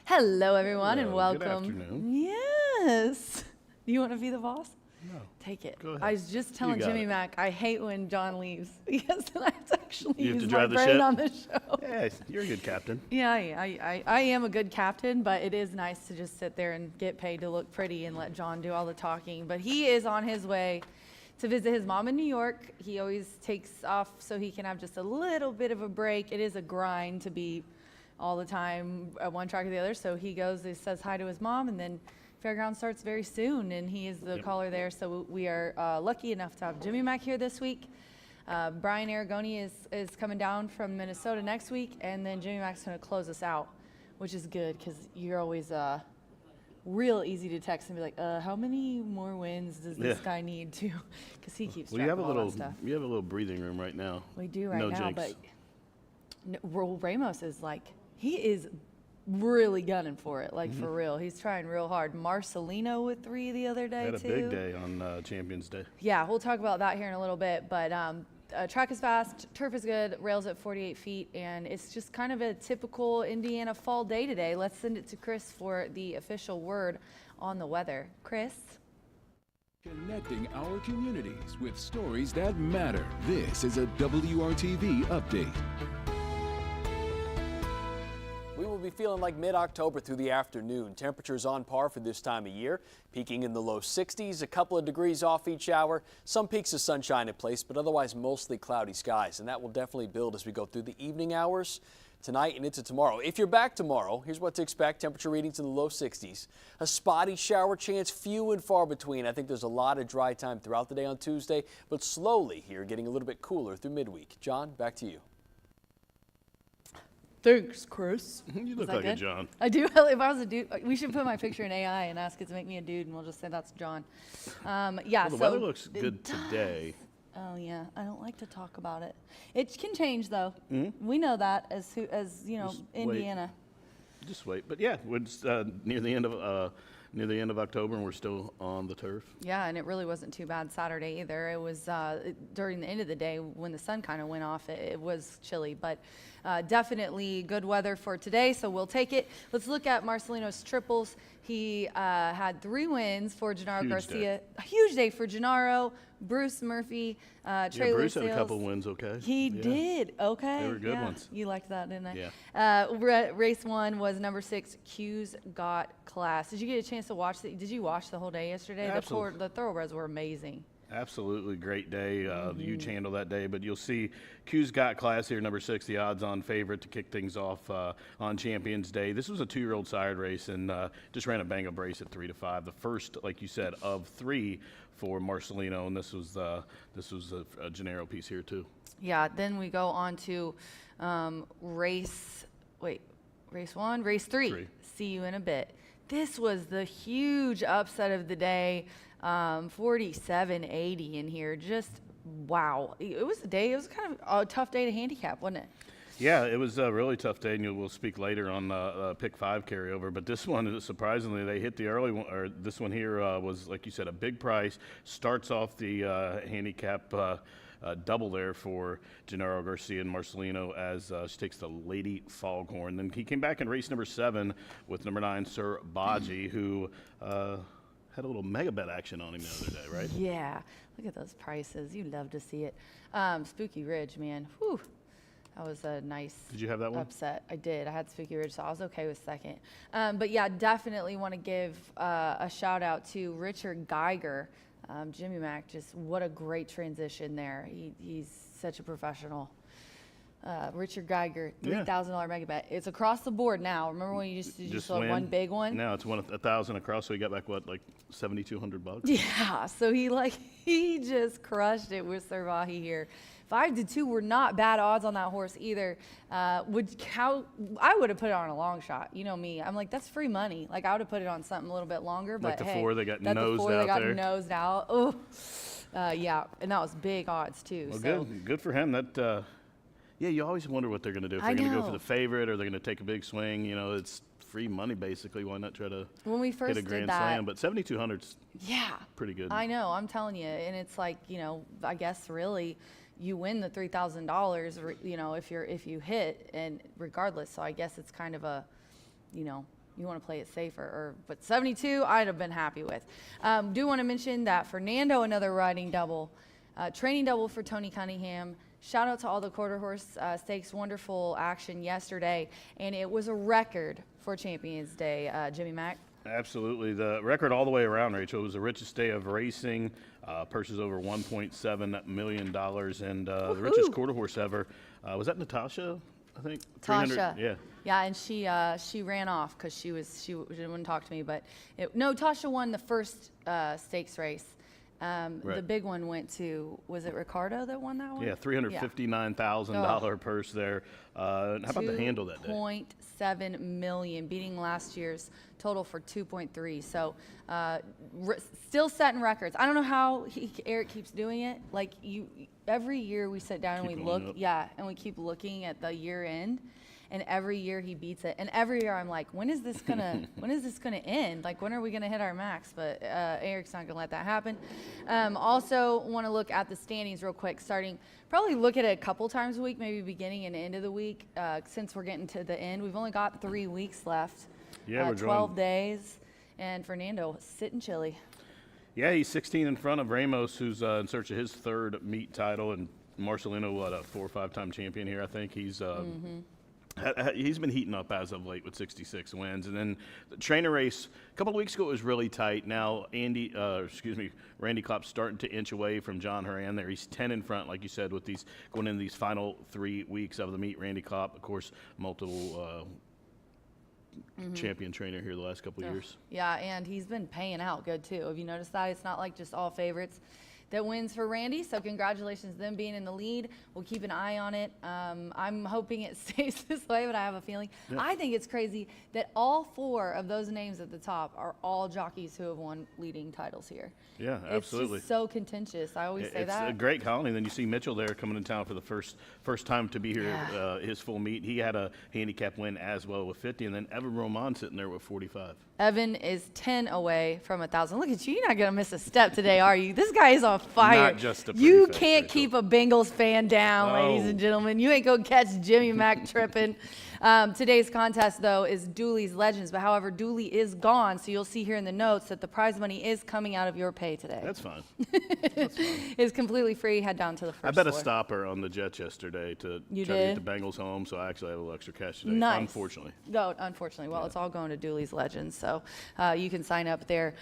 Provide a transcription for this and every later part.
Hello, everyone, and Hello, welcome. good afternoon. Yes. You want to be the boss? No. Take it. Go ahead. I was just telling got Jimmy it. Mack, I hate when John leaves because then I have to actually You have use to my drive the brain ship? on the show. Yeah, you're a good captain. Yeah, I am a good captain, but it is nice to just sit there and get paid to look pretty and let John do all the talking. But he is on his way to visit his mom in New York. He always takes off so he can have just a little bit of a break. It is a grind to be all the time at one track or the other. So he goes, he says hi to his mom, and then Fairground starts very soon, and he is the caller there. So we are lucky enough to have Jimmy Mack here this week. Brian Aragoni is coming down from Minnesota next week, and then Jimmy Mack's going to close us out, which is good because you're always real easy to text and be like, how many more wins does this guy need to? Because he keeps track of all that stuff. You have a little breathing room right now. We do right no now, jinx. but Ramos is like, he is really gunning for it, like for real. He's trying real hard. Marcelino with 3 the other day, Had a big day on Champions Day. Yeah, we'll talk about that here in a little bit, but track is fast, turf is good, rails at 48 feet, and it's just kind of a typical Indiana fall day today. Let's send it to Chris for the official word on the weather. Chris? Connecting our communities with stories that matter. This is a WRTV update. We will be feeling like mid-October through the afternoon. Temperatures on par for this time of year, peaking in the low 60s, a couple of degrees off each hour. Some peaks of sunshine in place, but otherwise mostly cloudy skies, and that will definitely build as we go through the evening hours tonight and into tomorrow. If you're back tomorrow, here's what to expect. Temperature readings in the low 60s. A spotty shower chance, few and far between. I think there's a lot of dry time throughout the day on Tuesday, but slowly here getting a little bit cooler through midweek. John, back to you. Thanks, Chris. You look like a John. I do. If I was a dude, we should put my picture in AI and ask it to make me a dude, and we'll just say that's John. Yeah. Well, the weather looks good today. Oh yeah, I don't like to talk about it. It can change though. We know that as you know, Just Indiana. Just wait. But yeah, it's near the end of October, and we're still on the turf. Yeah, and it really wasn't too bad Saturday either. It was during the end of the day when the sun kind of went off. It was chilly, but definitely good weather for today, so we'll take it. Let's look at Marcelino's triples. He had 3 wins for Gennaro Huge Garcia. day. A huge day for Gennaro, Bruce Murphy, Trailer Bruce Sales. had a couple wins, okay. He did, okay. They were good ones. You liked that, didn't I? Yeah. Race 1 was number 6, Q's Got Class. Did you get a chance to watch Did you watch the whole day yesterday? Absolutely. The thoroughbreds were amazing. Absolutely great day. Huge handle that day, but you'll see Q's Got Class here, number 6, the odds-on favorite to kick things off on Champions Day. This was a 2-year-old sire race, and just ran a bang-up race at 3-5. The first, like you said, of 3 for Marcelino, and this was a Gennaro piece here too. Yeah. Then we go on to race 1, race 3. See you in a bit. This was the huge upset of the day. 47.80 in here. Just wow. It was kind of a tough day to handicap, wasn't it? Yeah, it was a really tough day, and we'll speak later on pick 5 carryover. But this one, surprisingly, they hit the early one. Or this one here was, like you said, a big price. Starts off the handicap double there for Gennaro Garcia and Marcelino as she takes the Lady Foghorn. Then he came back in race number 7 with number 9, Sir Baji, who had a little mega bet action on him the other day, right? Yeah. Look at those prices. You love to see it. Spooky Ridge, man. Whew. That was a nice Did you have that one? Upset. I did. I had Spooky Ridge, so I was okay with second. But yeah, definitely want to give a shout out to Richard Geiger. Jimmy Mack, just what a great transition there. He's such a professional. Richard Geiger, $3,000 mega bet. It's across the board now. Remember when you just saw one big one? Now it's 1,000 across, so he got back what, like $7,200? Yeah. So he just crushed it with Servahi here. 5-2 were not bad odds on that horse either. I would have put it on a long shot. You know me. I'm like, that's free money. Like I would have put it on something a little bit longer. But like the hey, 4 they got that nosed the 4 out they got there. nosed out. Oh, yeah, and that was big odds too. Well, so. good for him. That yeah, you always wonder what they're going to do. If they're going to go for the favorite or they're going to take a big swing. You know, it's free money basically. Why not try to when we first hit a grand did that, slam? But 7,200's pretty good. I know. I'm telling you, and it's like, you know, I guess really you win the $3,000, you know, if you hit, and regardless. So I guess it's kind of a, you know, you want to play it safer. But 72, I'd have been happy with. Do want to mention that Fernando, another riding double, training double for Tony Cunningham. Shout out to all the quarter horse stakes. Wonderful action yesterday, and it was a record for Champions Day. Jimmy Mack. Absolutely. The record all the way around, Rachel. It was the richest day of racing. Purses over $1.7 million, and the richest quarter horse ever. Was that Natasha? I think. Tasha. Yeah. Yeah, and she ran off because she wouldn't talk to me. But no, Tasha won the first stakes race. Right. The big one went to, was it Ricardo that won that one? Yeah, $359,000 purse there. How about the handle that day? $2.7 million, beating last year's total for 2.3. So still setting records. I don't know how Eric keeps doing it. Like every year we sit down and we look, and we keep looking at the year end. And every year he beats it. And every year I'm like, when is this gonna end? Like, when are we gonna hit our max? But Eric's not gonna let that happen. Also want to look at the standings real quick, probably look at it a couple times a week, maybe beginning and end of the week. Since we're getting to the end, we've only got 3 weeks left. Yeah, we're 12 days. And Fernando sitting chilly. Yeah, he's 16 in front of Ramos, who's in search of his third meet title. And Marcelino, a 4 or 5-time champion here, I think. He's been heating up as of late with 66 wins. And then the trainer race a couple of weeks ago was really tight. Now Randy Klopp's starting to inch away from John Horan there. He's 10 in front, like you said, with these going into these final 3 weeks of the meet. Randy Klopp, of course, multiple champion trainer here the last couple of years. Yeah, and he's been paying out good too. Have you noticed that? It's not like just all favorites that wins for Randy, so congratulations them being in the lead. We'll keep an eye on it. I'm hoping it stays this way, but I have a feeling. Yeah. I think it's crazy that all 4 of those names at the top are all jockeys who have won leading titles here. Yeah, absolutely. It's just so contentious. I always say that. It's a great colony. Then you see Mitchell there coming to town for the first time to be here, his full meet. He had a handicap win as well with 50, and then Evan Roman sitting there with 45. Evan is 10 away from 1,000. Look at you. You're not going to miss a step today, are you? This guy is on fire. Not just a you can't keep a Bengals fan down, ladies and gentlemen. You ain't going to catch Jimmy Mack tripping. Today's contest, though, is Dooley's Legends. But, however, Dooley is gone, so you'll see here in the notes that the prize money is coming out of your pay today. That's fine. It's completely free. Head down to the first I bet floor. a stopper on the Jets yesterday to try to get the Bengals home, so I actually have a little extra cash today, unfortunately. No, unfortunately. Well, it's all going to Dooley's Legends, so you can sign up there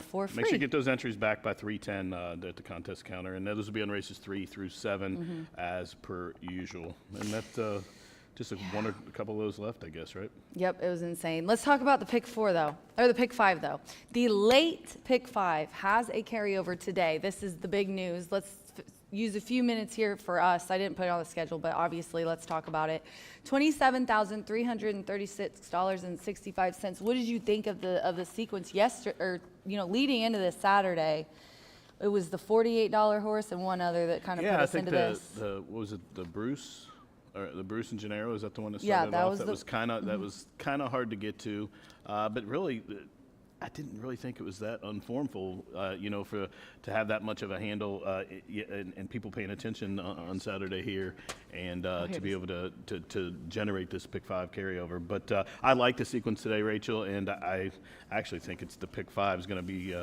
for free. Make sure you get those entries back by 3:10 at the contest counter, and those will be on races 3 through 7 as per usual. And that just a couple of those left, I guess, right? Yep, it was insane. Let's talk about the pick 4, though, or the pick 5, though. The late pick 5 has a carryover today. This is the big news. Let's use a few minutes here for us. I didn't put it on the schedule, but obviously let's talk about it. $27,336.65. What did you think of the sequence yesterday, or leading into this Saturday? It was the $48 horse and one other that kind of put us into this. What was it, the Bruce? The Bruce and Gennaro, is that the one that started off? That was kind of hard to get to, but really, I didn't really think it was that unformful, to have that much of a handle and people paying attention on Saturday here, and to be able to generate this pick 5 carryover. But I like the sequence today, Rachel, and I actually think it's the pick 5 is going to be.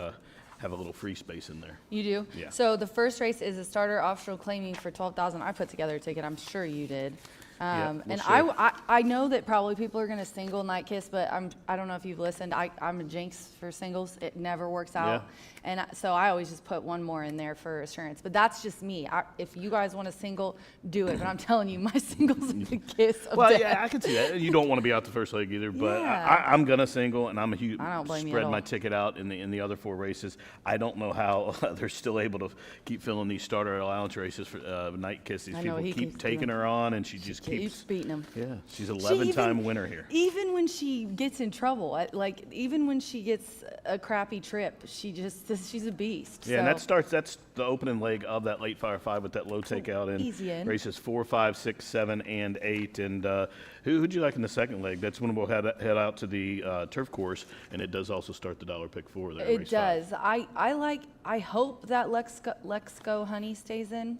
Have a little free space in there. You do? Yeah. So the first race is a starter optional claiming for $12,000. I put together a ticket. I'm sure you did. I know that probably people are going to single Night Kiss, but I don't know if you've listened. I'm a jinx for singles. It never works out. Yeah. And so I always just put one more in there for assurance. But that's just me. If you guys want to single, do it. But I'm telling you, my singles are the kiss of death. Yeah, I can see that. You don't want to be out the first leg either, but I'm going to single, and I'm a huge spread my ticket out in the other 4 races. I don't know how they're still able to keep filling these starter allowance races for Night Kiss. These people keep taking her on, and she just keeps beating them. Yeah, she's an 11-time winner here. Even when she gets in trouble, even when she gets a crappy trip, she's a beast. Yeah, and that's the opening leg of that late Fire 5 with that low takeout in races 4, 5, 6, 7, and 8. And who'd you like in the second leg? That's when we'll head out to the turf course, and it does also start the dollar pick 4 there. It does. 5. I hope that Lexco Honey stays in.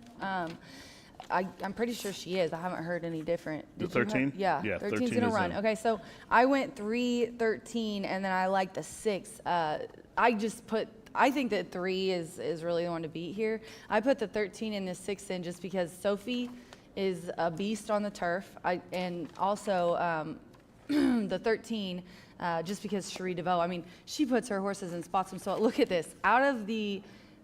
I'm pretty sure she is. I haven't heard any different. The Did you have- 13? Yeah, Yeah, 13's 13 in a is run. in. Okay, so I went 3, 13, and then I like the 6. I think that 3 is really the one to beat here. I put the 13 and the 6 in just because Sophie is a beast on the turf. And also the 13, just because Cherie DeVoe, I mean, she puts her horses and spots them. So look at this. Out of the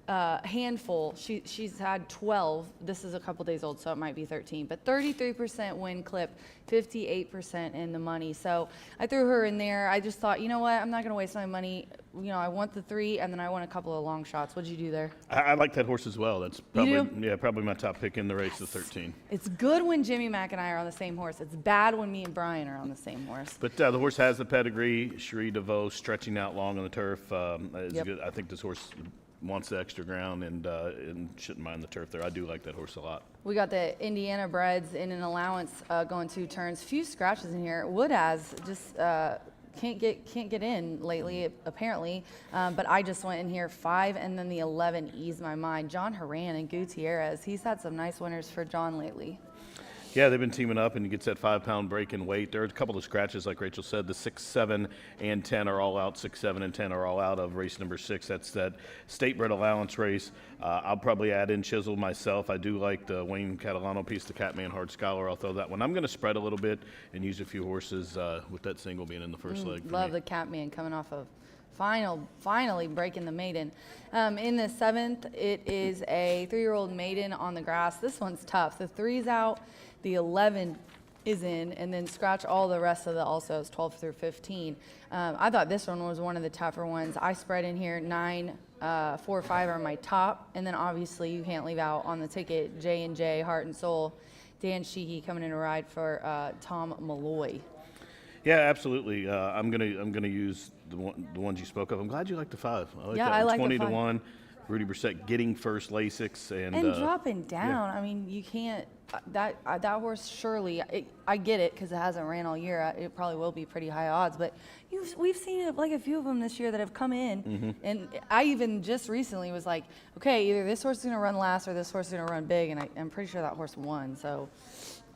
handful, she's had 12. This is a couple days old, so it might be 13. But 33% win clip, 58% in the money. So I threw her in there. I just thought, you know what? I'm not going to waste my money. You know, I want the 3, and then I want a couple of long shots. What'd you do there? I like that horse as well. That's You probably probably my top pick in the race, the 13. It's good when Jimmy Mack and I are on the same horse. It's bad when me and Brian are on the same horse. But the horse has the pedigree. Cherie DeVoe stretching out long on the turf is Yep. good. I think this horse wants the extra ground and shouldn't mind the turf there. I do like that horse a lot. We got the Indiana breds in an allowance going 2 turns. Few scratches in here. Wood has just can't get in lately apparently. But I just went in here 5 and then the 11 eased my mind. John Horan and Gutierrez. He's had some nice winners for John lately. Yeah, they've been teaming up, and he gets that 5-pound break in weight. There are a couple of scratches, like Rachel said. The 6, 7, and 10 are all out. 6, 7, and 10 are all out of race number 6. That's that state bred allowance race. I'll probably add in Chisel myself. I do like the Wayne Catalano piece, the Catman Hard Scholar. I'll throw that one. I'm going to spread a little bit and use a few horses with that single being in the first leg. Love the Catman coming off of finally breaking the maiden. In the 7th, it is a 3-year-old maiden on the grass. This one's tough. The 3's out, the 11 is in, and then scratch all the rest of the alsos, 12 through 15. I thought this one was one of the tougher ones. I spread in here 9, 4, 5 are my top, and then obviously you can't leave out on the ticket J&J, Heart and Soul. Dan Sheehy coming in to ride for Tom Malloy. Yeah, absolutely. I'm gonna use the ones you spoke of. I'm glad you like the 5. I like Yeah, that I one. like the 20 to 5. 1. Rudy Brissett getting first Lasix And dropping down. I mean, you can't. That horse surely. I get it because it hasn't ran all year. It probably will be pretty high odds. But we've seen like a few of them this year that have come in, and I even just recently was like, okay, either this horse is going to run last or this horse is going to run big, and I'm pretty sure that horse won. So.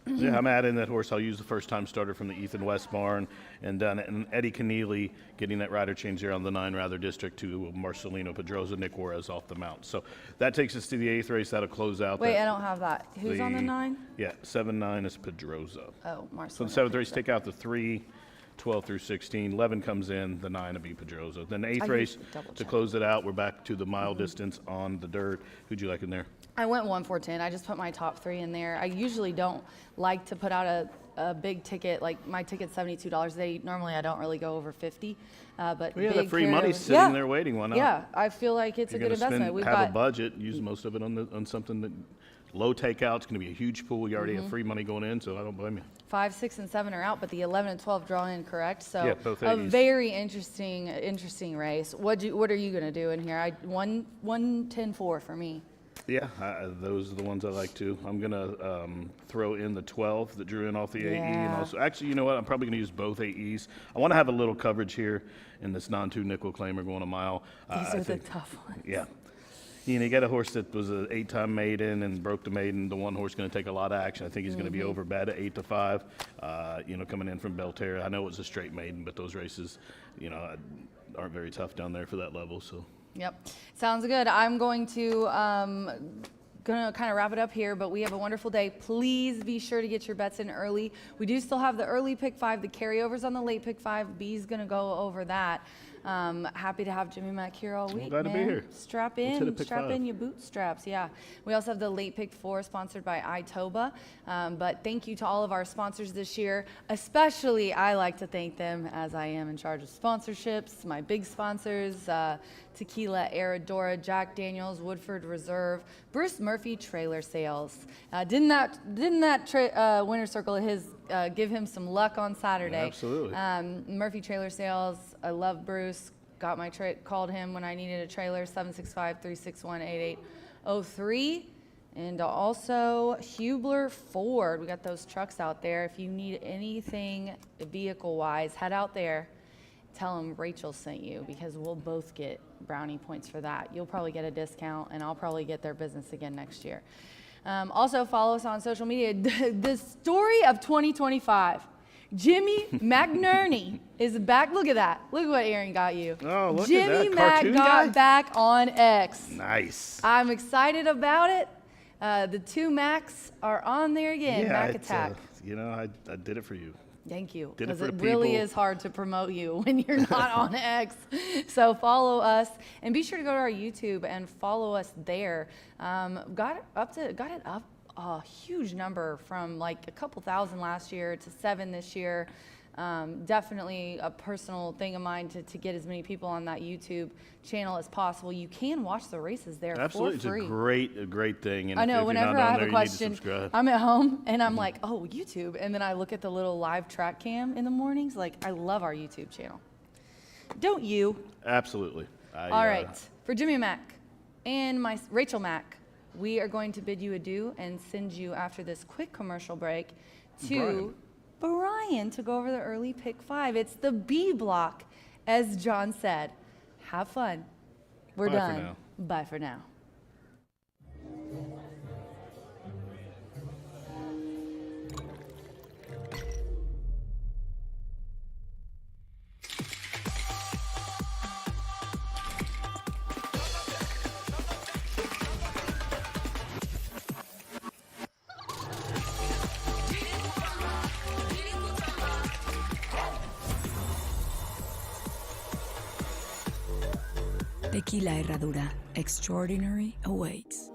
Yeah, I'm adding that horse. I'll use the first-time starter from the Ethan West barn, and Eddie Keneally getting that rider change there on the 9 Rather District to Marcelino Pedroza, Nick Juarez off the mount. So that takes us to the 8th race. That'll close out. Wait, I don't have that. Who's on the 9? Yeah, 7-9 is Pedroza. Oh, Marcelino. So the 7th race, take out the 3, 12 through 16. 11 comes in, the 9 will be Pedroza. Then the 8th race, to close it out, we're back to the mile distance on the dirt. Who'd you like in there? I went 1, 4, 10. I just put my top 3 in there. I usually don't like to put out a big ticket. Like my ticket's $72. Normally I don't really go over 50. But Well, yeah, big that free money's carryover- sitting there waiting. Why not? Yeah, I feel like it's a good investment. We've have got a budget, use most of it on something that low takeout. It's going to be a huge pool. You already have free money going in, so I don't blame you. 5, 6, and 7 are out, but the 11 and 12 draw in correct. So Yeah, both a AEs. very interesting race. What are you going to do in here? 1, 10, 4 for me. Yeah, those are the ones I like too. I'm going to throw in the 12 that drew in off the AE. And Yeah. also, actually, you know what? I'm probably going to use both AEs. I want to have a little coverage here in this non-2 nickel claimer going a mile. These I are think- the tough ones. Yeah. You know, you got a horse that was an 8-time maiden and broke the maiden. The one horse going to take a lot of action. I think he's going to be over bad at 8 to 5. Coming in from Belterra. I know it's a straight maiden, but those races, aren't very tough down there for that level. So. Yep. Sounds good. I'm going to kind of wrap it up here, but we have a wonderful day. Please be sure to get your bets in early. We do still have the early pick 5, the carryovers on the late pick 5. B's going to go over that. Happy to have Jimmy Mack here all week, glad to be here. Strap Let's hit a in, pick strap 5. in your bootstraps. Yeah. We also have the late pick 4 sponsored by iToba. But thank you to all of our sponsors this year. Especially, I like to thank them as I am in charge of sponsorships. My big sponsors, Tequila, Aradora, Jack Daniels, Woodford Reserve, Bruce Murphy Trailer Sales. Didn't that winner circle of his give him some luck on Saturday? Absolutely. Murphy Trailer Sales. I love Bruce. Got my called him when I needed a trailer. 765-361-8803. And also Hubler Ford. We got those trucks out there. If you need anything vehicle-wise, head out there. Tell them Rachel sent you because we'll both get brownie points for that. You'll probably get a discount, and I'll probably get their business again next year. Also, follow us on social media. The story of 2025. Jimmy McNerney is back. Look at that. Look at what Aaron got you. Oh, look at Jimmy that. Mac Cartoon got guy? back on X. Nice. I'm excited about it. The two Macs are on there again. Mac it's, Attack. I did it for you. Thank you. Did it Because for the it really people. is hard to promote you when you're not on X. So follow us and be sure to go to our YouTube and follow us there. Got it up a huge number from like a couple thousand last year to 7 this year. Definitely a personal thing of mine to get as many people on that YouTube channel as possible. You can watch the races there Absolutely. for free. It's a great thing. And I know, if you're whenever not on I have there, a you need to question, subscribe. I'm at home and I'm like, oh, YouTube. And then I look at the little live track cam in the mornings. Like, I love our YouTube channel. Don't you? Absolutely. All right. For Jimmy Mac and Rachel Mack, we are going to bid you adieu and send you after this quick commercial break to Brian to go over the early pick 5. It's the B block, as John said. Have fun. We're Bye for done. now. Bye for now. Tequila Herradura. Extraordinary awaits.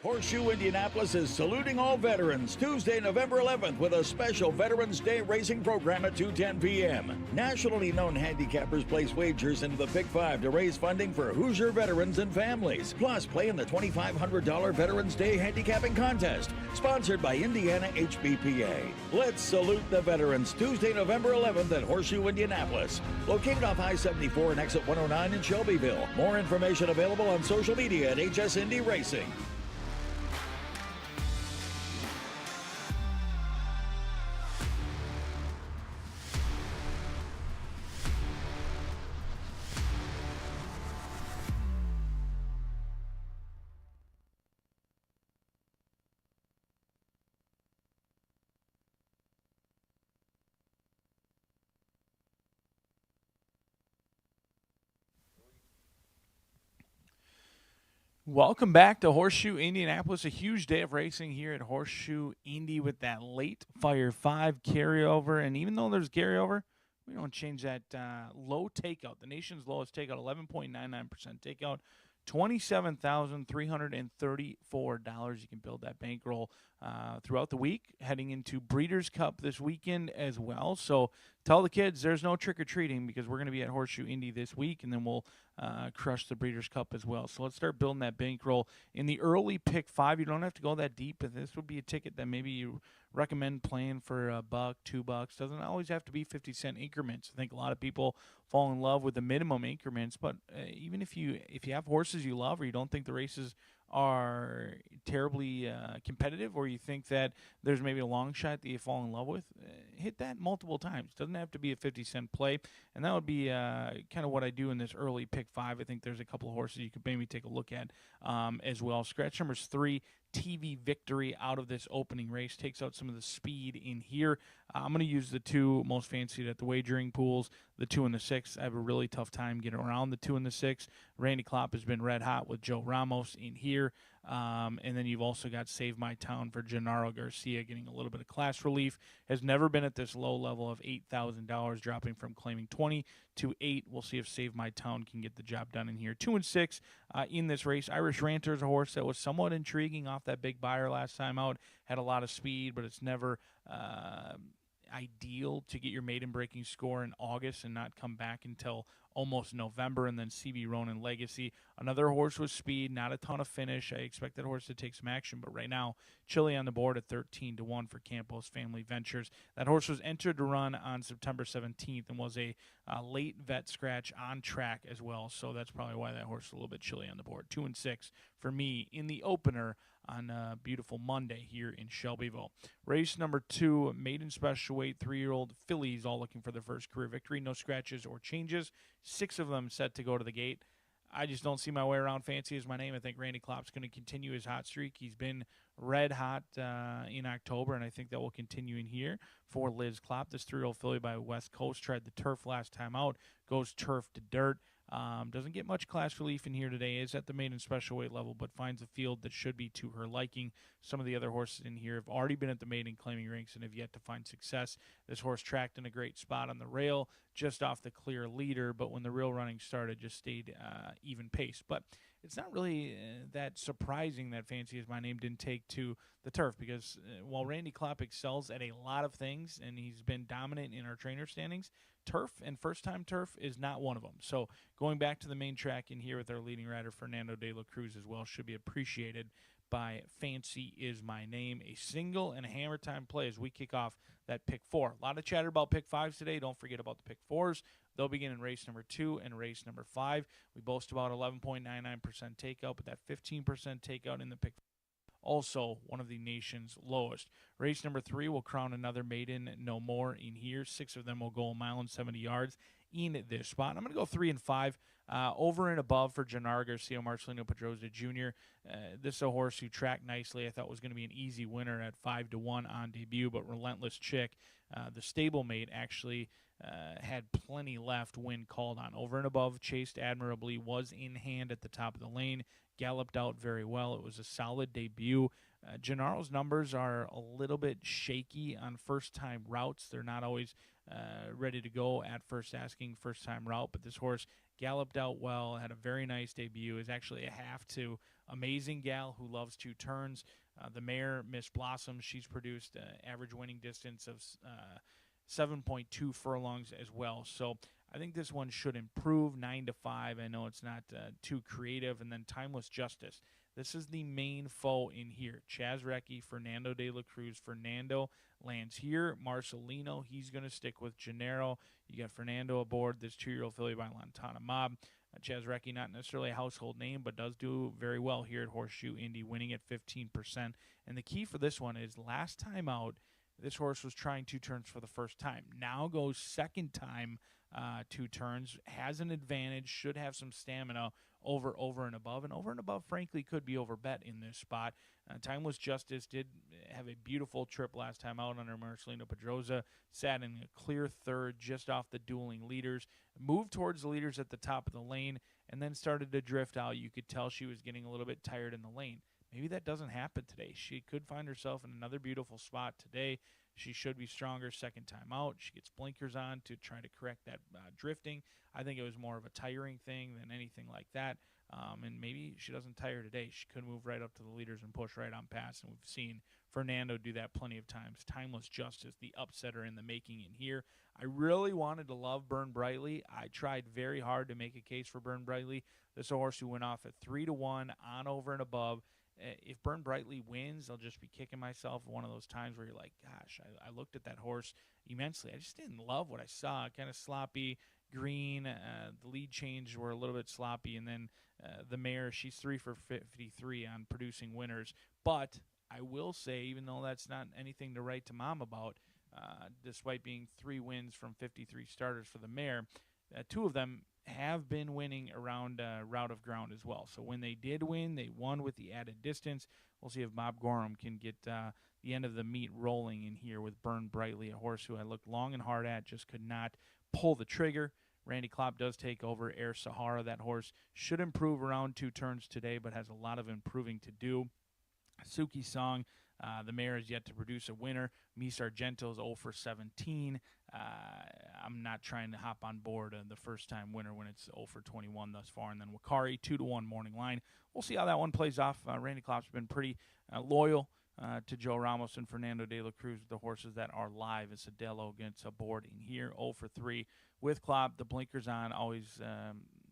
Horseshoe Indianapolis is saluting all veterans Tuesday, November 11th with a special Veterans Day racing program at 2:10 p.m. Nationally known handicappers place wagers into the Pick 5 to raise funding for Hoosier veterans and families. Plus, play in the $2,500 Veterans Day handicapping contest, sponsored by Indiana HBPA. Let's salute the veterans Tuesday, November 11th at Horseshoe Indianapolis, located off I-74 and exit 109 in Shelbyville. More information available on social media at HS Indy Racing. Welcome back to Horseshoe Indianapolis. A huge day of racing here at Horseshoe Indy with that late Fire 5 carryover. And even though there's carryover, we don't change that low takeout. The nation's lowest takeout, 11.99% takeout, $27,334. You can build that bankroll throughout the week, heading into Breeders' Cup this weekend as well. So tell the kids there's no trick-or-treating because we're going to be at Horseshoe Indy this week, and then we'll crush the Breeders' Cup as well. So let's start building that bankroll. In the early pick 5, you don't have to go that deep, but this would be a ticket that maybe you recommend playing for $1, $2. Doesn't always have to be 50-cent increments. I think a lot of people fall in love with the minimum increments, but even if you have horses you love or you don't think the races are terribly competitive, or you think that there's maybe a long shot that you fall in love with, hit that multiple times. Doesn't have to be a 50-cent play, and that would be kind of what I do in this early pick 5. I think there's a couple of horses you could maybe take a look at as well. Scratch numbers 3, TV Victory, out of this opening race, takes out some of the speed in here. I'm going to use the 2 most fancied at the wagering pools, the 2 and the 6. I have a really tough time getting around the 2 and the 6. Randy Klopp has been red hot with Joe Ramos in here. And then you've also got Save My Town for Gennaro Garcia getting a little bit of class relief. Has never been at this low level of $8,000, dropping from claiming 20 to 8. We'll see if Save My Town can get the job done in here. 2 and 6 in this race. Irish Ranter is a horse that was somewhat intriguing off that big buyer last time out. Had a lot of speed, but it's never ideal to get your maiden breaking score in August and not come back until almost November. And then CB Ronan Legacy, another horse with speed, not a ton of finish. I expect that horse to take some action, but right now, Chile on the board at 13-1 for Campos Family Ventures. That horse was entered to run on September 17th and was a late vet scratch on track as well, so that's probably why that horse is a little bit chilly on the board. 2-6 for me in the opener on a beautiful Monday here in Shelbyville. Race number 2, maiden special weight, 3-year-old fillies, all looking for their first career victory. No scratches or changes. 6 of them set to go to the gate. I just don't see my way around Fancy Is My Name. I think Randy Klopp's going to continue his hot streak. He's been red hot in October, and I think that will continue in here for Liz Klopp. This 3-year-old filly by West Coast tried the turf last time out, goes turf to dirt. Doesn't get much class relief in here today, is at the maiden special weight level, but finds a field that should be to her liking. Some of the other horses in here have already been at the maiden claiming ranks and have yet to find success. This horse tracked in a great spot on the rail, just off the clear leader, but when the real running started, just stayed even pace. But it's not really that surprising that Fancy Is My Name didn't take to the turf, because while Randy Klopp excels at a lot of things and he's been dominant in our trainer standings, turf and first-time turf is not one of them. So going back to the main track in here with our leading rider, Fernando de la Cruz, as well, should be appreciated by Fancy Is My Name. A single and a hammer time play as we kick off that pick 4. A lot of chatter about pick 5s today. Don't forget about the pick 4s. They'll begin in race number 2 and race number 5. We boast about 11.99% takeout, but that 15% takeout in the pick also one of the nation's lowest. Race number 3 will crown another maiden no more in here. 6 of them will go a mile and 70 yards in this spot. I'm going to go 3 and 5. Over and above for Gennaro Garcia Marcelino Pedroza Jr. This is a horse who tracked nicely. I thought was going to be an easy winner at 5-1 on debut, but Relentless Chick, the stablemate, actually had plenty left when called on. Over and above, chased admirably, was in hand at the top of the lane, galloped out very well. It was a solid debut. Gennaro's numbers are a little bit shaky on first-time routes. They're not always ready to go at first asking first-time route, but this horse galloped out well, had a very nice debut, is actually a half to Amazing Gal, who loves 2 turns. The mare, Miss Blossom, she's produced average winning distance of 7.2 furlongs as well. So I think this one should improve. 9-5. I know it's not too creative. And then Timeless Justice. This is the main foe in here. Chaz Recchi, Fernando de la Cruz. Fernando lands here. Marcelino, he's going to stick with Gennaro. You got Fernando aboard this 2-year-old filly by Lantana Mob. Chaz Recchi, not necessarily a household name, but does do very well here at Horseshoe Indy, winning at 15%. And the key for this one is last time out, this horse was trying 2 turns for the first time. Now goes second time 2 turns, has an advantage, should have some stamina over and above. And over and above, frankly, could be overbet in this spot. Timeless Justice did have a beautiful trip last time out under Marcelino Pedroza, sat in a clear third just off the dueling leaders, moved towards the leaders at the top of the lane, and then started to drift out. You could tell she was getting a little bit tired in the lane. Maybe that doesn't happen today. She could find herself in another beautiful spot today. She should be stronger second time out. She gets blinkers on to try to correct that drifting. I think it was more of a tiring thing than anything like that. And maybe she doesn't tire today. She could move right up to the leaders and push right on past. And we've seen Fernando do that plenty of times. Timeless Justice, the upsetter in the making in here. I really wanted to love Burn Brightly. I tried very hard to make a case for Burn Brightly. This is a horse who went off at 3-1 on over and above. If Burn Brightly wins, I'll just be kicking myself. One of those times where you're like, gosh, I looked at that horse immensely. I just didn't love what I saw. Kind of sloppy, green. The lead changes were a little bit sloppy. And then the mare, she's 3 for 53 on producing winners. But I will say, even though that's not anything to write to mom about, despite being 3 wins from 53 starters for the mare, 2 of them have been winning around route of ground as well. So when they did win, they won with the added distance. We'll see if Bob Gorham can get the end of the meet rolling in here with Burn Brightly, a horse who I looked long and hard at, just could not pull the trigger. Randy Klopp does take over Air Sahara. That horse should improve around 2 turns today, but has a lot of improving to do. Suki Song, the mare is yet to produce a winner. Mi Sargento is 0 for 17. I'm not trying to hop on board the first-time winner when it's 0 for 21 thus far. And then Wakari, 2-1 morning line. We'll see how that one plays off. Randy Klopp's been pretty loyal to Joe Ramos and Fernando de la Cruz with the horses that are live. As Adelo against a board in here, 0 for 3 with Klopp, the blinkers on, always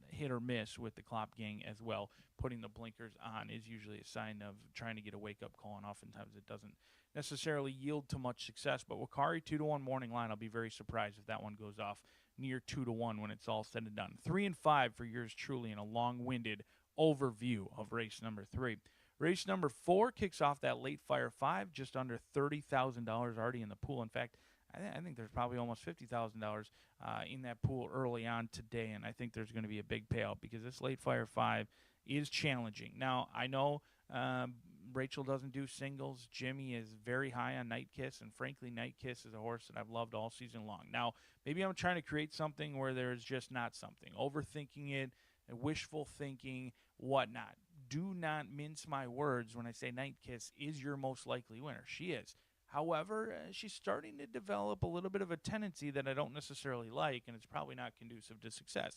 hit or miss with the Klopp gang as well. Putting the blinkers on is usually a sign of trying to get a wake-up call, and oftentimes it doesn't necessarily yield to much success. But Wakari 2-1 morning line, I'll be very surprised if that one goes off near 2-1 when it's all said and done. 3-5 for yours truly in a long-winded overview of race number 3. Race number 4 kicks off that late fire 5, just under $30,000 already in the pool. In fact, I think there's probably almost $50,000 in that pool early on today, and I think there's going to be a big payout because this late fire 5 is challenging. Now, I know Rachel doesn't do singles. Jimmy is very high on Night Kiss, and frankly, Night Kiss is a horse that I've loved all season long. Now, maybe I'm trying to create something where there's just not something. Overthinking it, wishful thinking, whatnot. Do not mince my words when I say Night Kiss is your most likely winner. She is. However, she's starting to develop a little bit of a tendency that I don't necessarily like, and it's probably not conducive to success.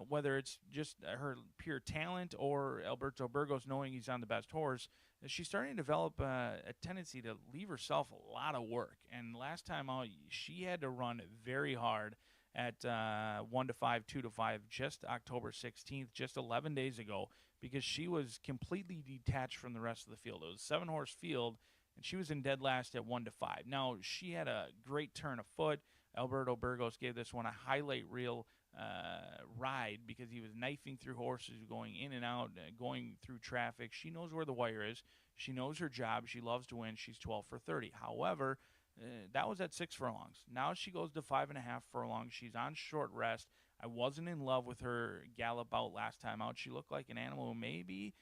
Whether it's just her pure talent or Alberto Burgos knowing he's on the best horse, she's starting to develop a tendency to leave herself a lot of work. And last time out, she had to run very hard at 1-5, 2-5, just October 16th, just 11 days ago, because she was completely detached from the rest of the field. It was a 7-horse field, and she was in dead last at 1-5. Now, she had a great turn of foot. Alberto Burgos gave this one a highlight reel ride because he was knifing through horses, going in and out, going through traffic. She knows where the wire is. She knows her job. She loves to win. She's 12 for 30. However, that was at 6 furlongs. Now she goes to 5.5 furlongs. She's on short rest. I wasn't in love with her gallop out last time out. She looked like an animal who may be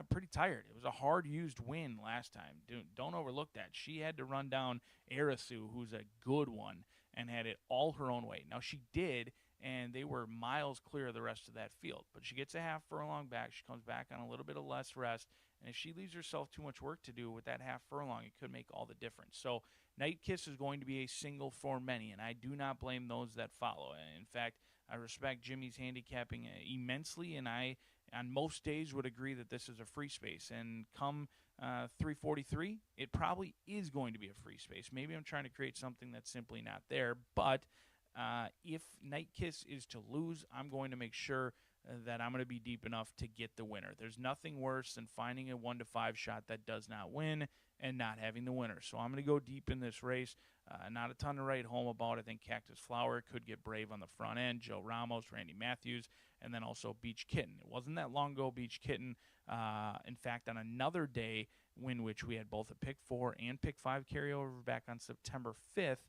pretty tired. It was a hard-used win last time. Don't overlook that. She had to run down Arisu, who's a good one, and had it all her own way. Now, she did, and they were miles clear of the rest of that field. But she gets a half furlong back. She comes back on a little bit of less rest. And if she leaves herself too much work to do with that half furlong, it could make all the difference. So Night Kiss is going to be a single for many, and I do not blame those that follow. In fact, I respect Jimmy's handicapping immensely, and I, on most days, would agree that this is a free space. And come 343, it probably is going to be a free space. Maybe I'm trying to create something that's simply not there, but if Night Kiss is to lose, I'm going to make sure that I'm going to be deep enough to get the winner. There's nothing worse than finding a 1-5 shot that does not win and not having the winner. So I'm going to go deep in this race. Not a ton to write home about. I think Cactus Flower could get brave on the front end. Joe Ramos, Randy Matthews, and then also Beach Kitten. It wasn't that long ago, Beach Kitten. In fact, on another day in which we had both a pick 4 and pick 5 carryover back on September 5th,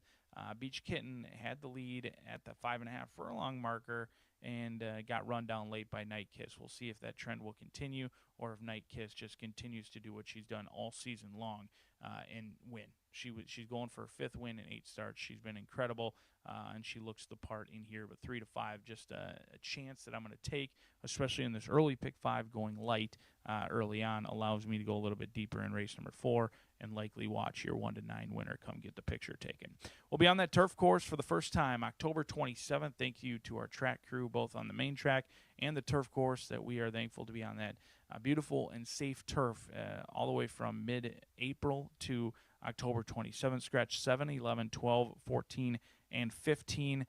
Beach Kitten had the lead at the 5.5 furlong marker and got run down late by Night Kiss. We'll see if that trend will continue or if Night Kiss just continues to do what she's done all season long and win. She's going for a 5th win in 8 starts. She's been incredible, and she looks the part in here. But 3-5, just a chance that I'm going to take, especially in this early pick 5, going light early on, allows me to go a little bit deeper in race number 4 and likely watch your 1-9 winner come get the picture taken. We'll be on that turf course for the first time, October 27th. Thank you to our track crew, both on the main track and the turf course, that we are thankful to be on that beautiful and safe turf all the way from mid-April to October 27th. Scratch 7, 11, 12, 14, and 15.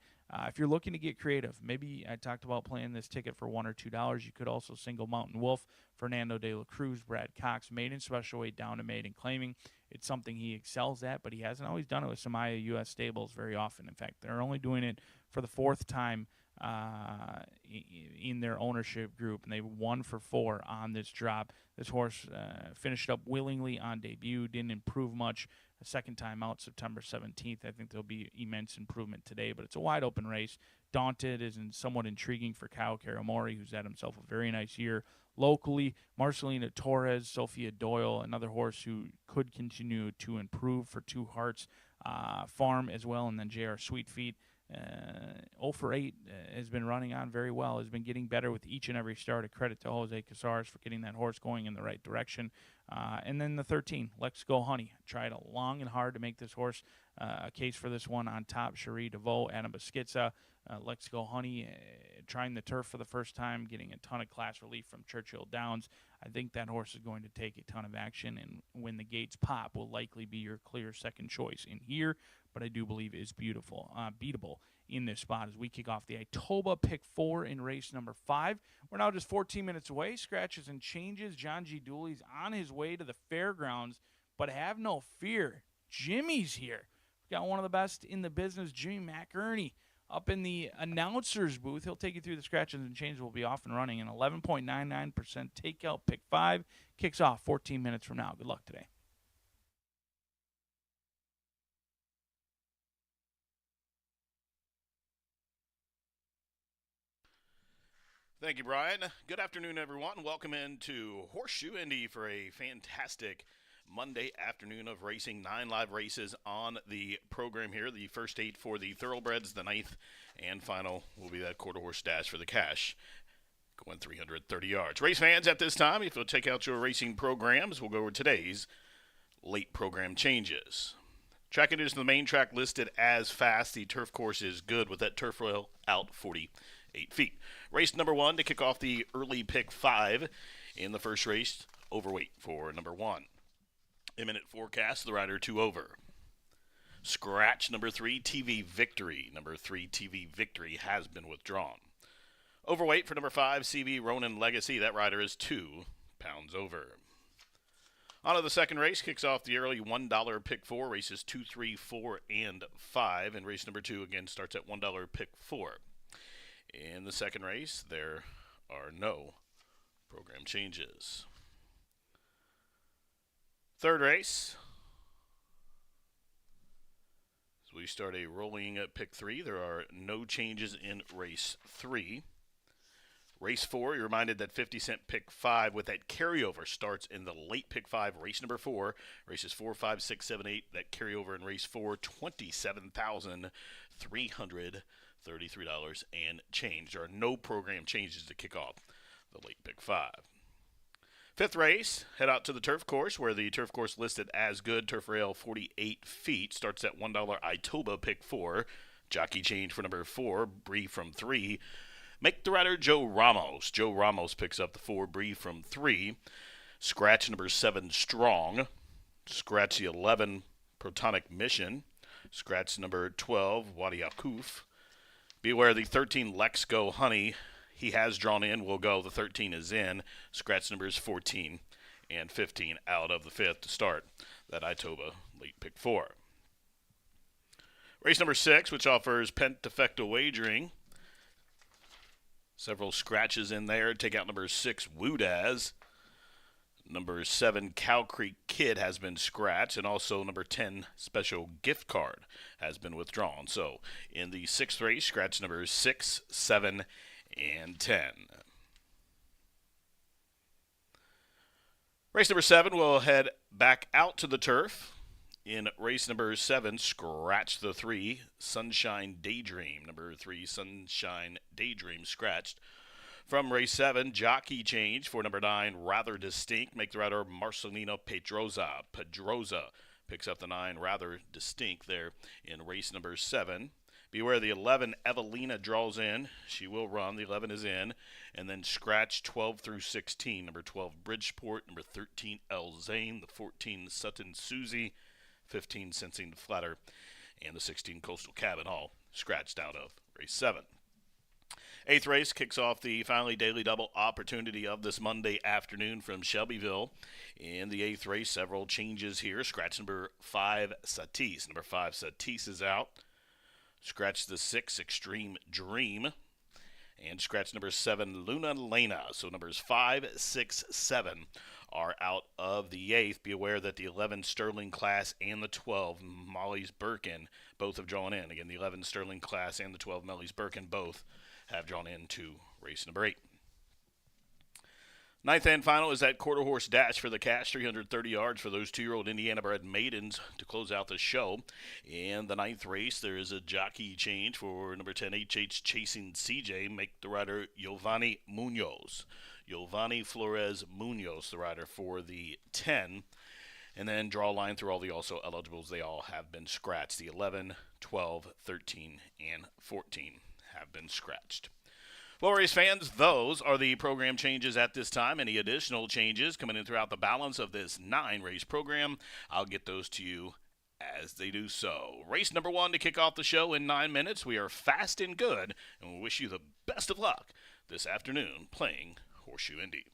If you're looking to get creative, maybe I talked about playing this ticket for $1 or $2. You could also single Mountain Wolf, Fernando de la Cruz, Brad Cox, maiden special weight down to maiden claiming. It's something he excels at, but he hasn't always done it with Samaya U.S. stables very often. In fact, they're only doing it for the 4th time in their ownership group, and they've won for 4 on this drop. This horse finished up willingly on debut, didn't improve much. A second time out, September 17th. I think there'll be immense improvement today, but it's a wide open race. Daunted is somewhat intriguing for Kyle Karamori, who's had himself a very nice year locally. Marcelina Torres, Sophia Doyle, another horse who could continue to improve for Two Hearts Farm as well, and then J.R. Sweetfeet. 0 for 8 has been running on very well, has been getting better with each and every start. A credit to Jose Casares for getting that horse going in the right direction. And then the 13, Let's Go Honey. Tried long and hard to make this horse a case for this one on top. Cherie DeVoe, Adam Baskitza, Let's Go Honey, trying the turf for the first time, getting a ton of class relief from Churchill Downs. I think that horse is going to take a ton of action, and when the gates pop, will likely be your clear second choice in here, but I do believe is beatable. in this spot as we kick off the Itoba Pick 4 in race number 5. We're now just 14 minutes away. Scratches and changes. John G. Dooley's on his way to the fairgrounds, but have no fear. Jimmy's here. We've got one of the best in the business, Jimmy McInerney, up in the announcer's booth. He'll take you through the scratches and changes. Will be off and running. An 11.99% takeout Pick 5 kicks off 14 minutes from now. Good luck today. Thank you, Brian. Good afternoon, everyone. Welcome into Horseshoe Indy for a fantastic Monday afternoon of racing. 9 live races on the program here. The first 8 for the Thoroughbreds, the 9th and final will be that quarter horse dash for the cash, going 330 yards. Race fans, at this time, if you'll check out your racing programs, we'll go over today's late program changes. Track it is the main track listed as fast. The turf course is good with that turf rail out 48 feet. Race number 1 to kick off the early Pick 5 in the first race. Overweight for number 1. Imminent forecast, the rider 2 over. Scratch number 3, TV Victory. Number 3, TV Victory has been withdrawn. Overweight for number 5, CV Ronin Legacy. That rider is 2 pounds over. On to the second race. Kicks off the early $1 Pick 4. Races 2, 3, 4, and 5. And race number 2 again starts at $1 Pick 4. In the second race, there are no program changes. Third race, as we start a rolling Pick 3, there are no changes in race 3. Race 4, you're reminded that 50-cent Pick 5 with that carryover starts in the late Pick 5, race number 4. Races 4, 5, 6, 7, 8, that carryover in race 4, $27,333 and change. There are no program changes to kick off the late Pick 5. Fifth race, head out to the turf course, where the turf course listed as good, turf rail 48 feet, starts at $1 Itoba Pick 4. Jockey change for number 4, Bree from 3. Make the rider Joe Ramos. Joe Ramos picks up the 4, Bree from 3. Scratch number 7, Strong. Scratch the 11, Protonic Mission. Scratch number 12, Wadi Akuf. Beware the 13, Lex Go Honey. He has drawn in, will go. The 13 is in. Scratch numbers 14 and 15 out of the 5th to start that Itoba late Pick 4. Race number 6, which offers Pentafecta wagering. Several scratches in there. Take out number 6, Woodaz. Number 7, Cow Creek Kid has been scratched, and also number 10, Special Gift Card has been withdrawn. So in the 6th race, scratch numbers 6, 7, and 10. Race number 7 will head back out to the turf. In race number 7, scratch the 3, Sunshine Daydream. Number 3, Sunshine Daydream scratched. From race 7, jockey change for number 9, Rather Distinct. Make the rider Marcelino Pedroza. Pedroza picks up the 9, Rather Distinct there in race number 7. Beware the 11, Evelina draws in. She will run. The 11 is in. And then scratch 12 through 16. Number 12, Bridgeport. Number 13, El Zane. The 14, Sutton Susie. 15, Sensing the Flatter. And the 16, Coastal Cabin, all scratched out of race 7. 8th race kicks off the finally daily double opportunity of this Monday afternoon from Shelbyville. In the 8th race, several changes here. Scratch number 5, Satis. Number 5, Satis is out. Scratch the 6, Extreme Dream. And scratch number 7, Luna Lena. So numbers 5, 6, 7 are out of the 8th. Be aware that the 11 Sterling Class and the 12 Molly's Birkin both have drawn in. Again, the 11 Sterling Class and the 12 Molly's Birkin both have drawn into race number 8. 9th and final is that quarter horse dash for the cash, 330 yards for those 2-year-old Indiana bred maidens to close out the show. In the 9th race, there is a jockey change for number 10, HH Chasing CJ. Make the rider Giovanni Munoz. Giovanni Flores Munoz, the rider for the 10. And then draw a line through all the also eligibles. They all have been scratched. The 11, 12, 13, and 14 have been scratched. Well, race fans, those are the program changes at this time. Any additional changes coming in throughout the balance of this 9-race program, I'll get those to you as they do so. Race number 1 to kick off the show in 9 minutes. We are fast and good, and we wish you the best of luck this afternoon playing Horseshoe Indy.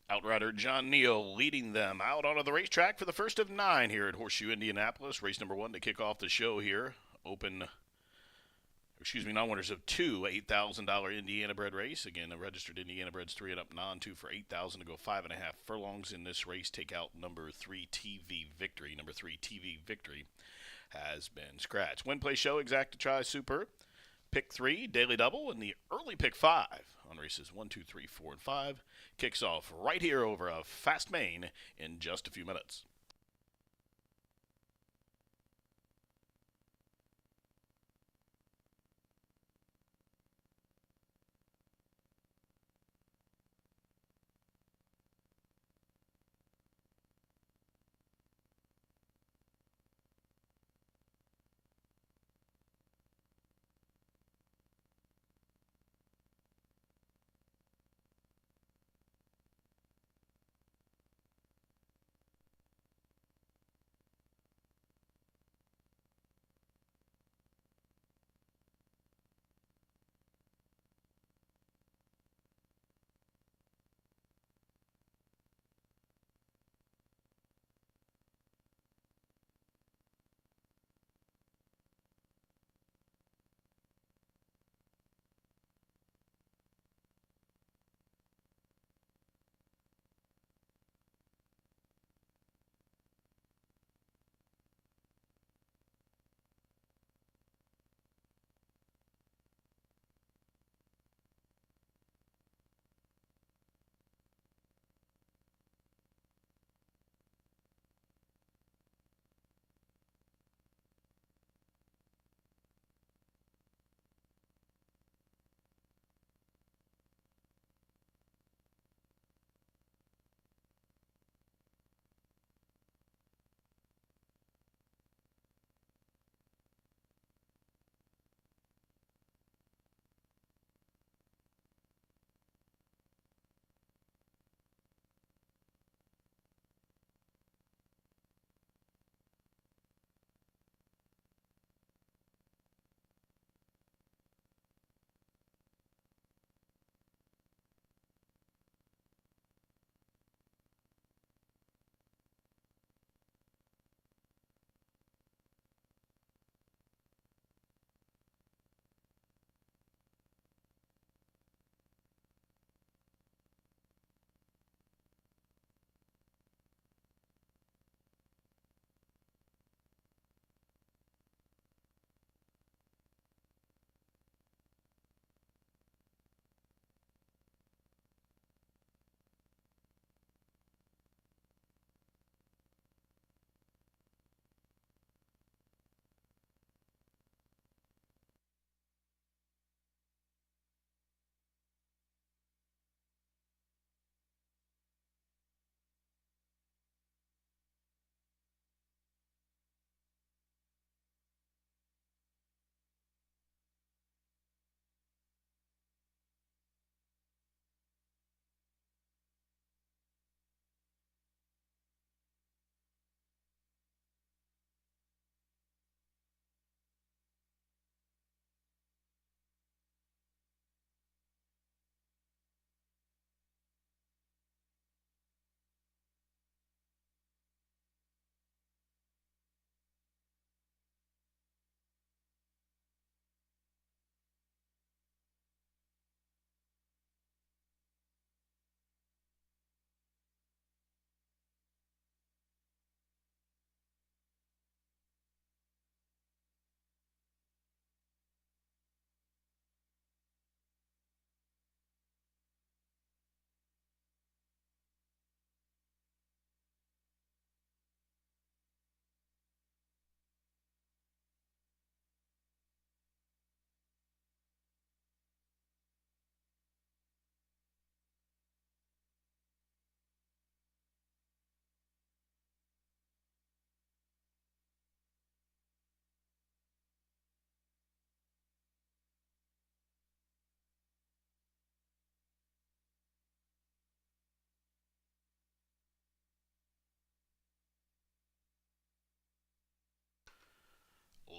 Outrider John Neal leading them out onto the racetrack for the first of 9 here at Horseshoe Indianapolis. Race number 1 to kick off the show here. Non-winners of 2, $8,000 Indiana bred race. Again, a registered Indiana breds 3 and up, non-2 for $8,000 to go 5.5 furlongs in this race. Take out number 3 TV Victory. Number 3 TV Victory has been scratched. Win, play, show, exacta, try, super. Pick 3, daily double, and the early pick 5 on races 1, 2, 3, 4, and 5 kicks off right here over a fast main in just a few minutes.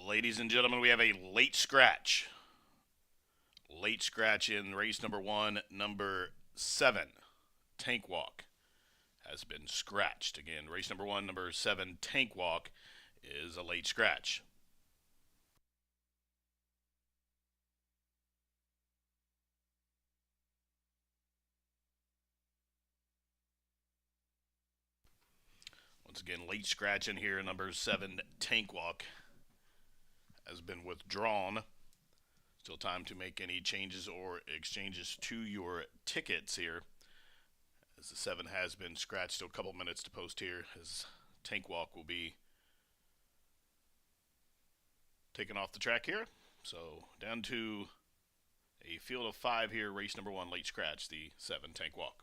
Ladies and gentlemen, we have a late scratch. Late scratch in race number 1, number 7, Tank Walk. has been scratched. Again, race number 1, number 7, Tank Walk, is a late scratch. Once again, late scratch in here. Number 7, Tank Walk, has been withdrawn. Still time to make any changes or exchanges to your tickets here, as the 7 has been scratched. Still a couple minutes to post here, as Tank Walk will be taken off the track here. So down to a field of 5 here, race number 1, late scratch, the 7, Tank Walk.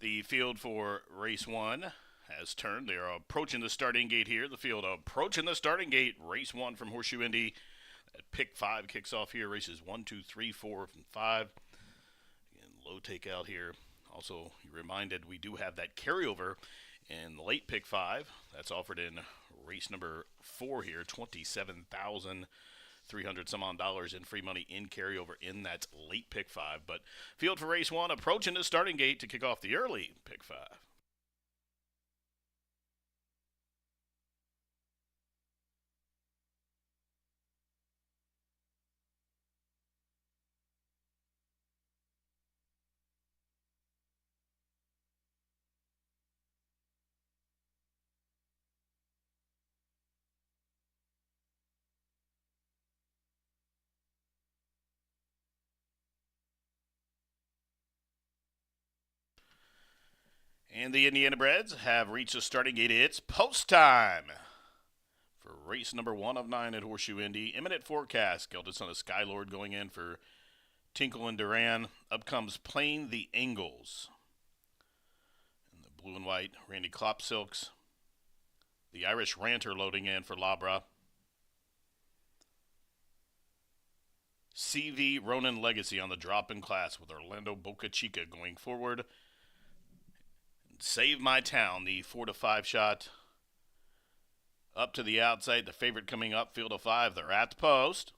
The field for race 1 has turned. They are approaching the starting gate here. The field approaching the starting gate. Race 1 from Horseshoe Indy. Pick 5 kicks off here. Races 1, 2, 3, 4, and 5. Again, low takeout here. Also, you're reminded we do have that carryover in the late pick 5. That's offered in race number 4 here. $27,300 some odd dollars in free money in carryover in that late pick 5. But field for race 1 approaching the starting gate to kick off the early pick 5. And the Indiana Breds have reached the starting gate. It's post time for race number 1 of 9 at Horseshoe Indy. Imminent forecast. Eldest son of Skylord going in for Tinkle and Duran. Up comes Playing the Angles. And the blue and white Randy Klopsilks. The Irish Ranter loading in for Labra. CV Ronin Legacy on the drop in class with Orlando Boca Chica going forward. Save My Town, the 4 to 5 shot. Up to the outside, the favorite coming up, field of 5. They're at the post.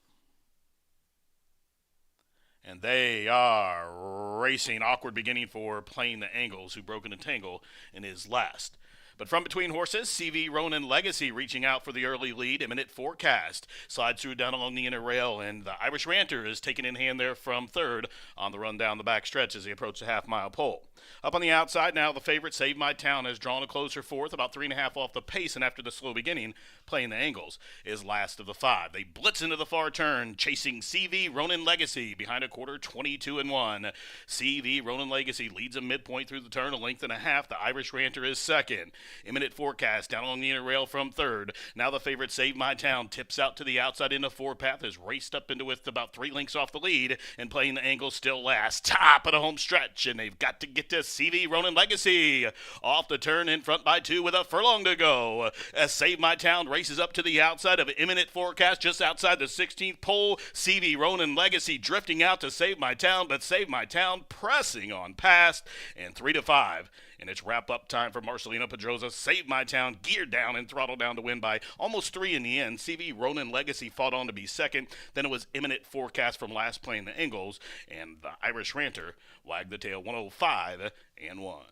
And they are racing. Awkward beginning for Playing the Angles, who broke in a tangle in his last. But from between horses, CV Ronin Legacy reaching out for the early lead. Imminent forecast. Slides through down along the inner rail, and the Irish Ranter is taken in hand there from third on the run down the back stretch as he approaches the half-mile pole. Up on the outside now, the favorite Save My Town has drawn a closer fourth, about 3.5 off the pace, and after the slow beginning, Playing the Angles is last of the 5. They blitz into the far turn, chasing CV Ronin Legacy behind a quarter, 22-1. CV Ronin Legacy leads a midpoint through the turn, a length and a half. The Irish Ranter is second. Imminent forecast down along the inner rail from third. Now the favorite Save My Town tips out to the outside into 4 path, is raced up into with about 3 lengths off the lead, and Playing the Angles still last. Top of the home stretch, and they've got to get to CV Ronin Legacy. Off the turn in front by 2 with a furlong to go. As Save My Town races up to the outside of Imminent Forecast just outside the 16th pole. CV Ronin Legacy drifting out to Save My Town, but Save My Town pressing on past, and 3 to 5. And it's wrap-up time for Marcelino Pedroza. Save My Town geared down and throttled down to win by almost 3 in the end. CV Ronin Legacy fought on to be second. Then it was Imminent Forecast from last Playing the Angles, and the Irish Ranter wagged the tail 105 and 1.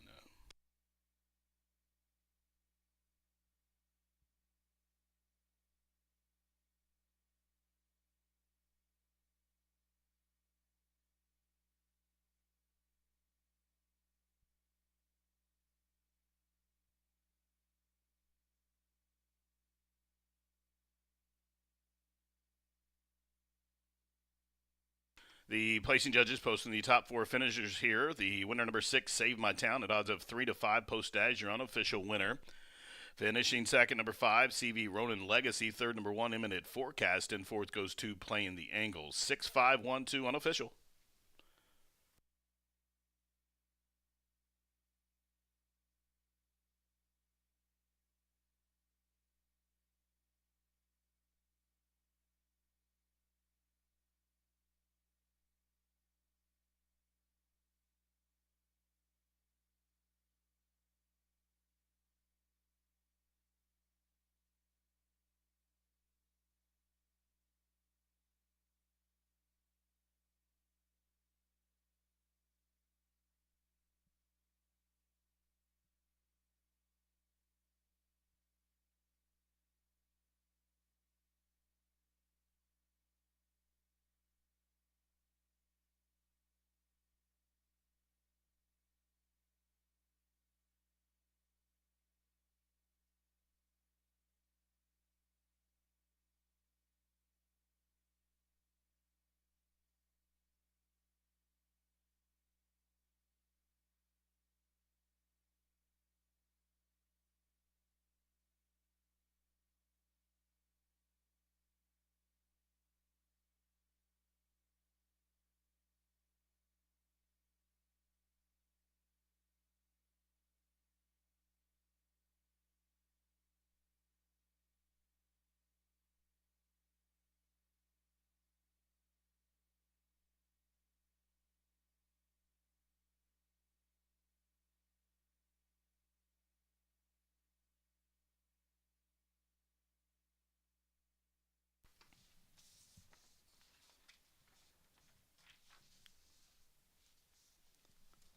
The placing judges posting the top 4 finishers here. The winner number 6, Save My Town, at odds of 3-5, posted as your unofficial winner. Finishing second, number 5, CV Ronin Legacy. Third, number 1, Imminent Forecast. And fourth goes to Playing the Angles. 6-5-1-2 unofficial.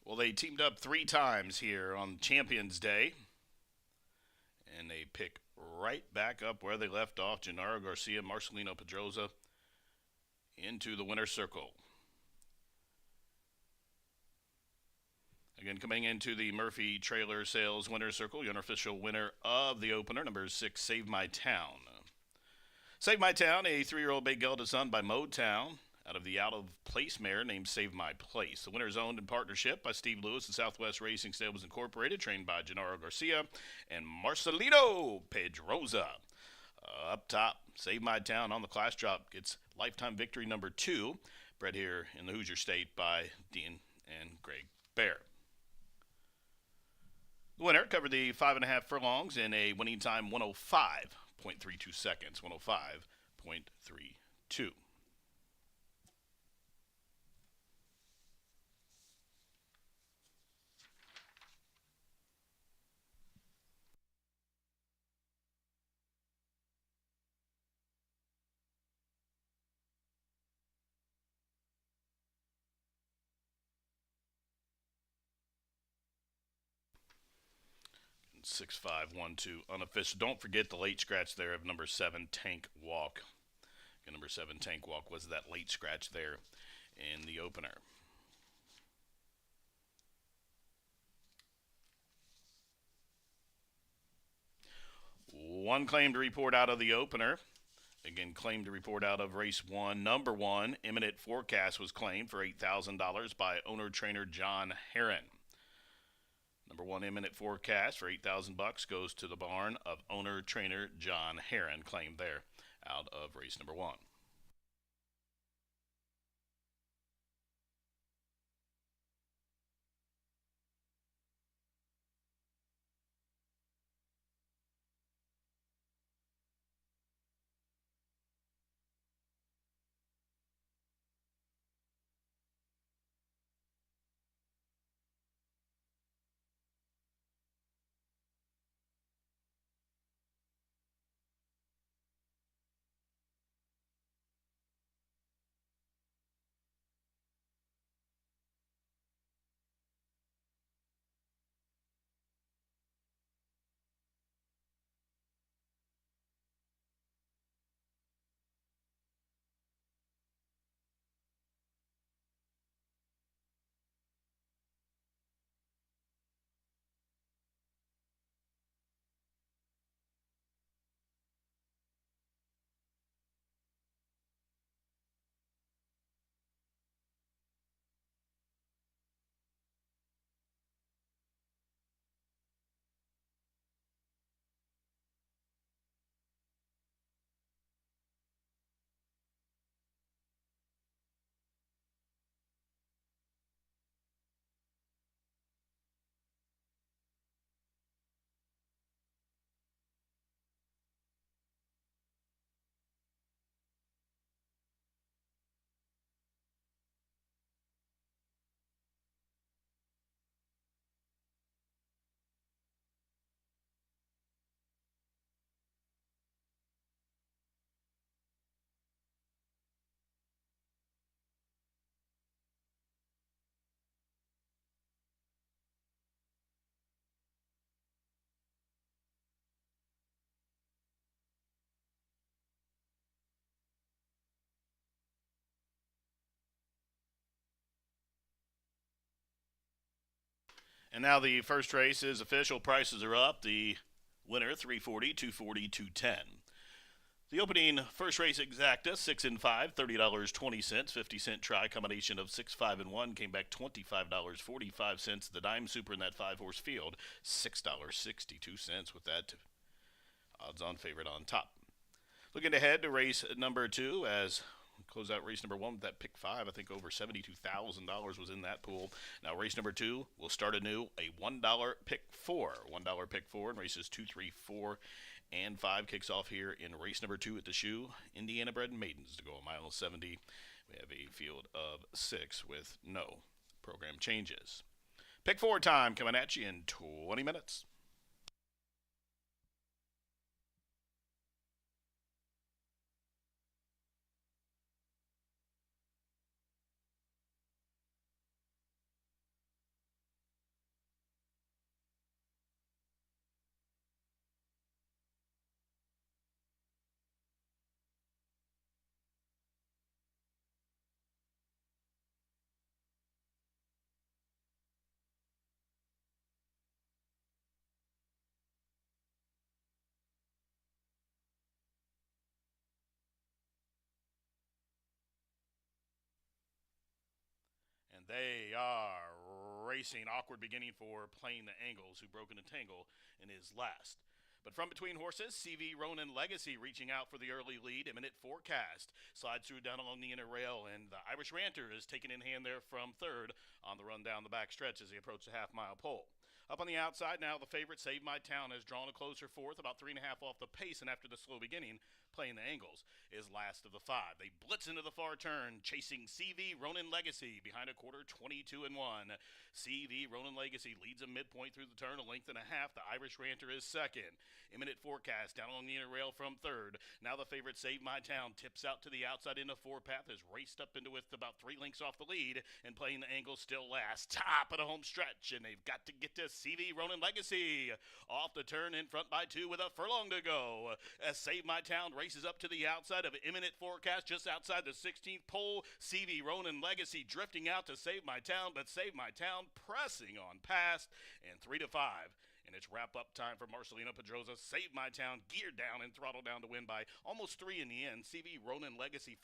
Well, they teamed up 3 times here on Champions Day. And they pick right back up where they left off. Gennaro Garcia, Marcelino Pedroza into the winner's circle. Again, coming into the Murphy Trailer Sales winner's circle, your unofficial winner of the opener, number 6, Save My Town. Save My Town, a 3-year-old bay gelded son by Motown, out of the out-of-place mare named Save My Place. The winner is owned in partnership by Steve Lewis and Southwest Racing Stables Incorporated, trained by Gennaro Garcia and Marcelino Pedroza. Up top, Save My Town on the class drop gets lifetime victory number 2, bred here in the Hoosier State by Dean and Greg Bear. The winner covered the 5.5 furlongs in a winning time 105.32 seconds, 105.32. And 6-5-1-2 unofficial. Don't forget the late scratch there of number 7, Tank Walk. And number 7, Tank Walk, was that late scratch there in the opener. One claim to report out of the opener. Again, claim to report out of race 1. Number 1, Imminent Forecast, was claimed for $8,000 by owner-trainer John Herron. Number 1, Imminent Forecast, for $8,000 goes to the barn of owner-trainer John Herron, claimed there out of race number 1. And now the first race is official. Prices are up. The winner, 340, 240, 210. The opening first race exacta, 6 and 5, $30.20, 50-cent try combination of 6, 5, and 1 came back $25.45. The dime super in that 5-horse field, $6.62 with that odds-on favorite on top. Looking ahead to race number 2 as we close out race number 1 with that pick 5. I think over $72,000 was in that pool. Now race number 2 will start anew, a $1 pick 4. $1 pick 4 in races 2, 3, 4, and 5 kicks off here in race number 2 at the Shoe. Indiana bred maidens to go a mile 70. We have a field of 6 with no program changes. Pick 4 time coming at you in 20 minutes. And they are racing. Awkward beginning for Playing the Angles, who broke in a tangle in his last. But from between horses, CV Ronin Legacy reaching out for the early lead. Imminent Forecast slides through down along the inner rail, and the Irish Ranter is taken in hand there from third on the run down the back stretch as he approached the half-mile pole. Up on the outside now, the favorite Save My Town has drawn a closer fourth, about 3.5 off the pace, and after the slow beginning, Playing the Angles is last of the 5. They blitz into the far turn, chasing CV Ronin Legacy behind a quarter, 22 and 1. CV Ronin Legacy leads a midpoint through the turn, a length and a half. The Irish Ranter is second. Imminent Forecast down along the inner rail from third. Now the favorite Save My Town tips out to the outside into 4-path, has raced up into with about 3 lengths off the lead, and Playing the Angles still last. Top of the home stretch, and they've got to get to CV Ronin Legacy. Off the turn in front by 2 with a furlong to go. As Save My Town races up to the outside of Imminent Forecast, just outside the 16th pole. CV Ronin Legacy drifting out to Save My Town, but Save My Town pressing on past, and 3 to 5. And it's wrap-up time for Marcelino Pedroza. Save My Town geared down and throttled down to win by almost 3 in the end. CV Ronin Legacy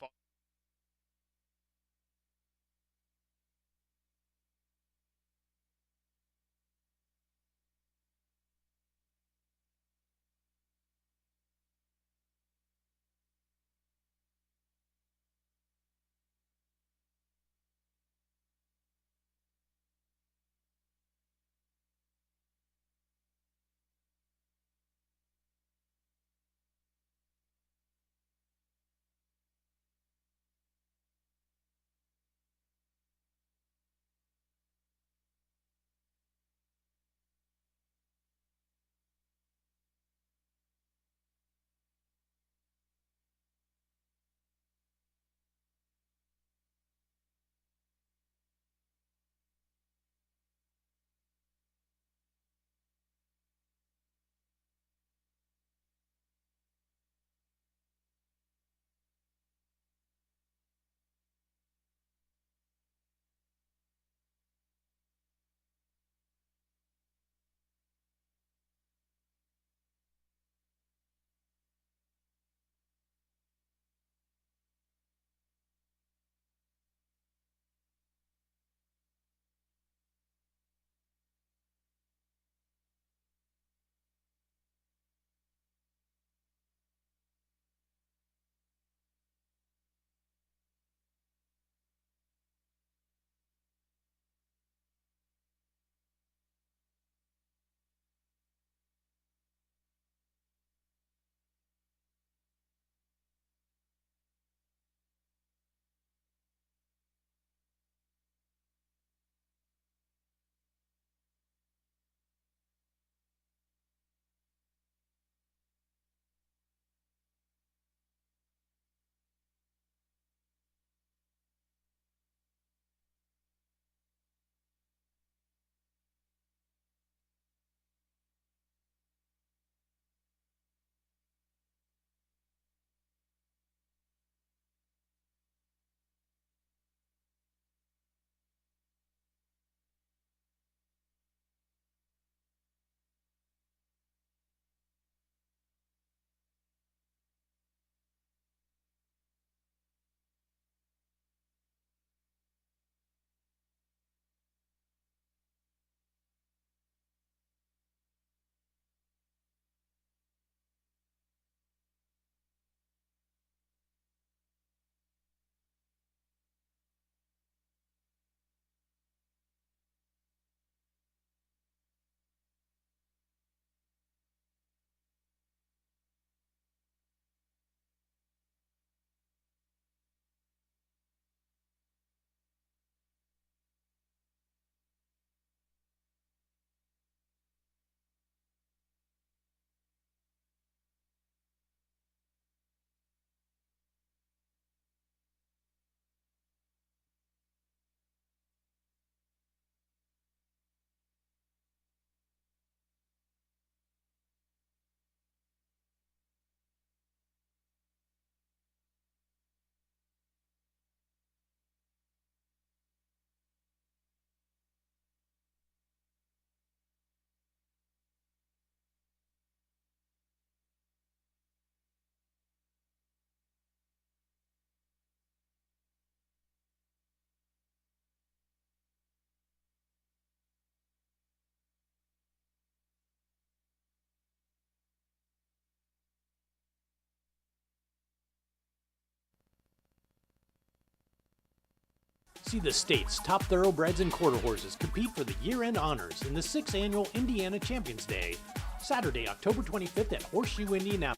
See the state's top thoroughbreds and quarter horses compete for the year-end honors in the 6th Annual Indiana Champions Day, Saturday, October 25th at Horseshoe, Indianapolis.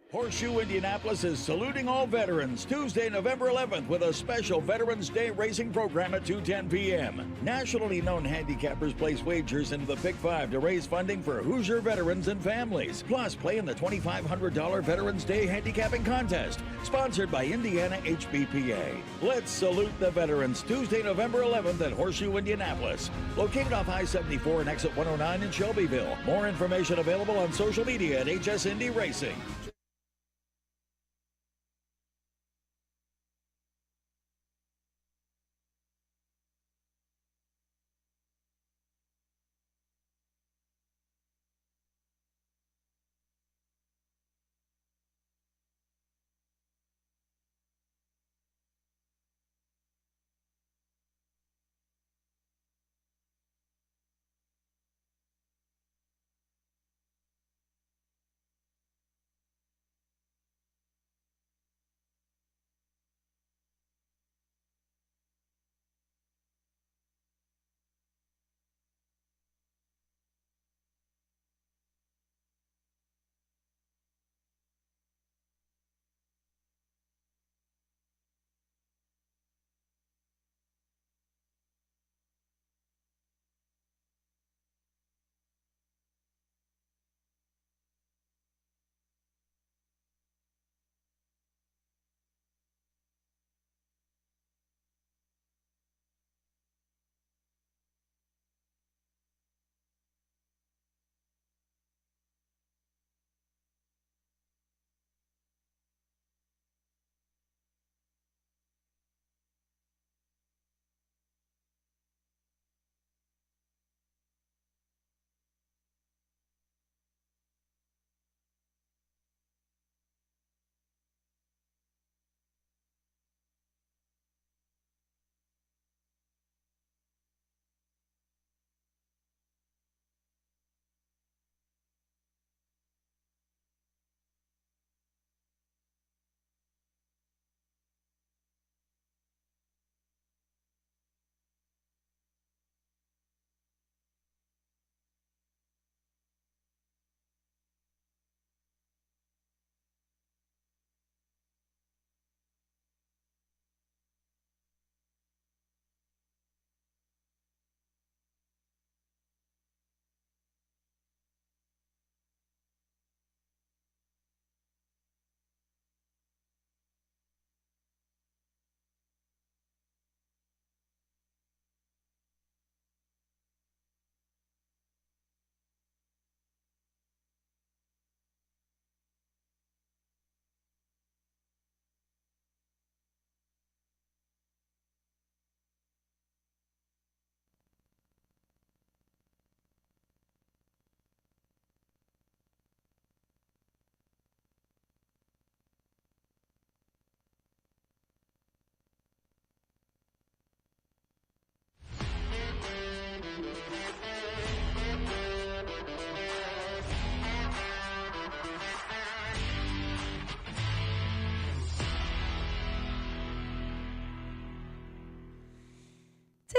Horseshoe Indianapolis is saluting all veterans Tuesday, November 11th with a special Veterans Day racing program at 2:10 p.m. Nationally known handicappers place wagers into the Pick 5 to raise funding for Hoosier veterans and families. Plus, play in the $2,500 Veterans Day handicapping contest, sponsored by Indiana HBPA. Let's salute the veterans Tuesday, November 11th at Horseshoe Indianapolis, located off I-74 and exit 109 in Shelbyville. More information available on social media at HS Indy Racing.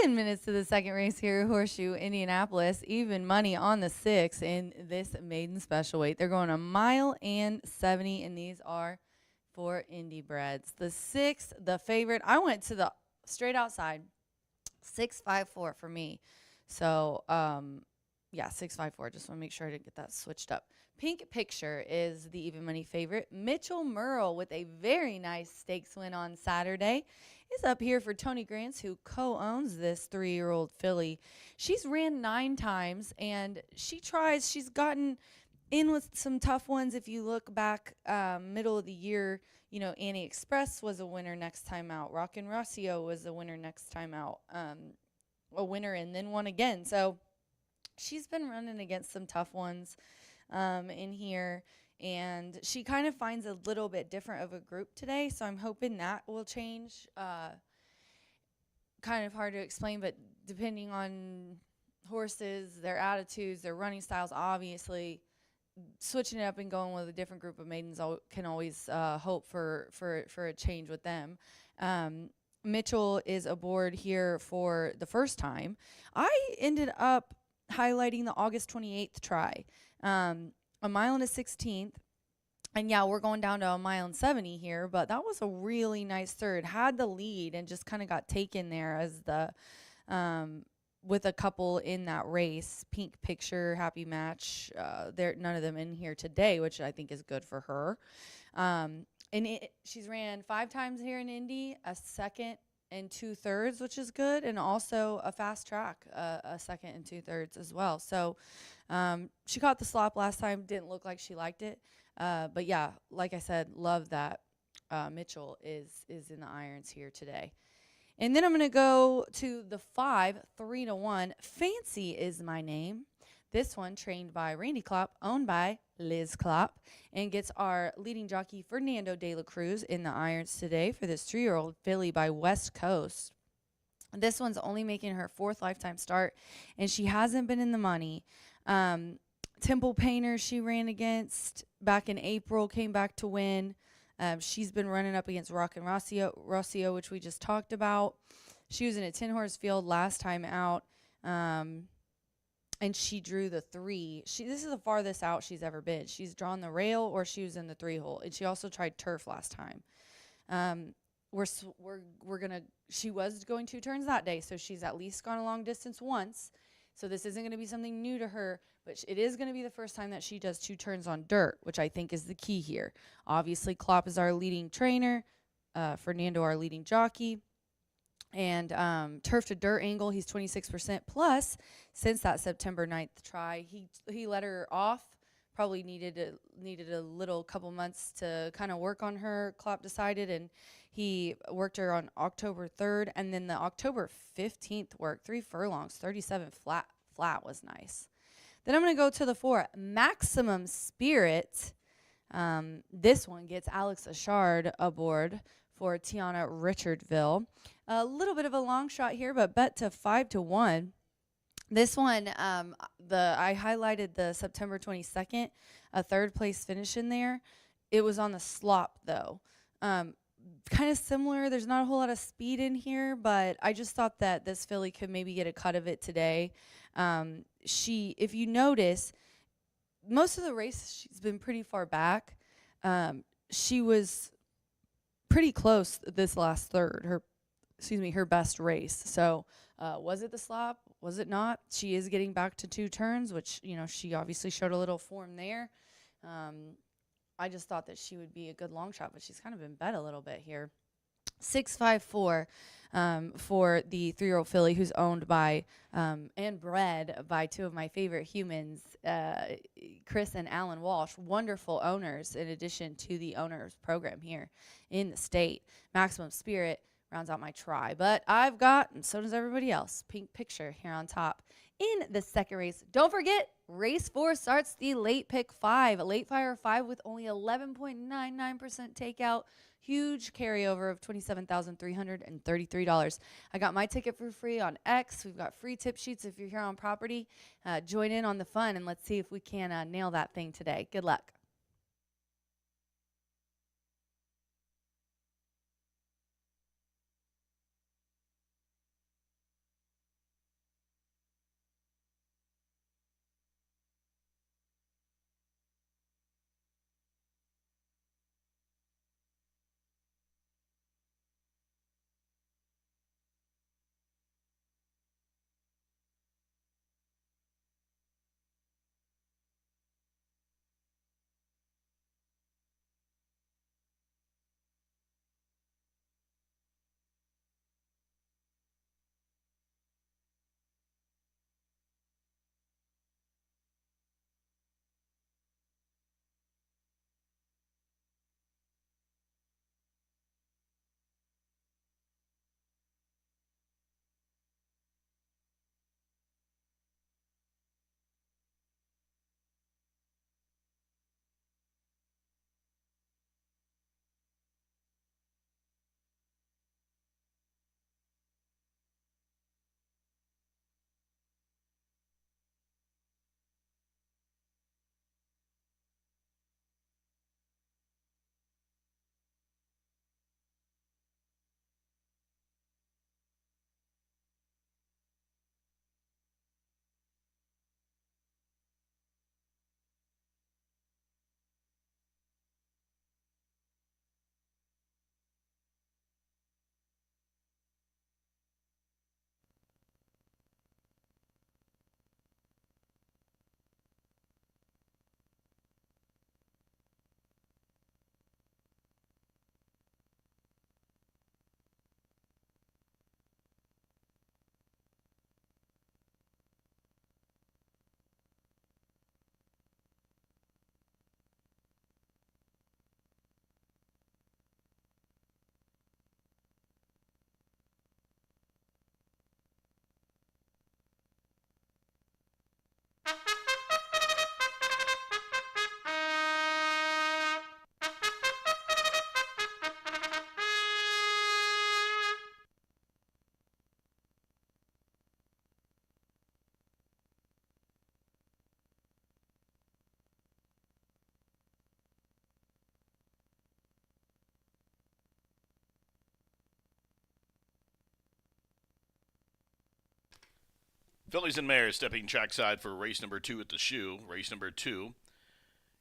Ten minutes to the second race here, Horseshoe Indianapolis. Even money on the 6 in this maiden special weight. They're going 1.70 miles, and these are for Indy breds. The 6, the favorite. I went to the straight outside, 654 for me. So, yeah, 654. Just want to make sure I didn't get that switched up. Pink Picture is the even money favorite. Mitchell Merle with a very nice stakes win on Saturday is up here for Tony Grants, who co-owns this 3-year-old filly. She's ran 9 times, and she's gotten in with some tough ones. If you look back, middle of the year, you know, Annie Express was a winner next time out. Rockin' Rossio was a winner next time out. A winner and then won again. So she's been running against some tough ones in here. And she kind of finds a little bit different of a group today. So I'm hoping that will change. Kind of hard to explain, but depending on horses, their attitudes, their running styles, obviously switching it up and going with a different group of maidens can always hope for a change with them. Mitchell is aboard here for the first time. I ended up highlighting the August 28th try, a mile and a 16th. And yeah, we're going down to a mile and 70 here, but that was a really nice third. Had the lead and just kind of got taken there as the with a couple in that race. Pink Picture, Happy Match. There, none of them in here today, which I think is good for her. And she's ran 5 times here in Indy, a second and 2/3, which is good, and also a fast track, a second and 2/3 as well. So she caught the slop last time. Didn't look like she liked it. But yeah, like I said, love that Mitchell is in the irons here today. And then I'm going to go to the 5, 3-1. Fancy is my name. This one trained by Randy Klopp, owned by Liz Klopp, and gets our leading jockey Fernando de la Cruz in the irons today for this 3-year-old filly by West Coast. This one's only making her 4th lifetime start, and she hasn't been in the money. Temple Painter she ran against back in April, came back to win. She's been running up against Rockin' Rossio, which we just talked about. She was in a 10-horse field last time out, and she drew the 3. This is the farthest out she's ever been. She's drawn the rail or she was in the 3-hole, and she also tried turf last time. She was going 2 turns that day, so she's at least gone a long distance once. So this isn't going to be something new to her, but it is going to be the first time that she does 2 turns on dirt, which I think is the key here. Obviously, Klopp is our leading trainer, Fernando our leading jockey, and turf to dirt angle, he's 26%. Plus, since that September 9th try, he let her off. Probably needed a little couple months to kind of work on her, Klopp decided, and he worked her on October 3rd, and then the October 15th work, 3 furlongs, 37 flat was nice. Then I'm going to go to the 4, Maximum Spirit. This one gets Alex Ashard aboard for Tiana Richardville. A little bit of a long shot here, but bet to 5-1. This one, I highlighted the September 22nd, a 3rd place finish in there. It was on the slop, though. Kind of similar. There's not a whole lot of speed in here, but I just thought that this filly could maybe get a cut of it today. If you notice, most of the race, she's been pretty far back. She was pretty close this last third, her best race. So was it the slop? Was it not? She is getting back to 2 turns, which, you know, she obviously showed a little form there. I just thought that she would be a good long shot, but she's kind of been bet a little bit here. 6-5-4 for the 3-year-old filly, who's owned by and bred by 2 of my favorite humans, Chris and Alan Walsh, wonderful owners in addition to the owners program here in the state. Maximum Spirit rounds out my try, but I've got, and so does everybody else, Pink Picture here on top. In the second race, don't forget, race 4 starts the late pick 5. A late fire 5 with only 11.99% takeout. Huge carryover of $27,333. I got my ticket for free on X. We've got free tip sheets if you're here on property. Join in on the fun, and let's see if we can nail that thing today. Good luck. Phillies and Mares stepping trackside for race number 2 at the Shoe. Race number 2,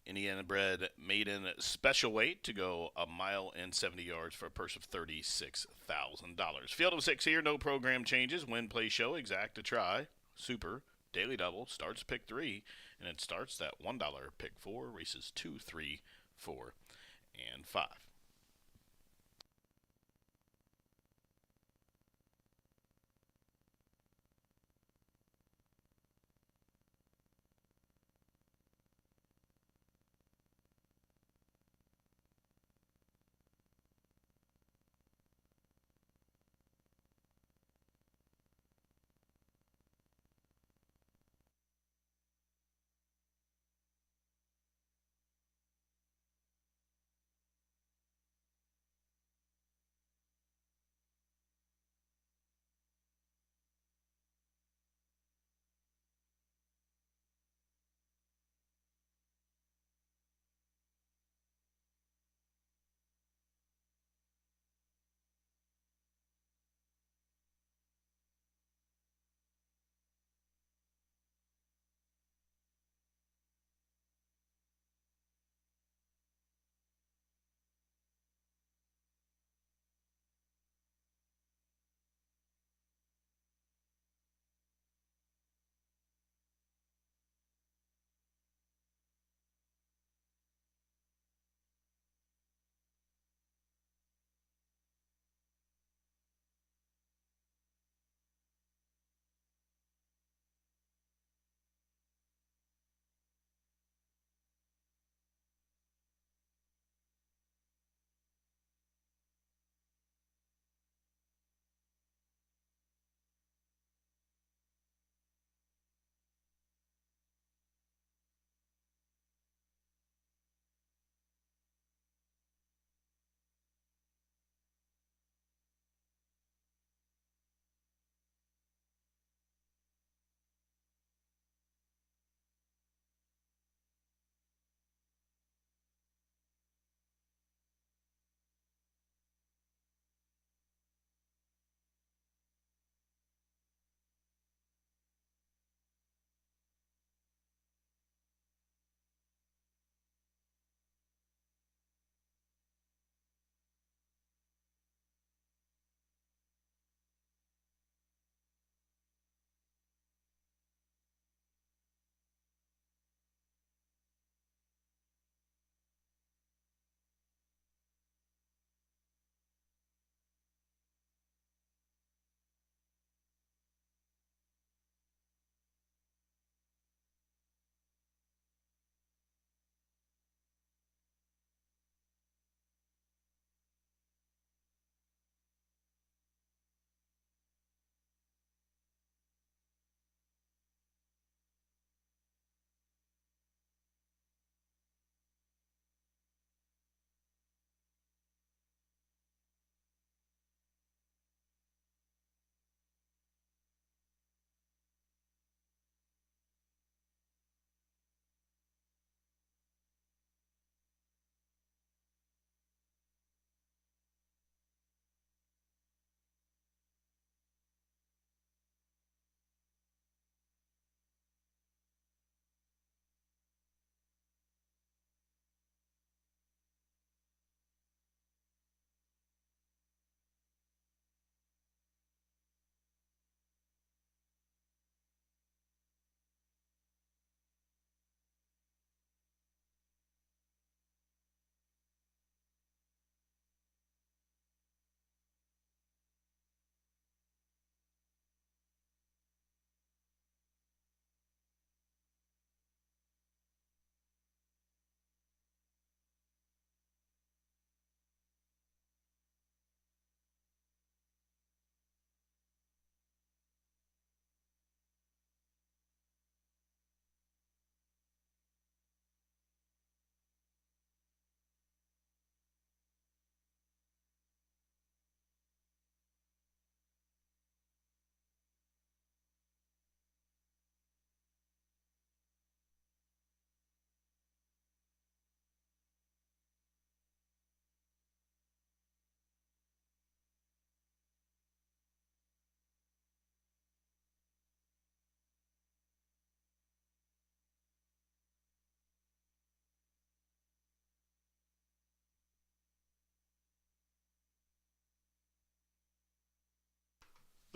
Indiana-bred maiden special weight to go 1 mile and 70 yards for a purse of $36,000. Field of 6 here, no program changes. Win, play, show, exact to try. Super, daily double, starts pick 3, and it starts that $1 pick 4, races 2, 3, 4, and 5.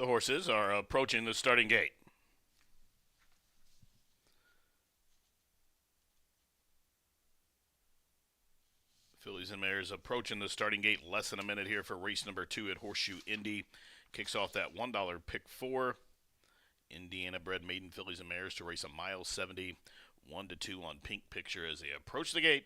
The horses are approaching the starting gate. Fillies and Mares approaching the starting gate. Less than a minute here for race number 2 at Horseshoe Indy. Kicks off that $1 pick 4. Indiana bred maiden fillies and mares to race a mile 70, 1-2 on Pink Picture as they approach the gate.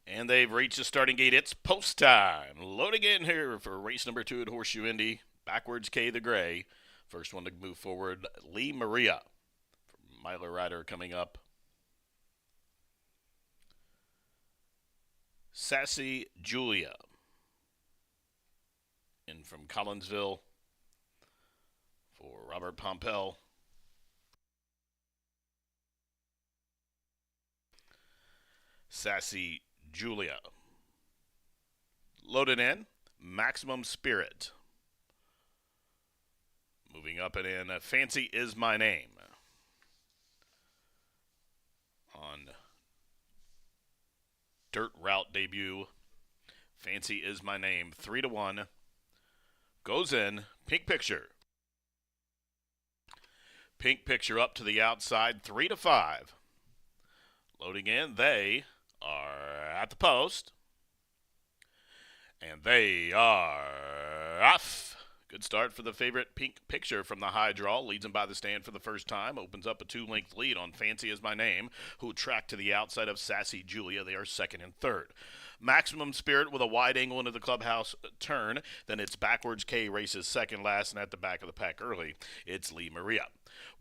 And they've reached the starting gate. It's post time. Loading in here for race number 2 at Horseshoe Indy. Backwards K the Gray. First one to move forward, Lee Maria. Miler Rider coming up. Sassy Julia. In from Collinsville for Robert Pompel. Sassy Julia. Loaded in, Maximum Spirit. Moving up and in, Fancy Is My Name. On dirt route debut, Fancy Is My Name, 3-1. Goes in, Pink Picture. Pink Picture up to the outside, 3-5. Loading in, they are at the post. And they are off. Good start for the favorite Pink Picture from the high draw. Leads him by the stand for the first time. Opens up a 2-length lead on Fancy Is My Name, who track to the outside of Sassy Julia. They are second and third. Maximum Spirit with a wide angle into the clubhouse turn. Then it's Backwards K races second last, and at the back of the pack early, it's Lee Maria.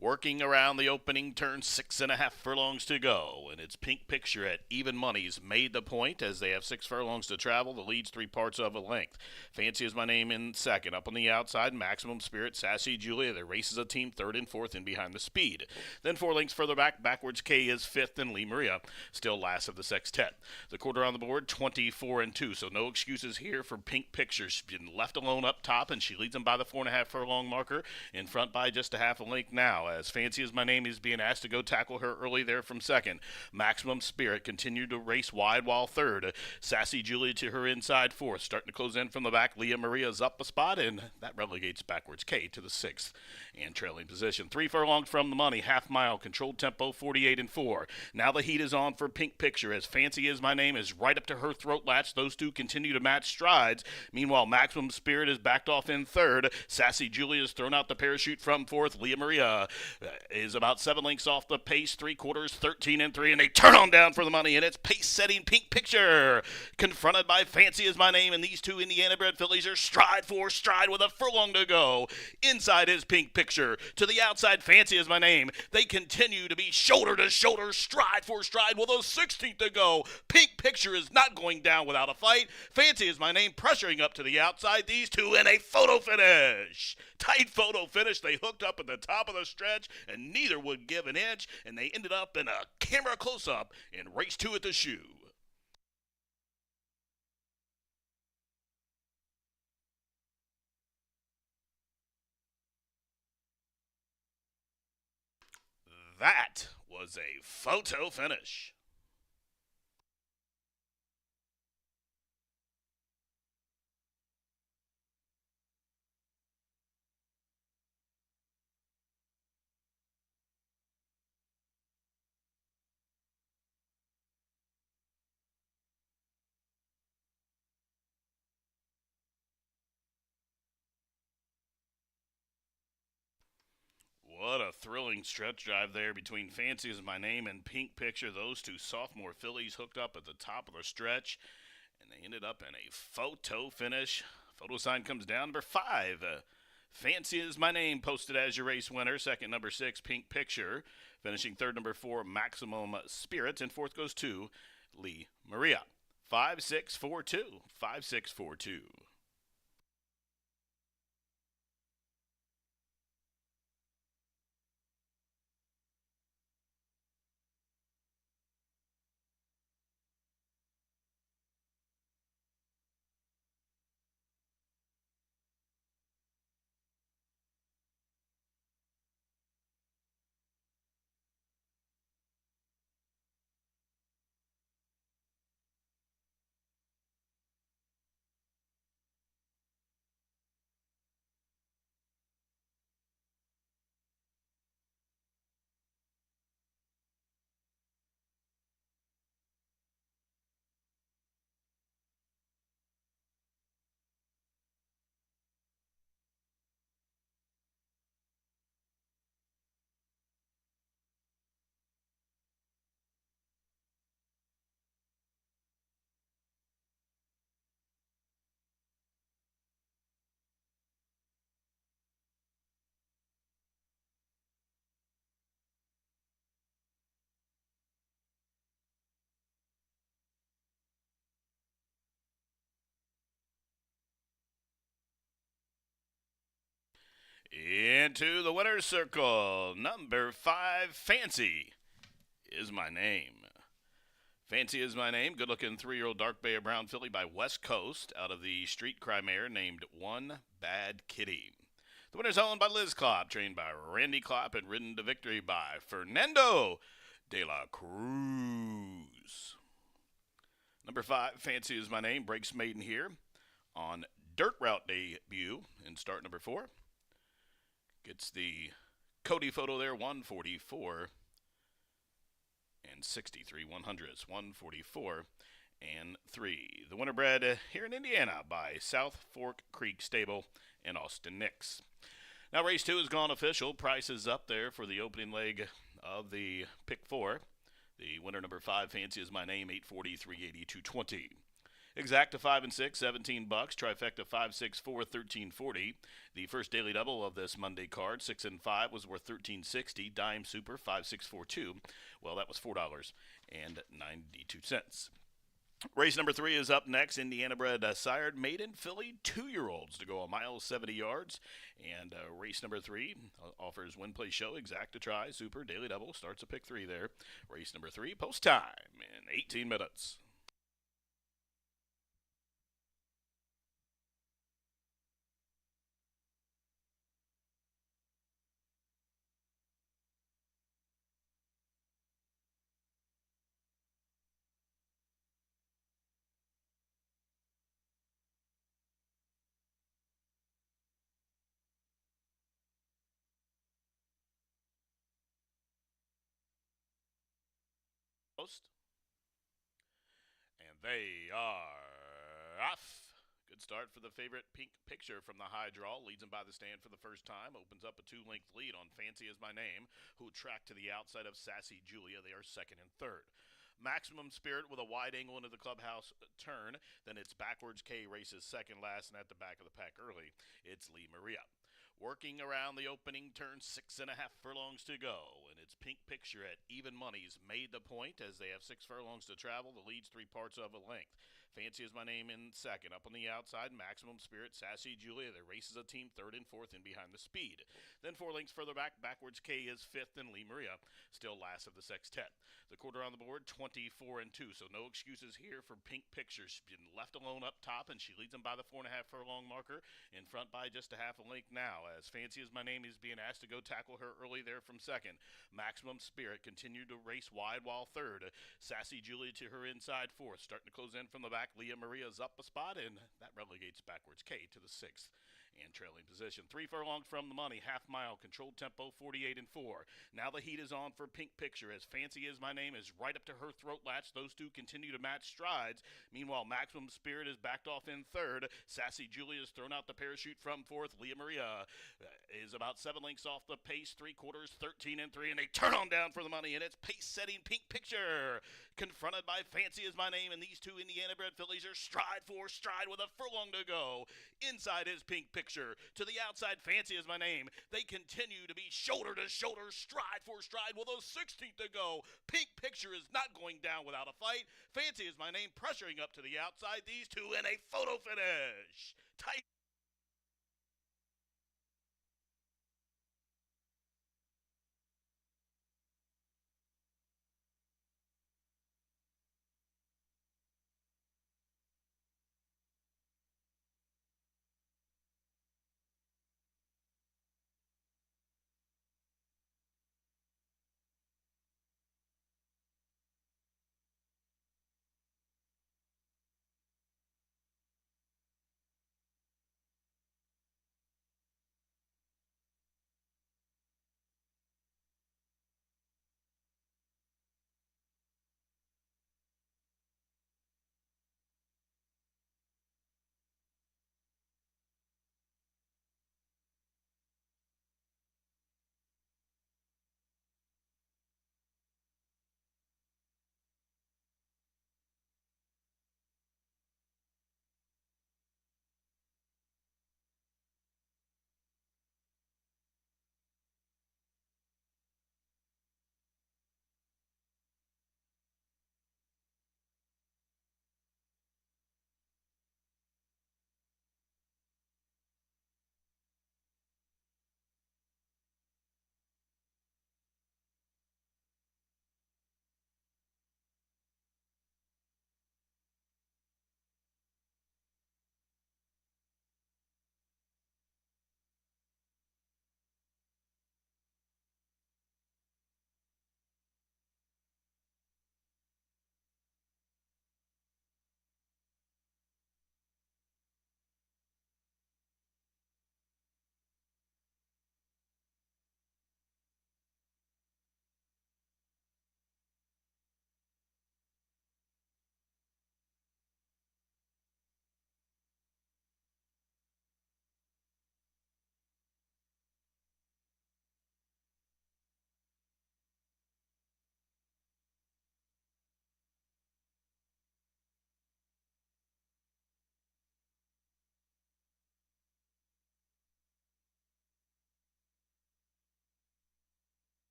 Working around the opening turn, 6.5 furlongs to go, and it's Pink Picture at even monies made the point as they have 6 furlongs to travel. The lead's 3 parts of a length. Fancy Is My Name in second. Up on the outside, Maximum Spirit, Sassy Julia. They races a team third and fourth in behind the speed. Then 4 lengths further back, Backwards K is fifth, and Lee Maria still last of the sextet. The quarter on the board, 24-2, so no excuses here for Pink Picture. She's been left alone up top, and she leads them by the 4.5 furlong marker, in front by just a half a length now, as Fancy Is My Name is being asked to go tackle her early there from second. Maximum Spirit continued to race wide while third. Sassy Julia to her inside fourth. Starting to close in from the back, Leah Maria's up a spot, and that relegates Backwards K to the sixth and trailing position. 3 furlongs from the money, half mile, controlled tempo, 48-4. Now the heat is on for Pink Picture as Fancy Is My Name is right up to her throat latch. Those two continue to match strides. Meanwhile, Maximum Spirit is backed off in third. Sassy Julia has thrown out the parachute from fourth. Leah Maria is about 7 lengths off the pace, 3/4, 13-3, and they turn on down for the money, and it's pace-setting Pink Picture, confronted by Fancy Is My Name, and these two Indiana-bred fillies are stride for stride with a furlong to go. Inside is Pink Picture. To the outside, Fancy Is My Name. They continue to be shoulder to shoulder, stride for stride with a 16th to go. Pink Picture is not going down without a fight. Fancy Is My Name pressuring up to the outside. These two in a photo finish. Tight photo finish. They hooked up at the top of the stretch, and neither would give an inch, and they ended up in a camera close-up in race 2 at the shoe. That was a photo finish. What a thrilling stretch drive there between Fancy Is My Name and Pink Picture. Those two sophomore fillies hooked up at the top of the stretch, and they ended up in a photo finish. Photo sign comes down, number 5. Fancy Is My Name posted as your race winner. Second, number 6, Pink Picture. Finishing third, number 4, Maximum Spirit. And fourth goes to Lee Maria. 5-6-4-2. 5-6-4-2. into the winner's circle. Number 5, Fancy is my name. Fancy is my name. Good-looking 3-year-old dark bay or brown filly by West Coast out of the street cry mare named One Bad Kitty. The winner's owned by Liz Klopp, trained by Randy Klopp, and ridden to victory by Fernando de la Cruz. Number 5, Fancy is my name. Breaks maiden here on dirt route debut in start number 4. Gets the Cody photo there, 144 and 63 100s, 144 and 3. The winner bred here in Indiana by South Fork Creek Stable and Austin Nix. Now race 2 has gone official. Price is up there for the opening leg of the pick 4. The winner number 5, Fancy is my name, 840, 380, 220. Exacta 5 and 6, $17. Trifecta 5, 6, 4, $13.40. The first daily double of this Monday card, 6 and 5, was worth $13.60. Dime Super 5, 6, 4, 2. Well, that was $4.92. Race number 3 is up next. Indiana bred sired maiden filly, 2-year-olds to go a mile 70 yards. And race number 3 offers win, play, show, exacta try, super, daily double. Starts a pick 3 there. Race number 3, post time in 18 minutes. And they are off. Good start for the favorite Pink Picture from the high draw. Leads him by the stand for the first time. Opens up a 2-length lead on Fancy is my name, who track to the outside of Sassy Julia. They are second and third. Maximum Spirit with a wide angle into the clubhouse turn. Then it's Backwards K races second last, and at the back of the pack early, it's Lee Maria. Working around the opening turn, 6.5 furlongs to go, and it's Pink Picture at even money's made the point as they have 6 furlongs to travel. The lead's 3 parts of a length. Fancy is my name in second. Up on the outside, Maximum Spirit, Sassy Julia. They races a team third and fourth in behind the speed. Then 4 lengths further back, Backwards K is fifth, and Lee Maria still last of the sextet. The quarter on the board, 24 and 2, so no excuses here for Pink Picture. She's been left alone up top, and she leads them by the 4.5 furlong marker, in front by just a half a length now, as Fancy is my name is being asked to go tackle her early there from second. Maximum Spirit continued to race wide while third. Sassy Julia to her inside fourth. Starting to close in from the back, Leah Maria's up a spot, and that relegates Backwards K to the sixth and trailing position. 3 furlongs from the money, half mile, controlled tempo, 48 and 4. Now the heat is on for Pink Picture as Fancy is my name is right up to her throat latch. Those two continue to match strides. Meanwhile, Maximum Spirit is backed off in third. Sassy Julia has thrown out the parachute from fourth. Leah Maria is about 7 lengths off the pace, 3/4, 13 and 3, and they turn on down for the money, and it's pace-setting Pink Picture, confronted by Fancy is my name, and these two Indiana-bred fillies are stride for stride with a furlong to go. Inside is Pink Picture. To the outside, Fancy is my name. They continue to be shoulder to shoulder, stride for stride with a 16th to go. Pink Picture is not going down without a fight. Fancy is my name, pressuring up to the outside. These two in a photo finish. Tight.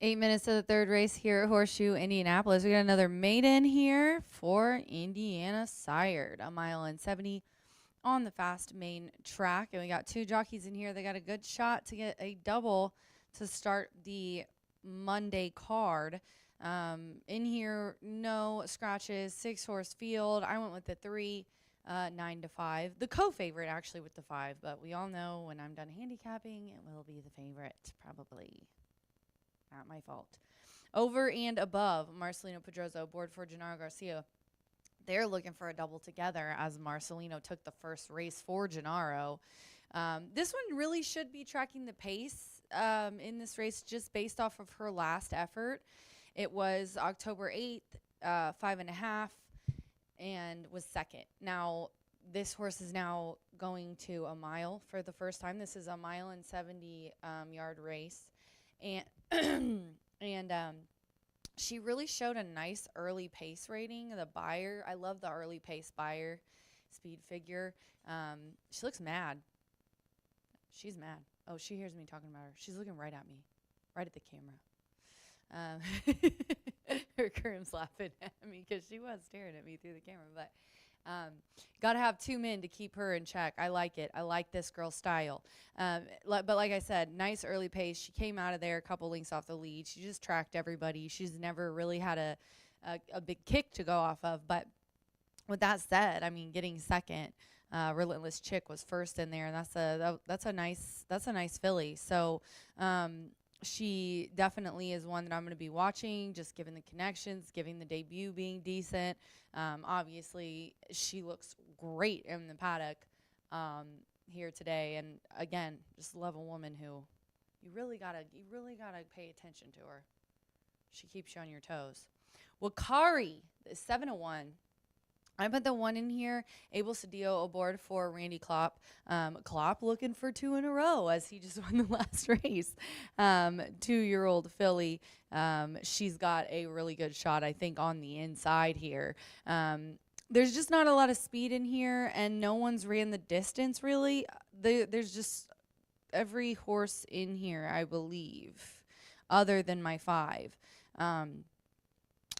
8 minutes to the third race here at Horseshoe Indianapolis. We got another maiden here for Indiana Sired, 1.70 on the fast main track. And we got 2 jockeys in here. They got a good shot to get a double to start the Monday card. In here, no scratches, 6-horse field. I went with the 3, 9 to 5. The co-favorite actually with the 5, but we all know when I'm done handicapping, it will be the favorite, probably. Not my fault. Over and above, Marcelino Pedroso, board for Gennaro Garcia. They're looking for a double together as Marcelino took the first race for Gennaro. This one really should be tracking the pace in this race just based off of her last effort. It was October 8th, 5.5, and was second. Now, this horse is now going to a mile for the first time. This is a 1.70 yard race. And she really showed a nice early pace rating. The buyer, I love the early pace buyer speed figure. She looks mad. She's mad. Oh, she hears me talking about her. She's looking right at me, right at the camera. Her Kerm's laughing at me because she was staring at me through the camera. But got to have 2 men to keep her in check. I like it. I like this girl's style. But like I said, nice early pace. She came out of there a couple lengths off the lead. She just tracked everybody. She's never really had a big kick to go off of. But with that said, I mean, getting second, Relentless Chick was first in there, and that's a nice filly. So she definitely is one that I'm going to be watching, just given the connections, given the debut being decent. Obviously, she looks great in the paddock here today. And again, just love a woman who you really gotta pay attention to her. She keeps you on your toes. Wakari is 7-1. I put the 1 in here. Abel Cedillo aboard for Randy Klopp. Klopp looking for 2 in a row as he just won the last race. 2-year-old filly. She's got a really good shot, I think, on the inside here. There's just not a lot of speed in here, and no one's ran the distance, really. There's just every horse in here, I believe, other than my 5,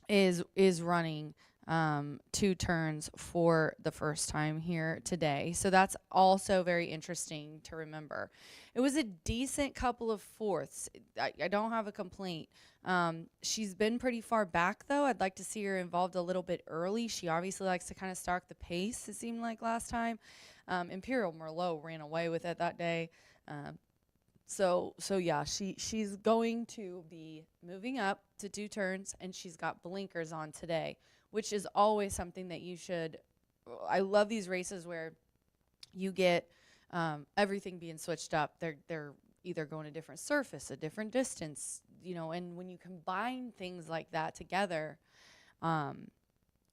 is running 2 turns for the first time here today. So that's also very interesting to remember. It was a decent couple of fourths. I don't have a complaint. She's been pretty far back, though. I'd like to see her involved a little bit early. She obviously likes to kind of start the pace, it seemed like last time. Imperial Merlot ran away with it that day. So yeah, she's going to be moving up to 2 turns, and she's got blinkers on today, which is always something that you should. I love these races where you get everything being switched up. They're either going a different surface, a different distance, and when you combine things like that together,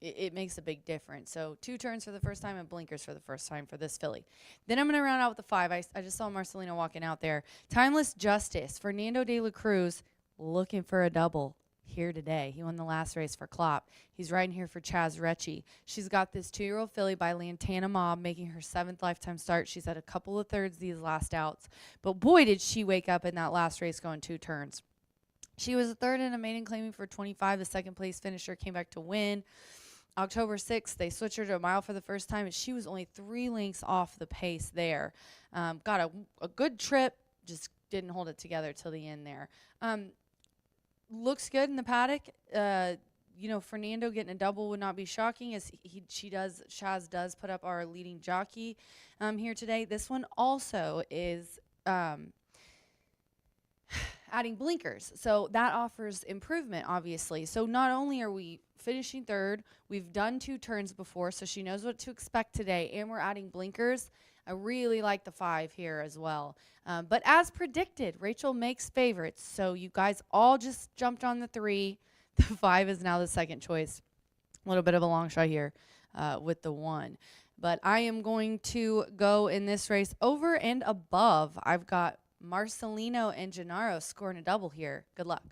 it makes a big difference. So 2 turns for the first time and blinkers for the first time for this filly. Then I'm going to round out with the 5. I just saw Marcelino walking out there. Timeless Justice, Fernando de la Cruz, looking for a double here today. He won the last race for Klopp. He's riding here for Chaz Recchi. She's got this 2-year-old filly by Lantana Mob making her 7th lifetime start. She's had a couple of thirds these last outs, but boy, did she wake up in that last race going 2 turns. She was a 3rd in a maiden claiming for 25. The 2nd place finisher came back to win. October 6th, they switched her to a mile for the first time, and she was only 3 lengths off the pace there. Got a good trip, just didn't hold it together till the end there. Looks good in the paddock. Fernando getting a double would not be shocking, as Chaz does put up our leading jockey here today. This one also is adding blinkers, so that offers improvement, obviously. So not only are we finishing 3rd, we've done 2 turns before, so she knows what to expect today, and we're adding blinkers. I really like the 5 here as well. But as predicted, Rachel makes favorites. So you guys all just jumped on the 3. The 5 is now the second choice. A little bit of a long shot here with the 1. But I am going to go in this race over and above. I've got Marcelino and Gennaro scoring a double here. Good luck.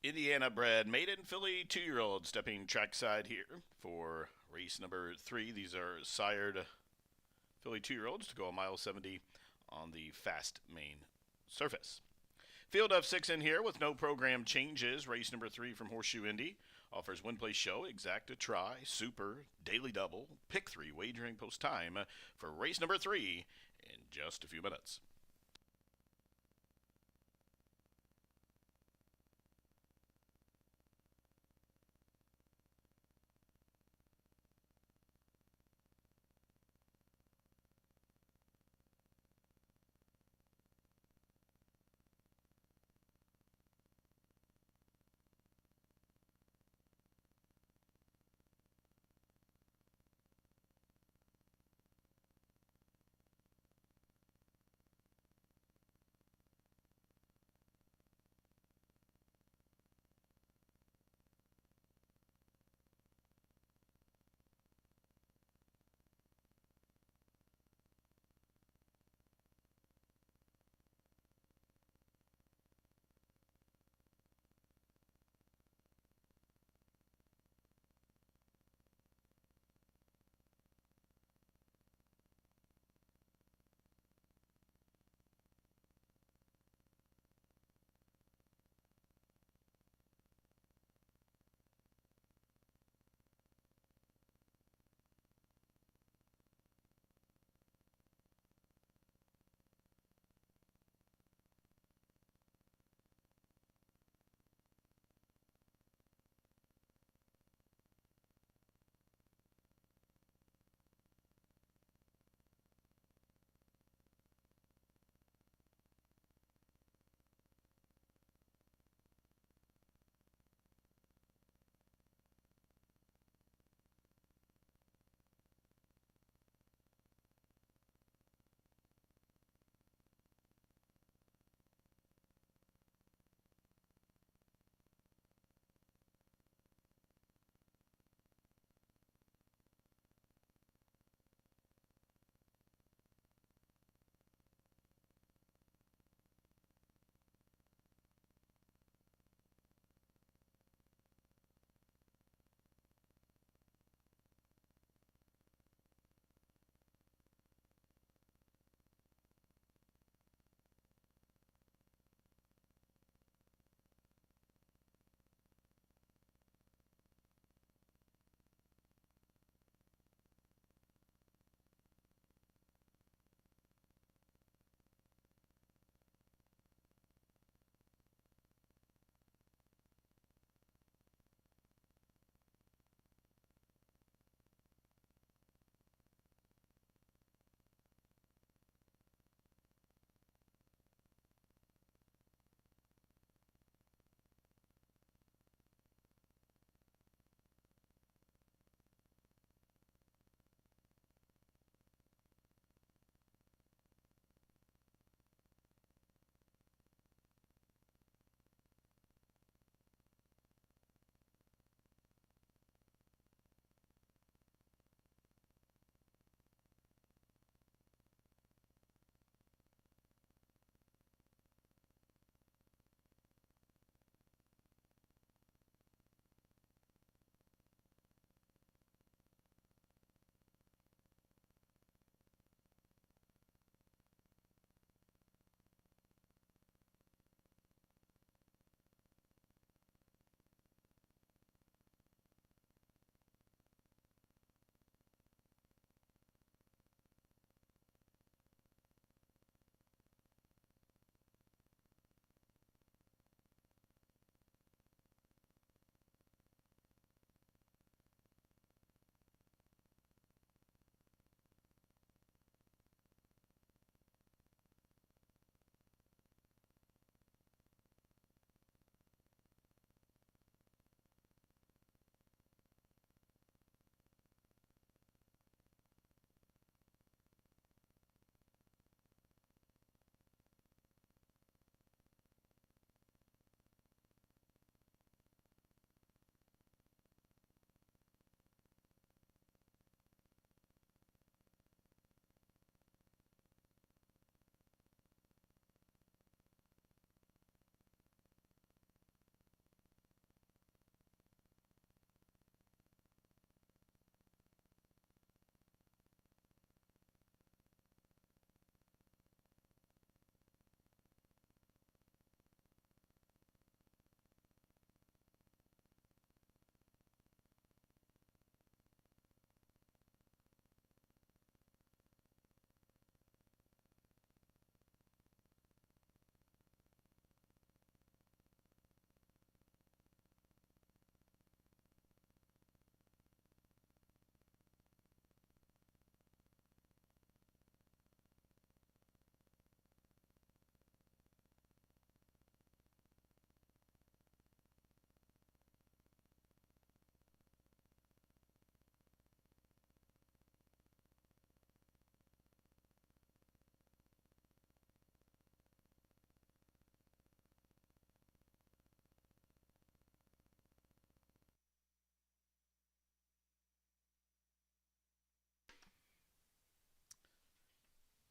Indiana bred maiden filly 2-year-old stepping trackside here for race number 3. These are sired filly 2-year-olds to go a mile 70 on the fast main surface. Field of 6 in here with no program changes. Race number 3 from Horseshoe Indy offers win, place, show, exacta, try, super, daily double, pick 3 wagering post time for race number 3 in just a few minutes.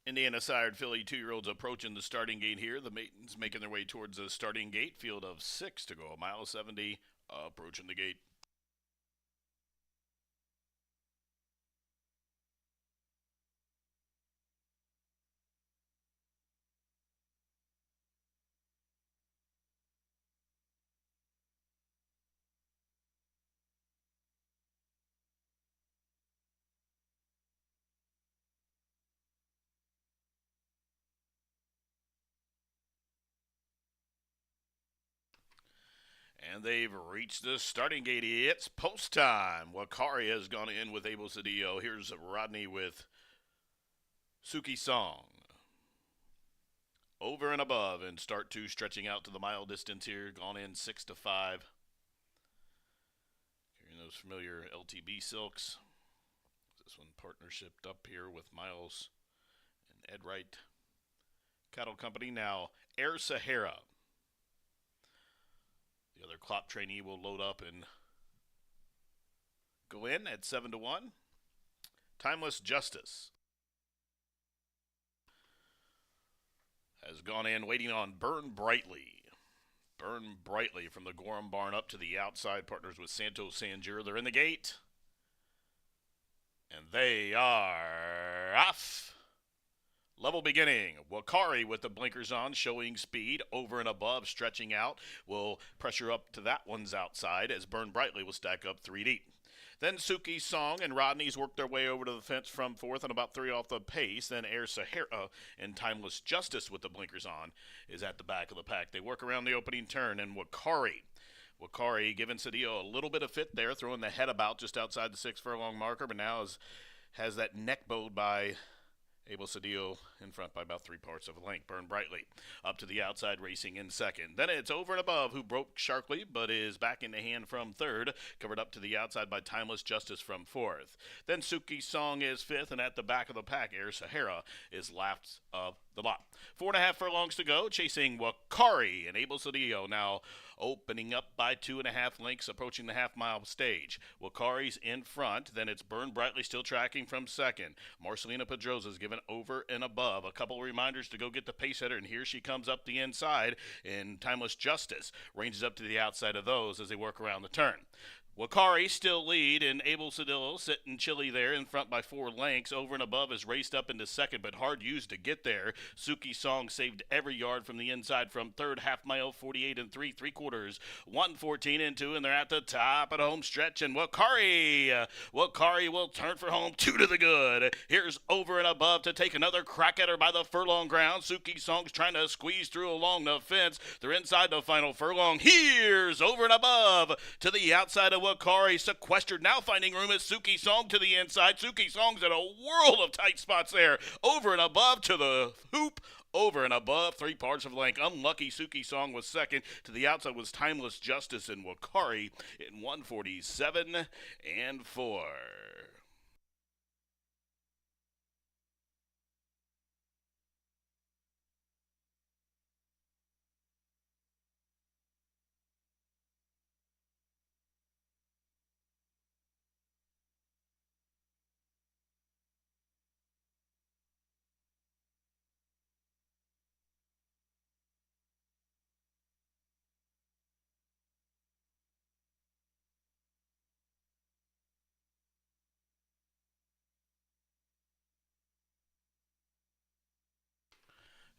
Indiana sired filly 2-year-olds approaching the starting gate here. The maidens making their way towards the starting gate. Field of 6 to go. A mile 70 approaching the gate. And they've reached the starting gate. It's post time. Wakari has gone in with Abel Cedillo. Here's Rodney with Suki Song. Over and above in start 2, stretching out to the mile distance here. Gone in 6 to 5. Carrying those familiar LTB silks. This one partnershiped up here with Miles and Ed Wright Cattle Company. Now, Air Sahara. The other Klopp trainee will load up and go in at 7 to 1. Timeless Justice has gone in, waiting on Burn Brightly. Burn Brightly from the Gorham Barn up to the outside, partners with Santos Sanjur. They're in the gate. And they are off. Level beginning. Wakari with the blinkers on, showing speed. Over and above, stretching out. Will pressure up to that one's outside as Burn Brightly will stack up 3 deep. Then Suki Song and Rodney's work their way over to the fence from 4th and about 3 off the pace. Then Air Sahara and Timeless Justice with the blinkers on is at the back of the pack. They work around the opening turn, and Wakari giving Cedillo a little bit of fit there, throwing the head about just outside the 6 furlong marker, but now has that neck bowed by Abel Cedillo in front by about 3 parts of a length. Burn Brightly up to the outside, racing in 2nd. Then it's Over and Above, who broke sharply but is back in the hand from 3rd, covered up to the outside by Timeless Justice from 4th. Then Suki Song is 5th, and at the back of the pack, Air Sahara is last of the lot. 4.5 furlongs to go, chasing Wakari and Abel Cedillo now opening up by 2.5 lengths, approaching the half-mile stage. Wakari's in front. Then it's Burn Brightly still tracking from 2nd. Marcelina Pedrosa's given Over and Above. A couple of reminders to go get the pace setter, and here she comes up the inside, and Timeless Justice ranges up to the outside of those as they work around the turn. Wakari still lead, and Abel Cedillo sitting chilly there in front by 4 lengths. Over and Above is raced up into 2nd, but hard used to get there. Suki Song saved every yard from the inside from 3rd, half mile, 48 and 3/4, 1:14 and 2, and they're at the top of the home stretch. And Wakari will turn for home, 2 to the good. Here's Over and Above to take another crack at her by the furlong ground. Suki Song's trying to squeeze through along the fence. They're inside the final furlong. Here's Over and Above to the outside of Wakari, sequestered, now finding room is Suki Song to the inside. Suki Song's in a world of tight spots there. Over and Above to the hoop. Over and Above, 3 parts of length. Unlucky Suki Song was 2nd. To the outside was Timeless Justice and Wakari in 1:47 and 4.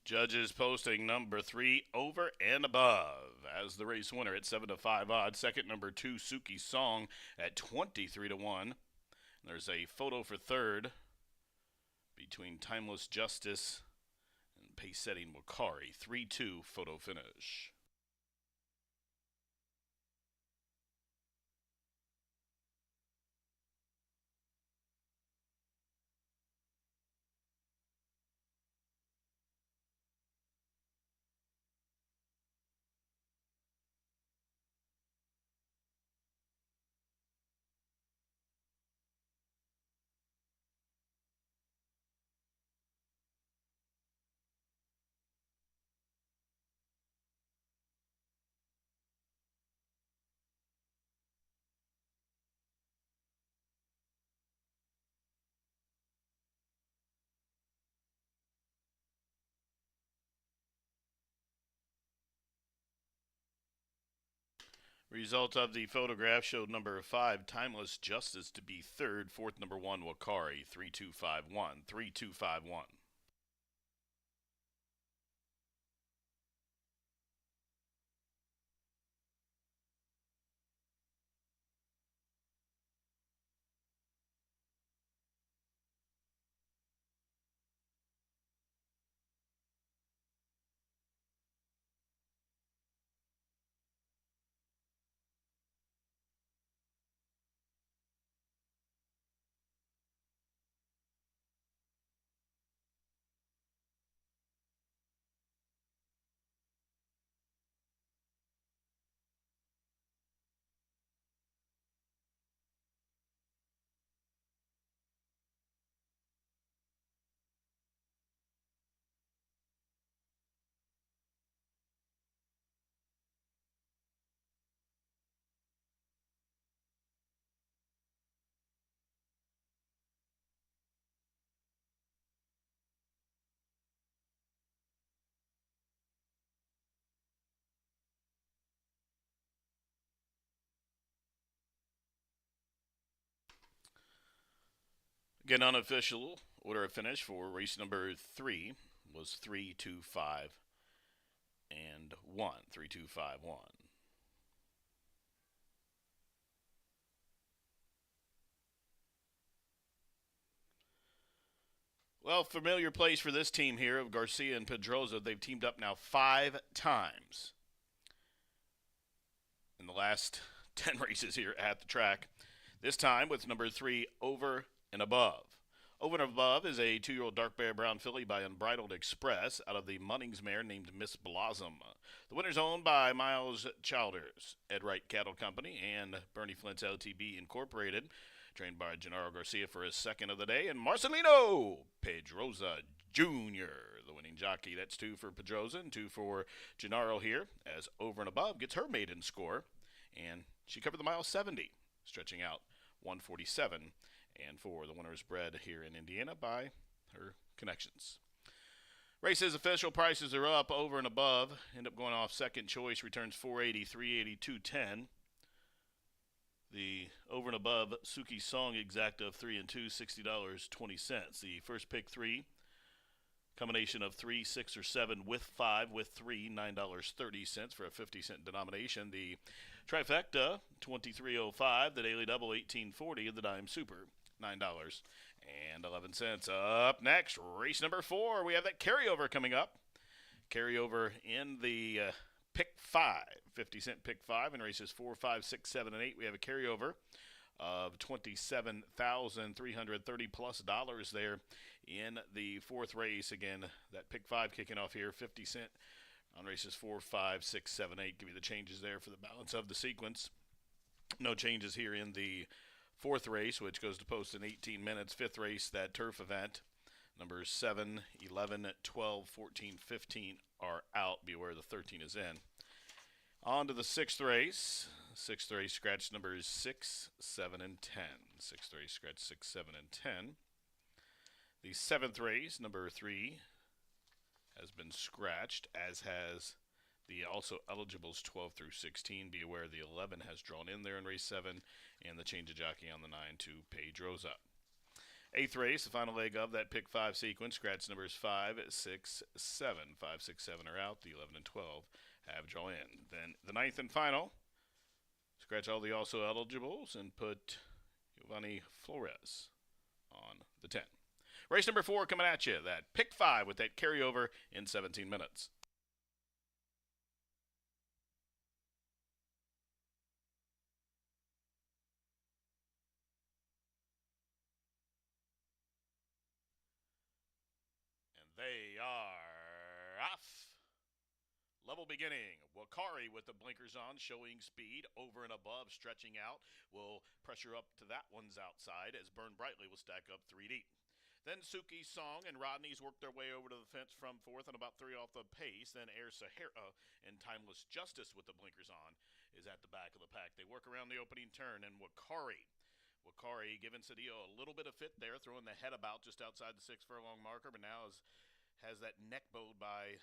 Judges posting number 3, Over and Above, as the race winner at 7 to 5 odds. Second, number 2, Suki Song at 23 to 1. There's a photo for 3rd between Timeless Justice and pace setting Wakari. 3-2 photo finish. Result of the photograph showed number 5, Timeless Justice, to be third. Fourth, number 1, Wakari, 3251, 3251. Again, unofficial order of finish for race number 3 was 3, 2, 5, and 1. 3, 2, 5, 1. Well, familiar place for this team here of Garcia and Pedroza. They've teamed up now 5 times in the last 10 races here at the track. This time with number 3, Over and Above. Over and Above is a 2-year-old dark bear brown filly by Unbridled Express out of the Munnings mare named Miss Blossom. The winner's owned by Miles Childers, Ed Wright Cattle Company, and Bernie Flint's LTB Incorporated, trained by Gennaro Garcia for his second of the day, and Marcelino Pedroza Jr., the winning jockey. That's 2 for Pedroza and 2 for Gennaro here, as Over and Above gets her maiden score, and she covered the mile 70, stretching out 147, and for the winner is bred here in Indiana by her connections. Races official prices are up. Over and Above end up going off second choice, returns 480, 380, 210. The Over and Above Suki Song exacta of 3 and 2, $60.20. The first pick 3, combination of 3, 6, or 7 with 5 with 3, $9.30 for a 50-cent denomination. The trifecta, 2305. The daily double, 1840. The dime super, $9.11. Up next, race number 4. We have that carryover coming up. Carryover in the pick 5, 50-cent pick 5 in races 4, 5, 6, 7, and 8. We have a carryover of $27,330 plus there in the 4th race. Again, that pick 5 kicking off here, 50 cent on races 4, 5, 6, 7, 8. Give you the changes there for the balance of the sequence. No changes here in the 4th race, which goes to post in 18 minutes. 5th race, that turf event. Numbers 7, 11, 12, 14, 15 are out. Beware the 13 is in. On to the 6th race. 6th race, scratch numbers 6, 7, and 10. 6th race, scratch 6, 7, and 10. The 7th race, number 3, has been scratched, as has the also eligibles 12 through 16. Be aware the 11 has drawn in there in race 7, and the change of jockey on the 9 to Pedroza. 8th race, the final leg of that pick 5 sequence, scratch numbers 5, 6, 7. 5, 6, 7 are out. The 11 and 12 have drawn in. Then the 9th and final, scratch all the also eligibles and put Giovanni Flores on the 10. Race number 4 coming at you, that pick 5 with that carryover in 17 minutes. And they are off. Level beginning. Wakari with the blinkers on, showing speed. Over and Above, stretching out. Will pressure up to that one's outside as Burn Brightly will stack up 3 deep. Then Suki Song and Rodney's work their way over to the fence from 4th and about 3 off the pace. Then Air Sahara and Timeless Justice with the blinkers on is at the back of the pack. They work around the opening turn, and Wakari giving Cedillo a little bit of fit there, throwing the head about just outside the 6 furlong marker, but now has that neck bowed by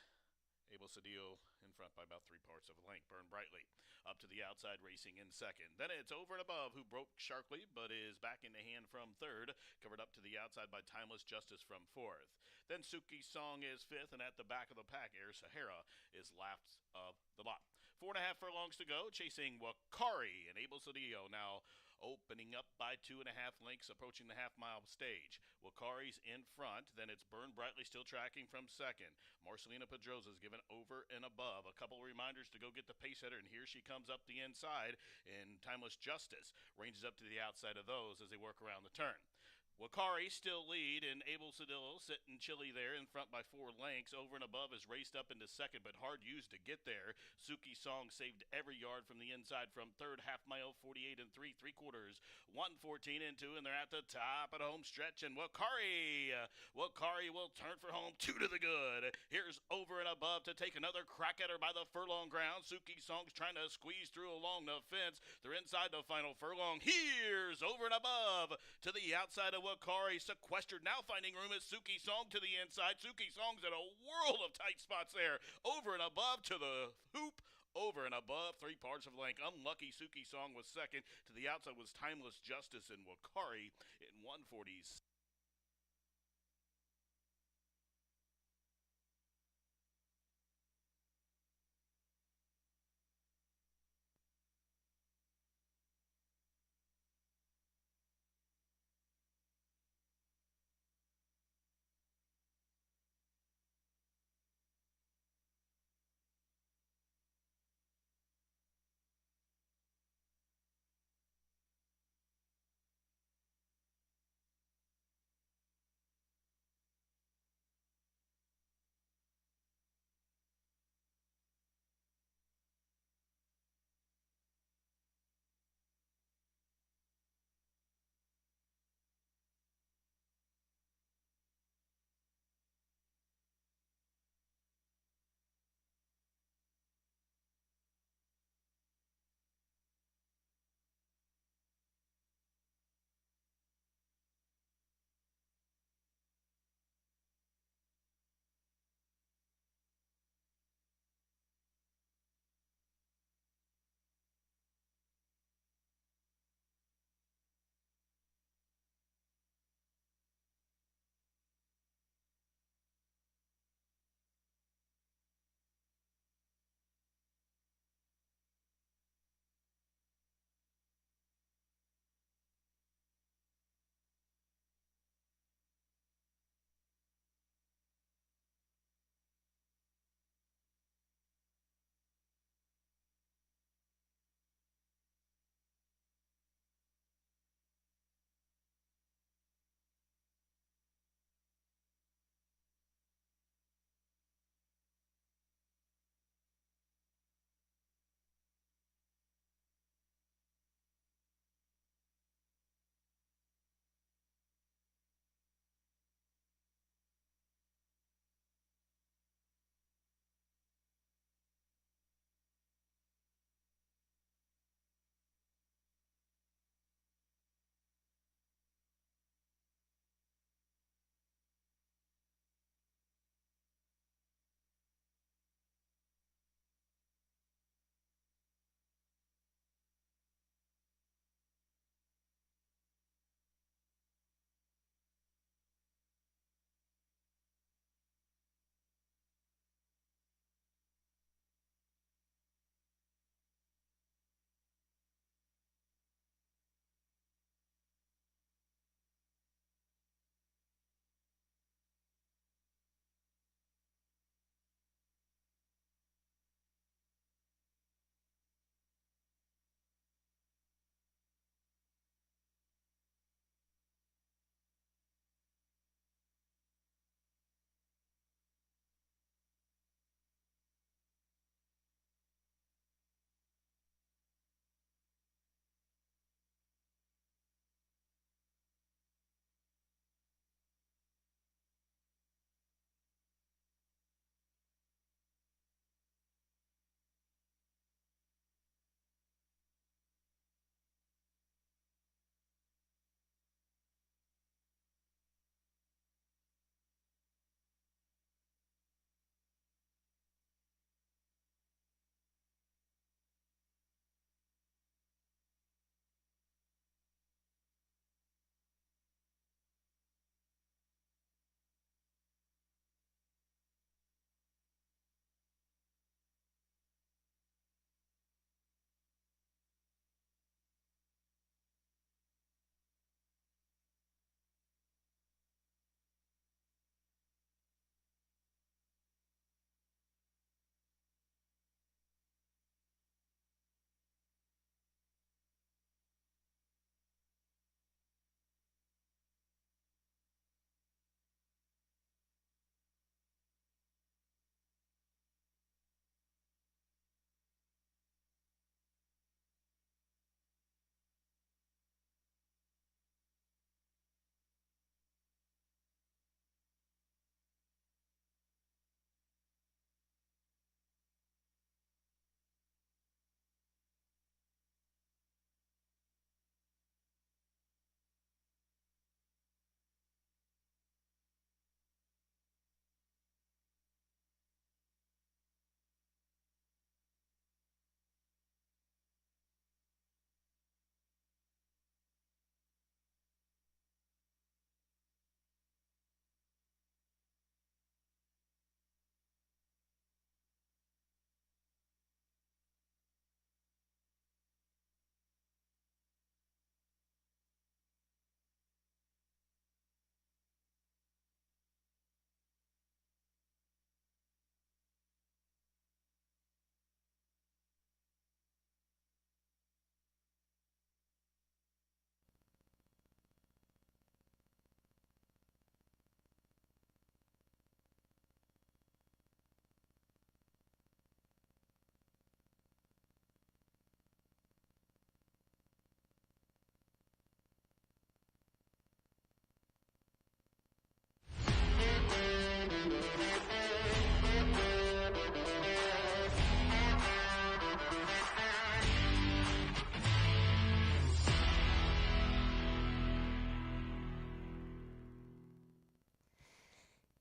Abel Cedillo in front by about 3 parts of a length. Burn Brightly up to the the outside, racing in second. Then it's Over and Above, who broke sharply but is back in the hand from third, covered up to the outside by Timeless Justice from fourth. Then Suki Song is fifth, and at the back of the pack, Air Sahara is last of the lot. 4.5 furlongs to go, chasing Wakari and Abel Cedillo now opening up by 2.5 lengths, approaching the half-mile stage. Wakari's in front, then it's Burn Brightly still tracking from second. Marcelina Pedrosa's given Over and Above. A couple of reminders to go get the pace setter, and here she comes up the inside, and Timeless Justice ranges up to the outside of those as they work around the turn. Wakari still lead, and Abel Cedillo sitting chilly there in front by 4 lengths. Over and Above is raced up into second, but hard used to get there. Suki Song saved every yard from the inside from third, half mile, 48 and 3/3, 114 and 2, and they're at the top of the home stretch. And Wakari will turn for home, 2 to the good. Here's Over and Above to take another crack at her by the furlong ground. Suki Song's trying to squeeze through along the fence. They're inside the final furlong. Here's Over and Above to the outside of Wakari, sequestered, now finding room is Suki Song to the inside. Suki Song's in a world of tight spots there. Over and Above to the hoop. Over and Above, 3 parts of length. Unlucky Suki Song was second. To the outside was Timeless Justice and Wakari in 140s.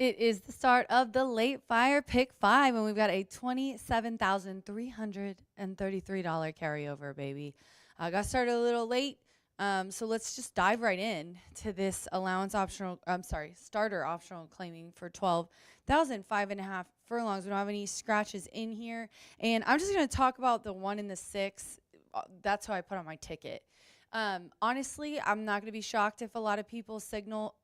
It is the start of the late fire pick 5, and we've got a $27,333 carryover, baby. I got started a little late, so let's just dive right in to this starter optional claiming for 12,000, 5.5 furlongs. We don't have any scratches in here, and I'm just going to talk about the 1 and the 6. That's how I put on my ticket. Honestly, I'm not going to be shocked if a lot of people single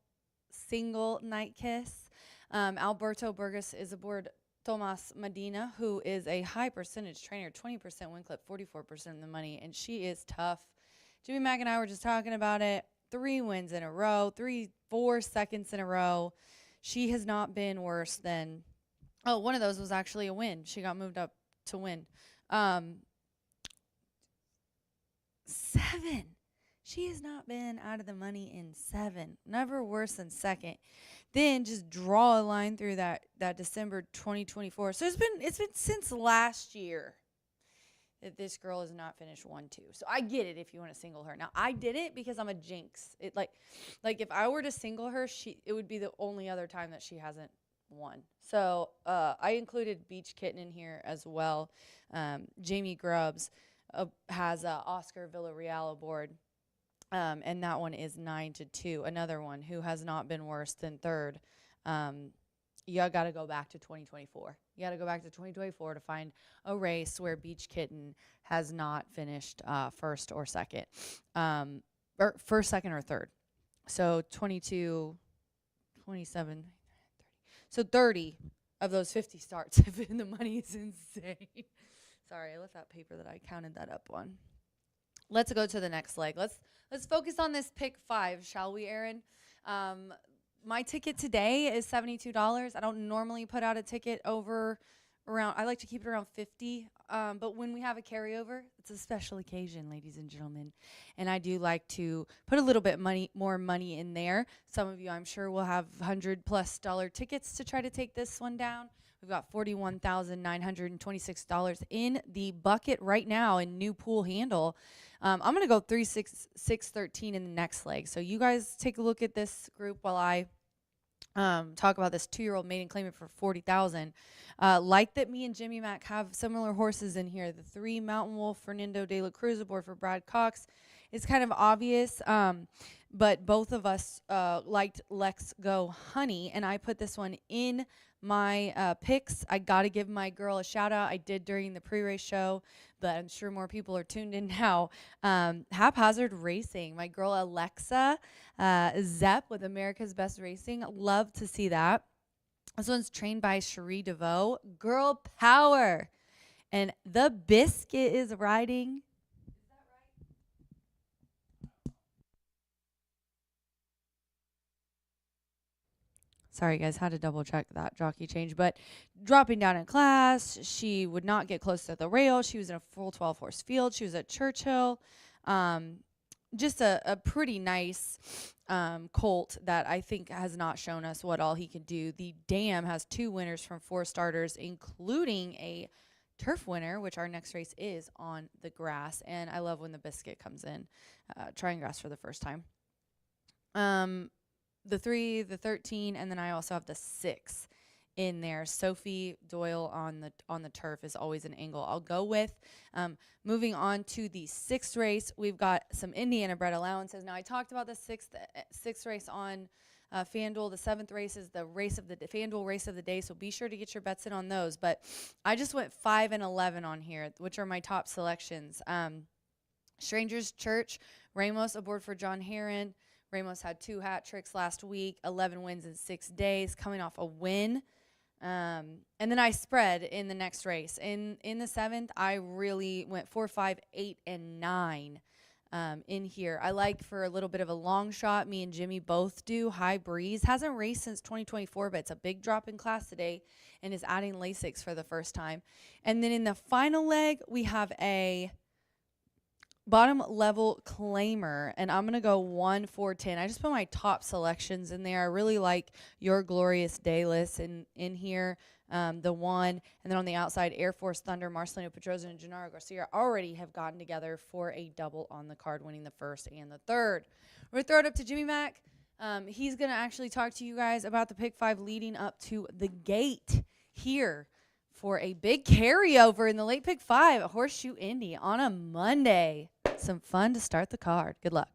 night kiss. Alberto Burgos is aboard Tomas Medina, who is a high percentage trainer, 20% win clip, 44% of the money, and she is tough. Jimmy Mack and I were just talking about it. 3 wins in a row, 4 seconds in a row. She has not been worse than, one of those was actually a win. She got moved up to win. 7. She has not been out of the money in 7. Never worse than second. Then just draw a line through that December 2024. So it's been since last year that this girl has not finished 1-2. So I get it if you want to single her. Now I did it because I'm a jinx. It like if I were to single her, it would be the only other time that she hasn't won. So I included Beach Kitten in here as well. Jamie Grubbs has Oscar Villarreal aboard. And that one is 9-2. Another one who has not been worse than third. You got to go back to 2024. You got to go back to 2024 to find a race where Beach Kitten has not finished first or second, or first, second, or third. So 22, 27, 30. So 30 of those 50 starts have been the money is insane. Sorry, I left that paper that I counted that up on. Let's go to the next leg. Let's focus on this pick 5, shall we, Aaron? My ticket today is $72. I don't normally put out a ticket over around, I like to keep it around 50. But when we have a carryover, it's a special occasion, ladies and gentlemen. And I do like to put a little bit more money in there. Some of you, I'm sure, will have $100+ tickets to try to take this one down. We've got $41,926 in the bucket right now in new pool handle. I'm going to go 3, 6, 6, 13 in the next leg. So you guys take a look at this group while I talk about this 2-year-old maiden claiming for $40,000. Like that me and Jimmy Mack have similar horses in here. The 3 Mountain Wolf, Fernando de la Cruz aboard for Brad Cox. It's kind of obvious, but both of us liked Let's Go Honey, and I put this one in my picks. I got to give my girl a shout out. I did during the pre-race show, but I'm sure more people are tuned in now. Haphazard Racing, my girl Alexa Zepp with America's Best Racing. Love to see that. This one's trained by Cherie DeVoe. Girl power. And the Biscuit is riding. Sorry, guys, had to double check that jockey change. But dropping down in class, she would not get close to the rail. She was in a full 12-horse field. She was at Churchill. Just a pretty nice colt that I think has not shown us what all he can do. The Dam has 2 winners from 4 starters, including a turf winner, which our next race is on the grass. And I love when the Biscuit comes in, trying grass for the first time. The 3, the 13, and then I also have the 6 in there. Sophie Doyle on the turf is always an angle I'll go with. Moving on to the 6th race, we've got some Indiana bred allowances. Now I talked about the 6th race on FanDuel. The 7th race is the FanDuel race of the day, so be sure to get your bets in on those. But I just went 5 and 11 on here, which are my top selections. Strangers Church, Ramos aboard for John Heron. Ramos had 2 hat tricks last week, 11 wins in 6 days, coming off a win. And then I spread in the next race. In the 7th, I really went 4, 5, 8, and 9 in here. I like for a little bit of a long shot. Me and Jimmy both do. High Breeze hasn't raced since 2024, but it's a big drop in class today and is adding Lasix for the first time. And then in the final leg, we have a bottom level claimer, and I'm going to go 1, 4, 10. I just put my top selections in there. I really like Your Glorious Dayless in here, the 1. And then on the outside, Air Force Thunder, Marcelino Pedroza, and Gennaro Garcia already have gotten together for a double on the card, winning the 1st and the 3rd. We're going to throw it up to Jimmy Mack. He's going to actually talk to you guys about the Pick 5 leading up to the gate here for a big carryover in the late Pick 5 at Horseshoe Indy on a Monday. Some fun to start the card. Good luck.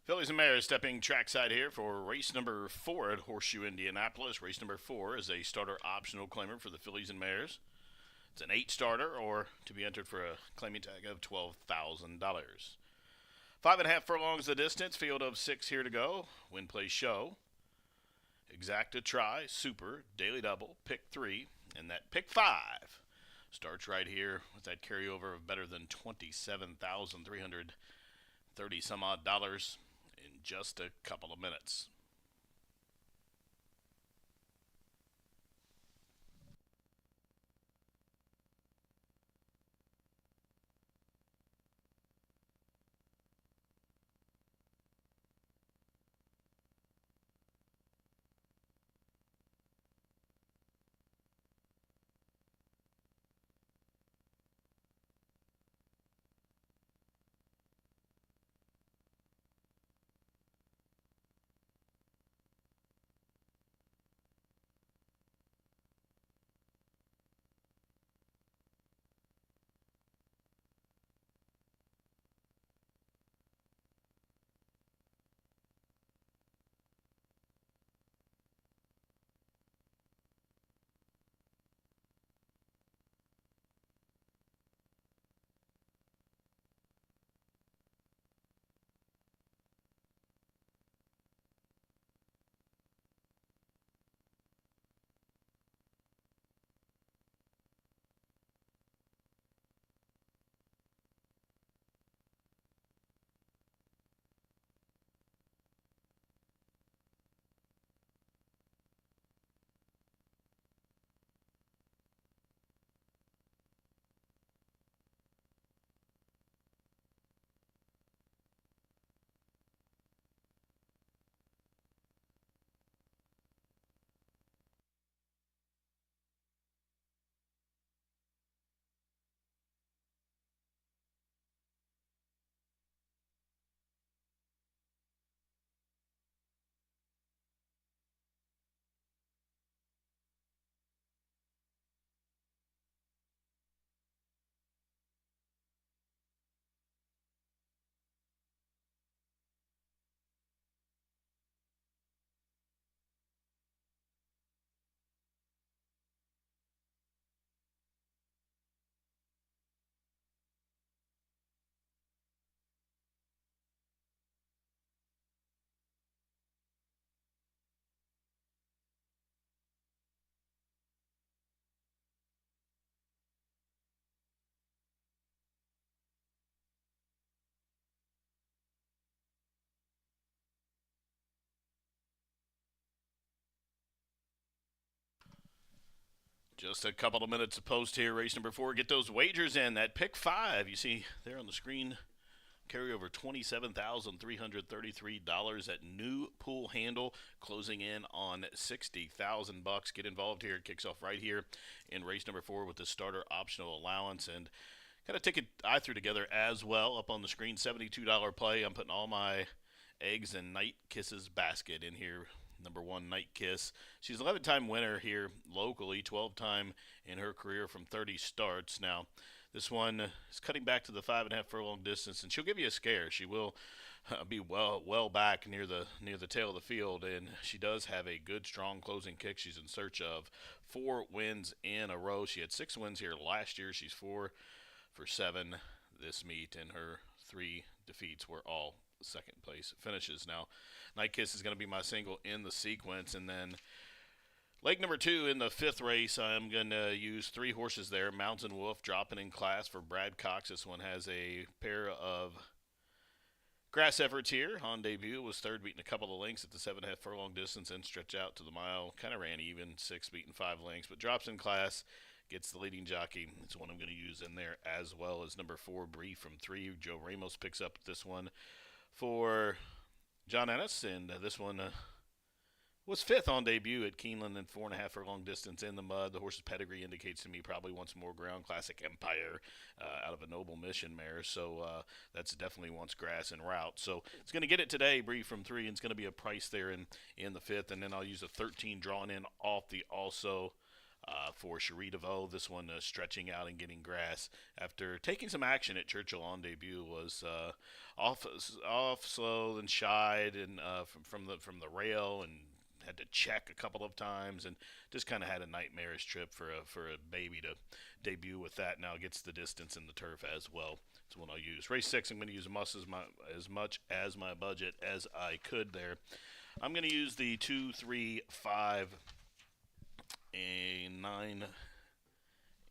Phillies and Mares stepping trackside here for race number 4 at Horseshoe Indianapolis. Race number 4 is a starter optional claimer for the Phillies and Mares. It's an 8 starter or to be entered for a claiming tag of $12,000. 5.5 furlongs the distance, field of 6 here to go. Win, play, show. Exacta, try, super, daily double, pick 3, and that pick 5 starts right here with that carryover of better than $27,330 some odd dollars in just a couple of minutes. Just a couple of minutes to post here. Race number 4. Get those wagers in. That pick 5 you see there on the screen. Carry over $27,333 at new pool handle, closing in on $60,000. Get involved here. It kicks off right here in race number 4 with the starter optional allowance. And got a ticket I threw together as well up on the screen. $72 play. I'm putting all my eggs in Night Kisses basket in here. Number 1, Night Kiss. She's an 11-time winner here locally, 12-time in her career from 30 starts. Now, this one is cutting back to the 5.5 furlong distance, and she'll give you a scare. She will be well back near the tail of the field, and she does have a good, strong closing kick. She's in search of 4 wins in a row. She had 6 wins here last year. She's 4 for 7 this meet, and her 3 defeats were all second place finishes. Now, Night Kiss is going to be my single in the sequence, and then Leg number 2 in the 5th race, I'm going to use 3 horses there. Mountain Wolf dropping in class for Brad Cox. This one has a pair of grass efforts here. On debut was 3rd, beating a couple of lengths at the 7.5 furlong distance and stretch out to the mile. Kind of ran even, 6 beating 5 lengths, but drops in class, gets the leading jockey. It's one I'm going to use in there, as well as number 4, Bree from 3. Joe Ramos picks up this one for John Ennis, and this one was 5th on debut at Keeneland and 4.5 furlong distance in the mud. The horse's pedigree indicates to me probably wants more ground. Classic Empire out of a Noble Mission mare, so that's definitely wants grass and route. So it's going to get it today, Bree from 3, and it's going to be a price there in the 5th. And then I'll use a 13 drawn in off the also for Cherie DeVoe. This one stretching out and getting grass after taking some action at Churchill on debut. Was off slow and shied and from the rail and had to check a couple of times and just kind of had a nightmarish trip for a baby to debut with that. Now gets the distance in the turf as well. That's what I'll use. Race 6, I'm going to use as much as my budget as I could there. I'm going to use the 2, 3, 5, and 9,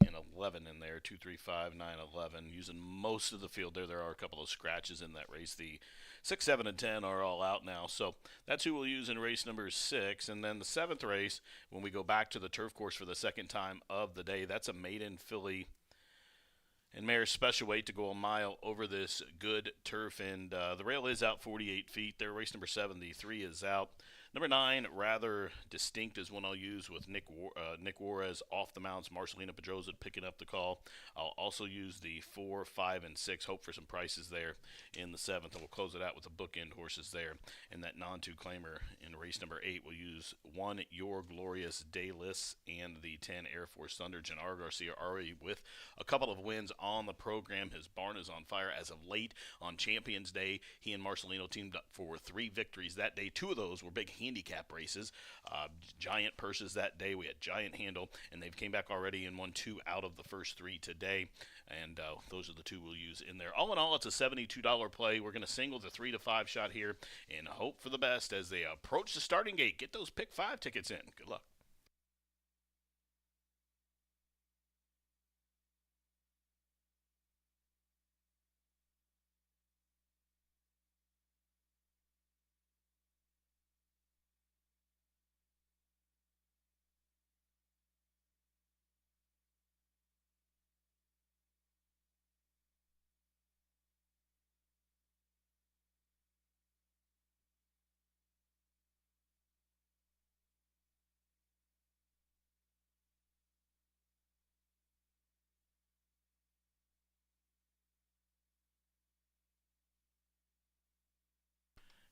and 11 in there. 2, 3, 5, 9, 11. Using most of the field there. There are a couple of scratches in that race. The 6, 7, and 10 are all out now. So that's who we'll use in race number 6. And then the 7th race, when we go back to the turf course for the second time of the day, that's a maiden filly and mare special weight to go a mile over this good turf. And the rail is out 48 feet there. Race number 7, the 3 is out. Number 9, Rather Distinct, is one I'll use with Nick Juarez off the mounts. Marcelina Pedroza picking up the call. I'll also use the 4, 5, and 6. Hope for some prices there in the 7th. And we'll close it out with the bookend horses there. And that non-2 claimer in race number 8, we'll use 1, Your Glorious Dayless, and the 10, Air Force Thunder. Gennaro Garcia already with a couple of wins on the program. His barn is on fire as of late. On Champions Day, he and Marcelino teamed up for 3 victories that day. 2 of those were big handicap races, giant purses that day. We had giant handle, and they've came back already and won 2 out of the first 3 today, and those are the 2 we'll use in there. All in all, it's a $72 play. We're going to single the 3 to 5 shot here and hope for the best as they approach the starting gate. Get those pick 5 tickets in. Good luck.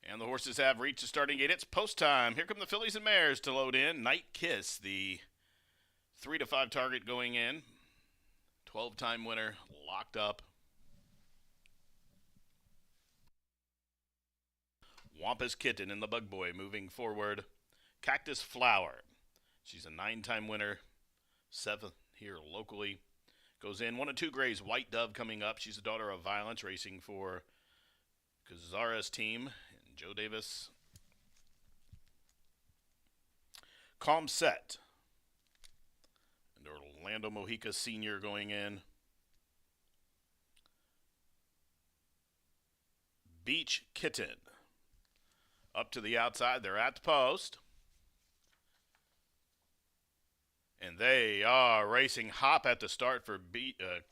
And the horses have reached the starting gate. It's post time. Here come the fillies and mares to load in. Night Kiss, the 3 to 5 target going in. 12-time winner, locked up. Wampus Kitten in the Bug Boy moving forward. Cactus Flower. She's a 9-time winner. 7th here locally. Goes in 1 and 2 grays. White Dove coming up. She's the daughter of Violence, racing for Kazara's team. Joe Davis. Calm Set. And Orlando Mojica Sr. going in. Beach Kitten. Up to the outside. They're at the post. And they are racing. Hop at the start for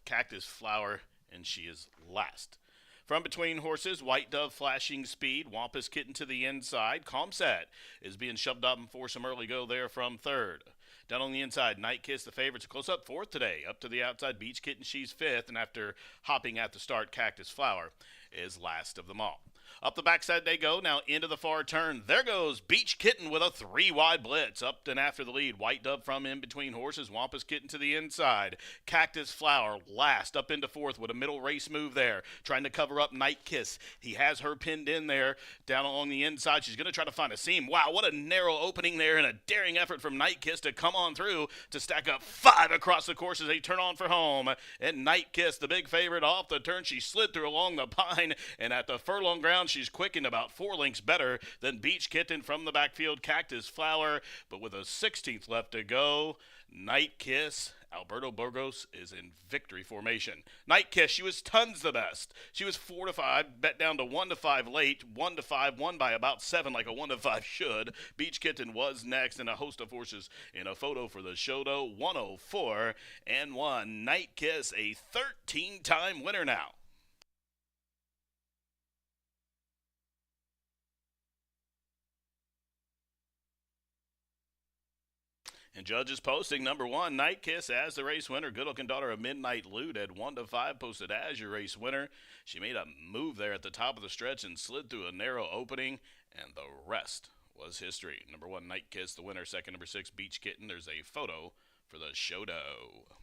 Cactus Flower, and she is last. From between horses, White Dove flashing speed. Wampus Kitten to the inside. Calm Set is being shoved up for some early go there from 3rd. Down on the inside, Night Kiss, the favorites, close up 4th today. Up to the outside, Beach Kitten, she's 5th. And after hopping at the start, Cactus Flower is last of them all. Up the backside they go, now into the far turn. There goes Beach Kitten with a 3-wide blitz. Up and after the lead, White Dove from in between horses. Wampus Kitten to the inside. Cactus Flower last up into 4th with a middle race move there. Trying to cover up Night Kiss. He has her pinned in there down along the inside. She's going to try to find a seam. Wow, what a narrow opening there and a daring effort from Night Kiss to come on through to stack up 5 across the course as they turn on for home. And Night Kiss, the big favorite, off the turn. She slid through along the pine, and at the furlong ground, ground. She's quickened about 4 lengths better than Beach Kitten from the backfield. Cactus Flower, but with a 16th left to go. Night Kiss. Alberto Burgos is in victory formation. Night Kiss, she was tons the best. She was 4 to 5, bet down to 1 to 5 late, 1 to 5, won by about 7 like a 1 to 5 should. Beach Kitten was next, and a host of horses in a photo for the show, though. 104 and 1. Night Kiss, a 13-time winner now. And judges posting number 1, Night Kiss, as the race winner. Good Looking Daughter of Midnight Loot at 1 to 5, posted as your race winner. She made a move there at the top of the stretch and slid through a narrow opening, and the rest was history. Number 1, Night Kiss, the winner. Second, number 6, Beach Kitten. There's a photo for the show dough.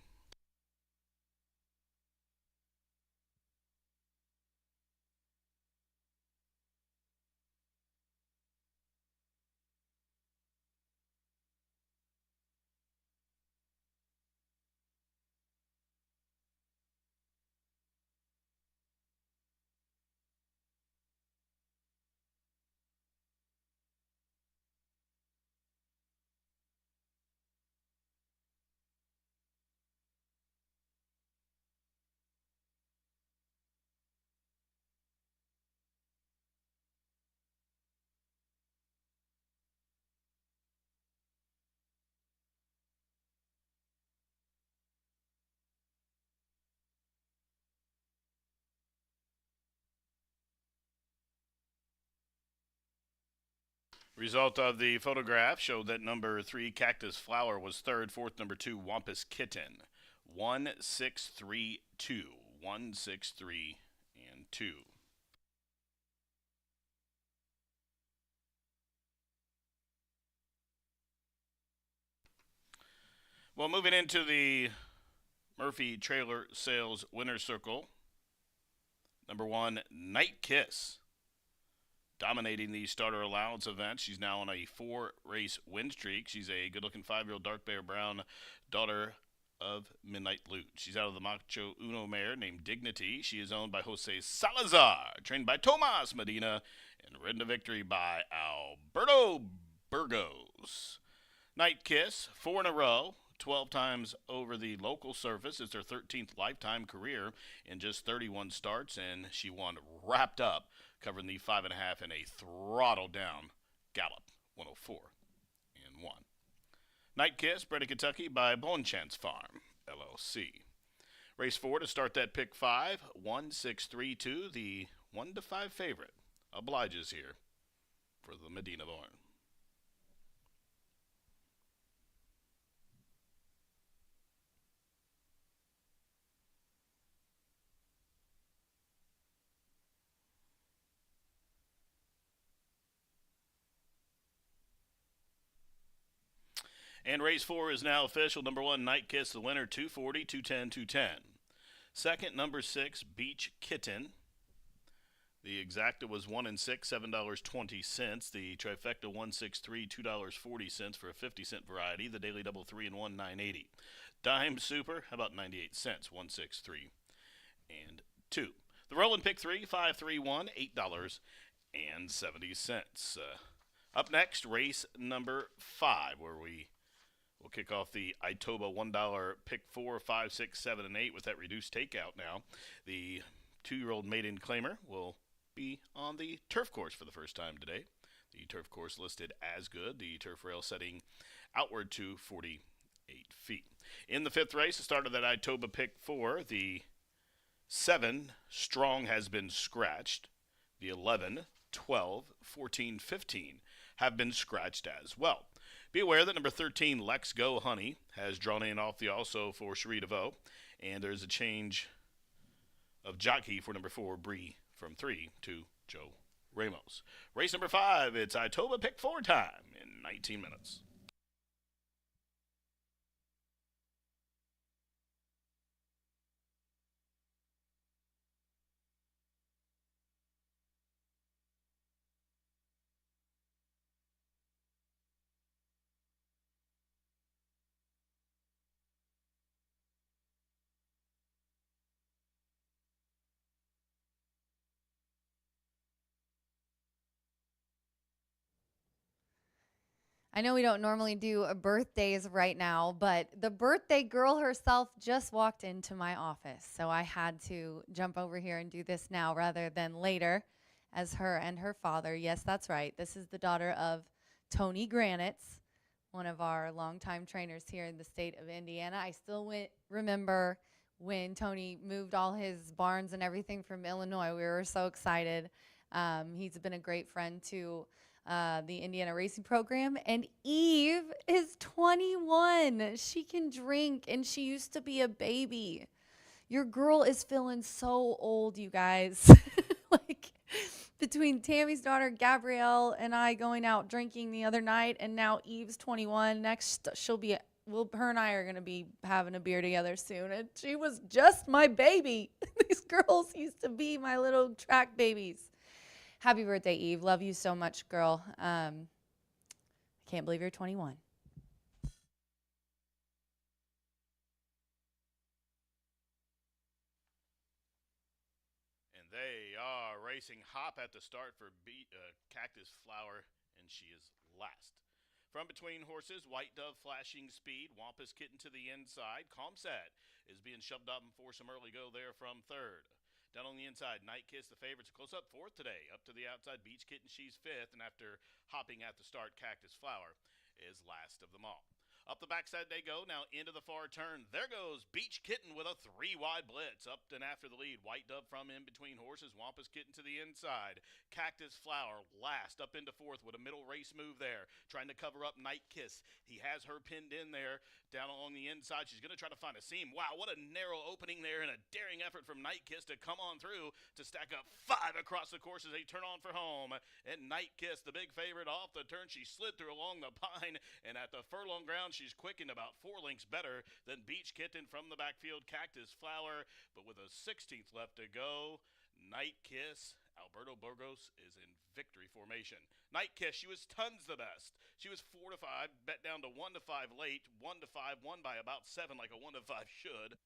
Result of the photograph showed that number 3, Cactus Flower, was third. Fourth, number 2, Wampus Kitten. 1, 6, 3, 2. 1, 6, 3, and 2. Well, moving into the Murphy Trailer Sales Winner's Circle. Number 1, Night Kiss, dominating the starter allowance event. She's now on a 4-race win streak. She's a good-looking 5-year-old dark bear brown daughter of Midnight Loot. She's out of the Macho Uno mare named Dignity. She is owned by Jose Salazar, trained by Tomas Medina, and ridden to victory by Alberto Burgos. Night Kiss, 4 in a row, 12 times over the local surface. It's her 13th lifetime career in just 31 starts, and she won wrapped up, covering the 5.5 in a throttle down gallop, 104 and 1. Night Kiss, bred in Kentucky by Bonchance Farm, LLC. Race 4 to start that pick 5, 1, 6, 3, 2. The 1 to 5 favorite obliges here for the Medina Barn. And race 4 is now official. Number 1, Night Kiss, the winner, 240, 210, 210. Second, number 6, Beach Kitten. The exacta was 1 and 6, $7.20. The trifecta 163, $2.40 for a 50-cent variety. The daily double 3 and 1, $9.80. Dime Super, how about 98 cents, 163 and 2. The rolling pick 3, 5, 3, 1, $8.70. Up next, race number 5, where we'll kick off the Itoba $1 pick 4, 5, 6, 7, and 8 with that reduced takeout now. The 2-year-old maiden claimer will be on the turf course for the first time today. The turf course listed as good. The turf rail setting outward to 48 feet. In the 5th race, the start of that Itoba pick 4, the 7, Strong, has been scratched. The 11, 12, 14, 15 have been scratched as well. Be aware that number 13, Lex Go Honey, has drawn in off the also for Cherie DeVoe, and there's a change of jockey for number 4, Bree, from 3 to Joe Ramos. Race number 5, it's Itoba pick 4 time in 19 minutes. I know we don't normally do birthdays right now, but the birthday girl herself just walked into my office. So I had to jump over here and do this now rather than later as her and her father. Yes, that's right. This is the daughter of Tony Granitz, one of our longtime trainers here in the state of Indiana. I still remember when Tony moved all his barns and everything from Illinois. We were so excited. He's been a great friend to the Indiana Racing Program. And Eve is 21. She can drink, and she used to be a baby. Your girl is feeling so old, you guys. Like, between Tammy's daughter, Gabrielle, and I going out drinking the other night, and now Eve's 21. Next, her and I are going to be having a beer together soon. And she was just my baby. These girls used to be my little track babies. Happy birthday, Eve. Love you so much, girl. I can't believe you're 21. And they are racing Hop at the start for Cactus Flower, and she is last. From between horses, White Dove flashing speed, Wampus Kitten to the inside. Comsat is being shoved up and for some early go there from third. Down on the inside, Night Kiss, the favorites, close up fourth today. Up to the outside, Beach Kitten, she's fifth. And after hopping at the start, Cactus Flower is last of them all. Up the backside they go, now into the far turn. There goes Beach Kitten with a 3-wide blitz. Up and after the lead, White Dove from in between horses. Wampus Kitten to the inside. Cactus Flower last up into fourth with a middle race move there. Trying to cover up Night Kiss. He has her pinned in there. Down along the inside, she's going to try to find a seam. Wow, what a narrow opening there and a daring effort from Night Kiss to come on through to stack up 5 across the course as they turn on for home. And Night Kiss, the big favorite, off the turn. She slid through along the pine, and at the furlong ground, she's quickened about 4 lengths better than Beach Kitten from the backfield. Cactus Flower, but with a 16th left to go, Night Kiss, Alberto Burgos is in victory formation. Night Kiss, she was tons the best. She was 4-5, bet down to 1-5 late, 1-5, won by about 7 like a 1-5 should.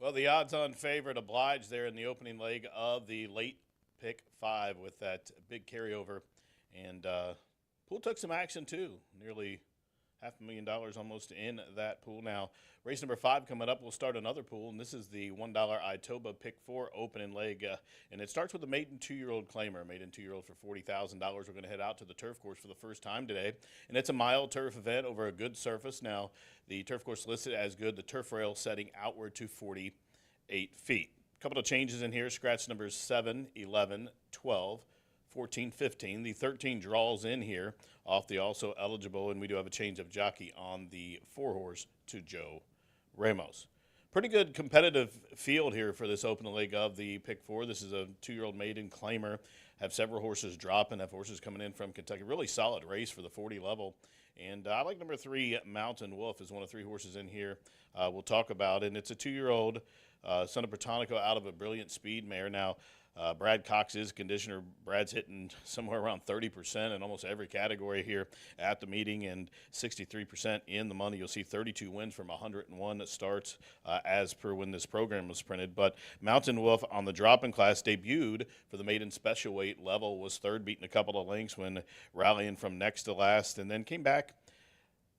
Well, the odds-on favorite obliged there in the opening leg of the late pick 5 with that big carryover. And pool took some action, too. Nearly $500,000 almost in that pool. Now, race number 5 coming up, we'll start another pool, and this is the $1 Itoba Pick 4 opening leg. And it starts with a maiden 2-year-old claimer, maiden 2-year-old for $40,000. We're going to head out to the turf course for the first time today. And it's a mile turf event over a good surface. Now, the turf course listed as good, the turf rail setting outward to 48 feet. A couple of changes in here, scratch numbers 7, 11, 12, 14, 15. The 13 draws in here off the also eligible, and we do have a change of jockey on the 4-horse to Joe Ramos. Pretty good competitive field here for this opening leg of the pick 4. This is a 2-year-old maiden claimer. Have several horses dropping, have horses coming in from Kentucky. Really solid race for the 40 level. And I like number 3, Mountain Wolf, is one of 3 horses in here we'll talk about. And it's a 2-year-old son of Britannico out of a Brilliant Speed mare. Now, Brad Cox is conditioner. Brad's hitting somewhere around 30% in almost every category here at the meeting and 63% in the money. You'll see 32 wins from 101 that starts as per when this program was printed. But Mountain Wolf on the drop-in class debuted for the maiden special weight level, was third, beating a couple of lengths when rallying from next to last, and then came back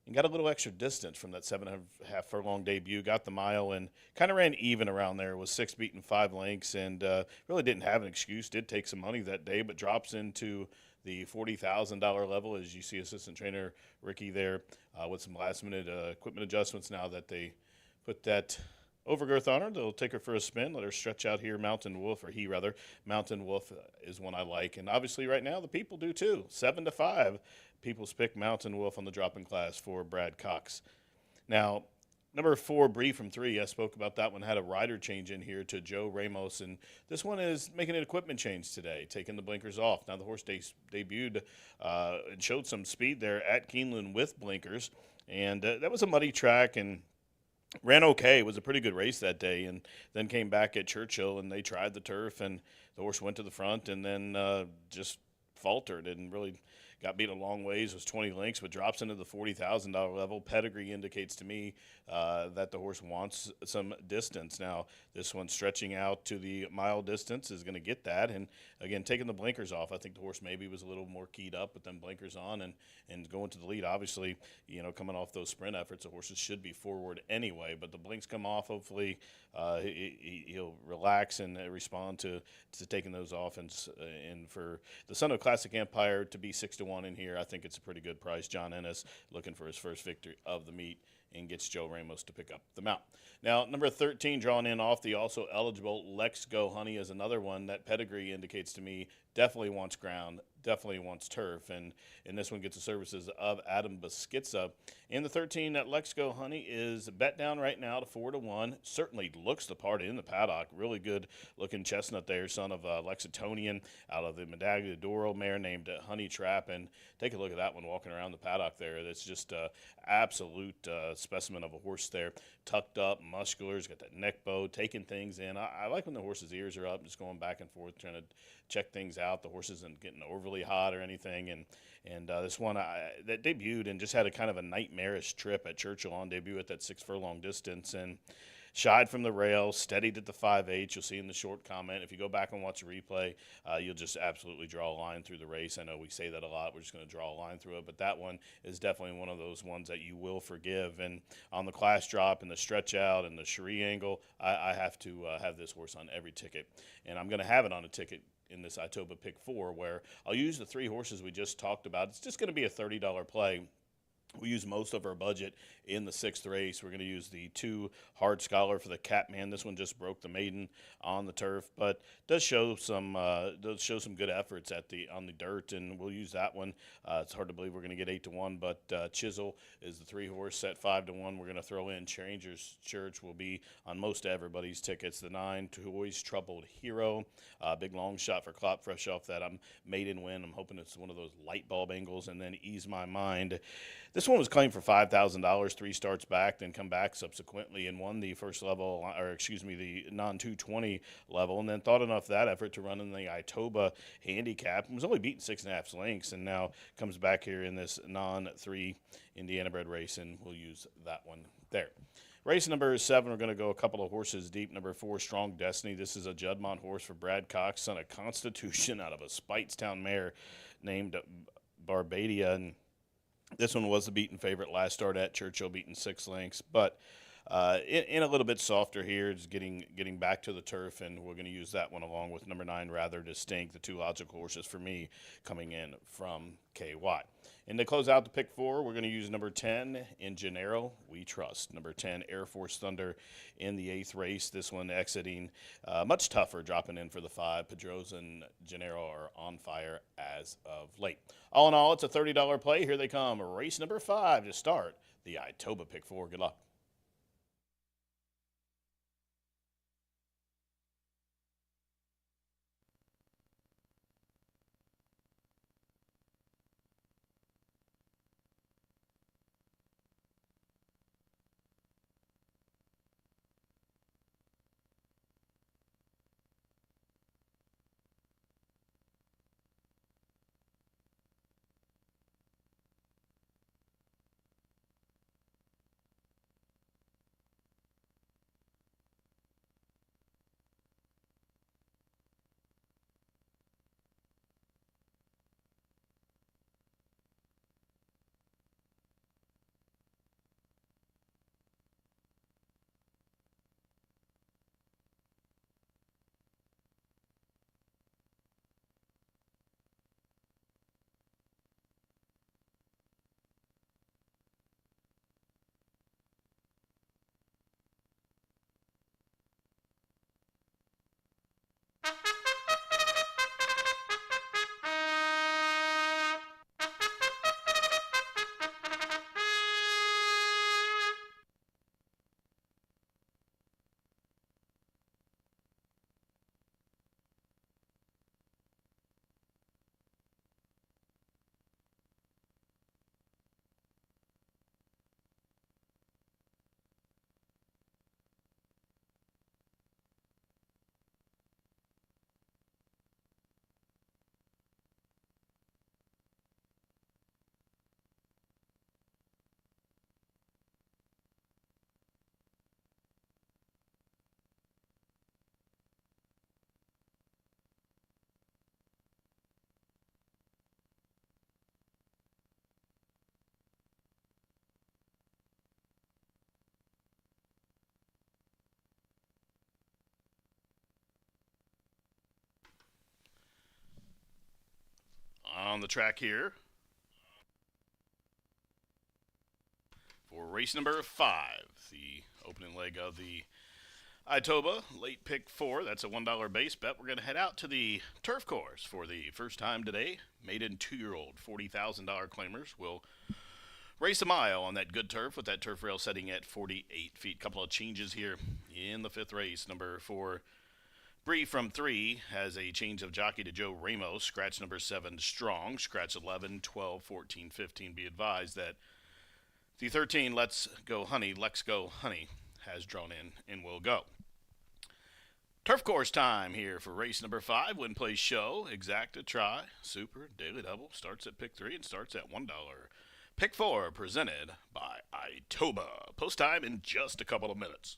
and got a little extra distance from that 7.5 furlong debut, got the mile, and kind of ran even around there, was 6 beating 5 lengths, and really didn't have an excuse, did take some money that day, but drops into the $40,000 level, as you see assistant trainer Ricky there with some last-minute equipment adjustments now that they put that overgirth on her. They'll take her for a spin, let her stretch out here. Mountain Wolf is one I like, and obviously right now the people do too. 7-5. People's pick Mountain Wolf on the drop-in class for Brad Cox. Now, number 4, Bree from 3, I spoke about that one, had a rider change in here to Joe Ramos, and this one is making an equipment change today, taking the blinkers off. Now, the horse debuted and showed some speed there at Keeneland with blinkers, and that was a muddy track and ran okay. It was a pretty good race that day, and then came back at Churchill, and they tried the turf, and the horse went to the front and then just faltered and really got beat a long ways, was 20 lengths, but drops into the $40,000 level. Pedigree indicates to me that the horse wants some distance. Now, this one stretching out to the mile distance is going to get that. And, again, taking the blinkers off, I think the horse maybe was a little more keyed up with them blinkers on and going to the lead. Obviously, coming off those sprint efforts, the horses should be forward anyway. But the blinks come off. Hopefully he'll relax and respond to taking those off. And for the son of Classic Empire to be 6-1 in here, I think it's a pretty good price. John Ennis looking for his first victory of the meet and gets Joe Ramos to pick up the mount. Now, number 13 drawn in off the also eligible Lex Go Honey is another one that pedigree indicates to me definitely wants ground, definitely wants turf, and this one gets the services of Adam Beschizza. And the 13 that Lex Go Honey is bet down right now to 4-1. Certainly looks the part in the paddock. Really good looking chestnut there, son of Lexitonian out of the Medaglia d'Oro mare named Honey Trap. And take a look at that one walking around the paddock there. That's just absolute specimen of a horse there. Tucked up, muscular, he's got that neck bow, taking things in. I like when the horse's ears are up, just going back and forth, trying to check things out. The horse isn't getting overly hot or anything. And this one that debuted and just had a kind of a nightmarish trip at Churchill on debut at that 6 furlong distance and shied from the rail, steadied at the 5/8. You'll see in the short comment. If you go back and watch a replay, you'll just absolutely draw a line through the race. I know we say that a lot. We're just going to draw a line through it. But that one is definitely one of those ones that you will forgive. And on the class drop and the stretch out and the Cherie angle, I have to have this horse on every ticket. And I'm going to have it on a ticket in this Itoba Pick 4 where I'll use the 3 horses we just talked about. It's just going to be a $30 play. We use most of our budget in the 6th race. We're going to use the 2 Hard Scholar for the Catman. This one just broke the maiden on the turf, but does show some good efforts on the dirt, and we'll use that one. It's hard to believe we're going to get 8-1, but Chisel is the 3 horse set 5-1. We're going to throw in Stranger's Church will be on most everybody's tickets. The 9 Toys Troubled Hero, big long shot for Klopp, fresh off that maiden win. I'm hoping it's one of those light bulb angles, and then Ease My Mind. This one was claimed for $5,000, 3 starts back, then come back subsequently and won the the non-220 level, and then thought enough that effort to run in the Itoba handicap and was only beaten 6.5 lengths, and now comes back here in this non-3 Indiana bred race, and we'll use that one there. Race number 7, we're going to go a couple of horses deep. Number 4, Strong Destiny. This is a Juddmonte horse for Brad Cox, son of Constitution, out of a Spitestown mare named Barbadia. And this one was the beaten favorite last start at Churchill, beaten 6 lengths. But in a little bit softer here, it's getting back to the turf, and we're going to use that one along with number 9, Rather Distinct, the 2 logical horses for me coming in from KY. And to close out the pick 4, we're going to use number 10, In Gennaro We Trust. Number 10, Air Force Thunder in the 8th race. This one exiting much tougher, dropping in for the 5. Pedroza and Gennaro are on fire as of late. All in all, it's a $30 play. Here they come. Race number 5 to start the Itoba pick 4. Good luck. On the track here for race number 5, the opening leg of the Itoba late pick 4. That's a $1 base bet. We're going to head out to the turf course for the first time today. Maiden 2-year-old $40,000 claimers will race a mile on that good turf with that turf rail setting at 48 feet. Couple of changes here in the 5th race. Number 4, Bree from 3 has a change of jockey to Joe Ramos. Scratch number 7, Strong. Scratch 11, 12, 14, 15. Be advised that the 13, Let's Go Honey, has drawn in and will go. Turf course time here for race number 5. Win, play, show, exacta, try, super, daily double. Starts at pick 3 and starts at $1. Pick 4 presented by Itoba. Post time in just a couple of minutes.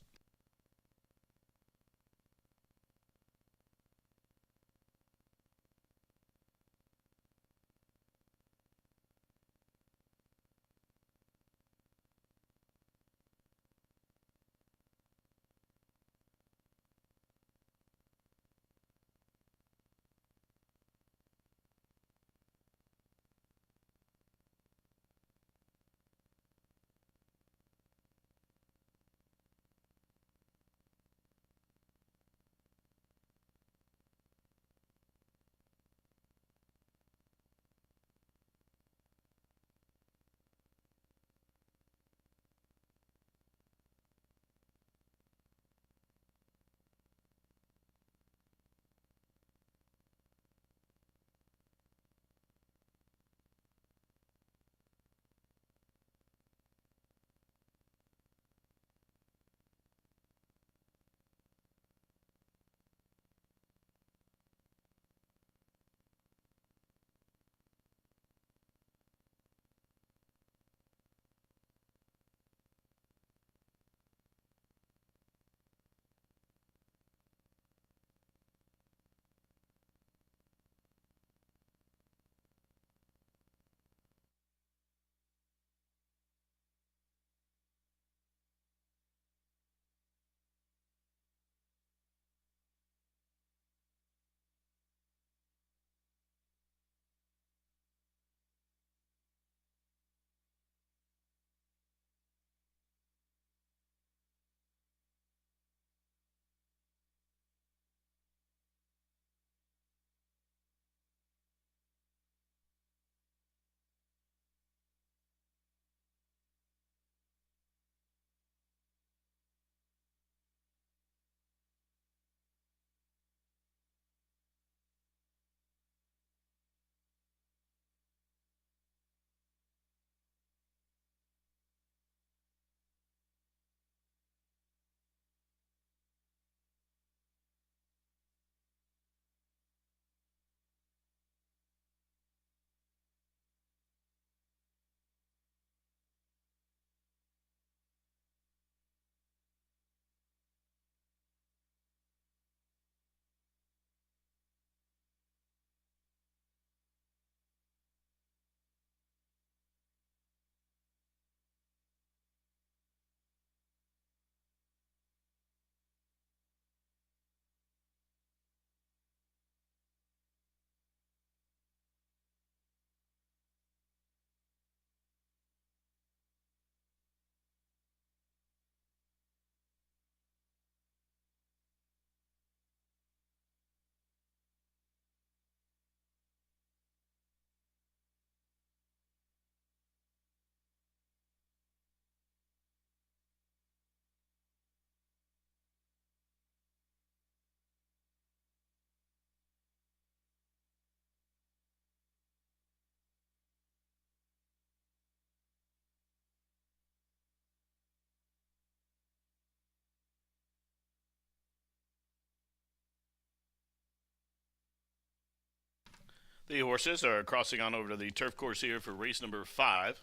The horses are crossing on over to the turf course here for race number 5.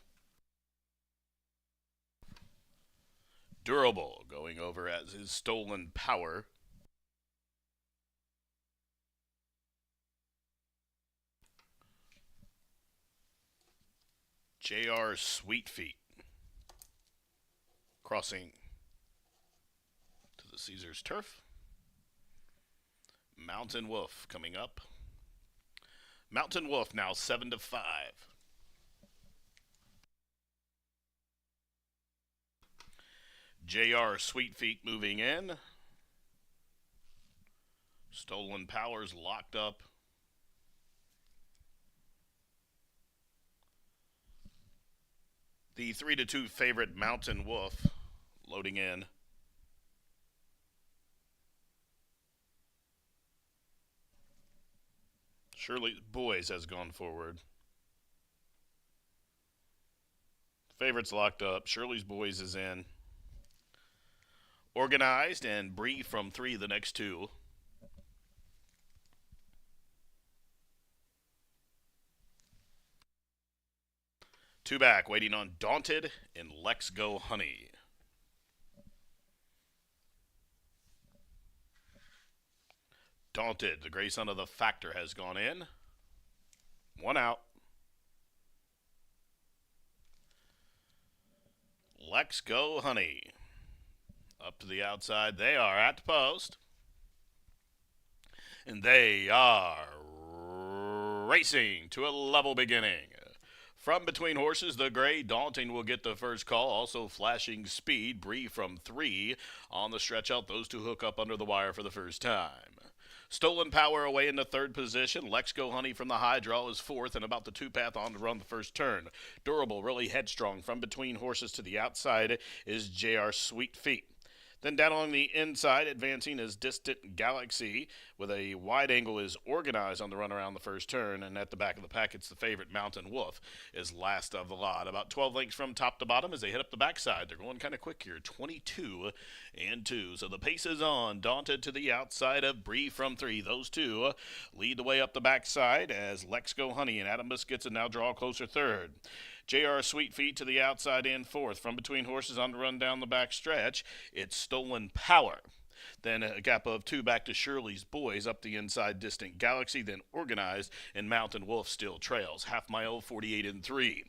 Durable going over as his Stolen Power. JR Sweet Feet crossing to the Caesars turf. Mountain Wolf coming up. Mountain Wolf now 7-5. JR Sweet Feet moving in. Stolen Powers locked up. The 3-2 favorite Mountain Wolf loading in. Shirley Boys has gone forward. Favorites locked up. Shirley's Boys is in. Organized and Bree from 3 the next 2. Two back, waiting on Daunted and Let's Go Honey. Daunted, the gray son of the Factor, has gone in. 1 out. Let's Go Honey. Up to the outside. They are at the post. And they are racing to a level beginning. From between horses, the gray Daunting will get the first call. Also flashing speed. Bree from 3 on the stretch out. Those two hook up under the wire for the first time. Stolen Power away in the 3rd position. Let's Go Honey from the high draw is 4th and about the 2-path on to run the first turn. Durable, really headstrong. From between horses to the outside is JR Sweet Feet. Then down on the inside, advancing is Distant Galaxy. With a wide angle is Organized on the run around the first turn. And at the back of the pack, it's the favorite Mountain Wolf is last of the lot. About 12 lengths from top to bottom as they hit up the backside. They're going kind of quick here, 22-2. So the pace is on. Daunted to the outside of Bree from 3. Those two lead the way up the backside as Let's Go Honey and Adam Biscuits now draw closer 3rd. JR Sweet Feet to the outside in 4th. From between horses on the run down the back stretch, it's Stolen Power. Then a gap of 2 back to Shirley's Boys. Up the inside, Distant Galaxy. Then Organized, and Mountain Wolf still trails. Half mile, 48-3.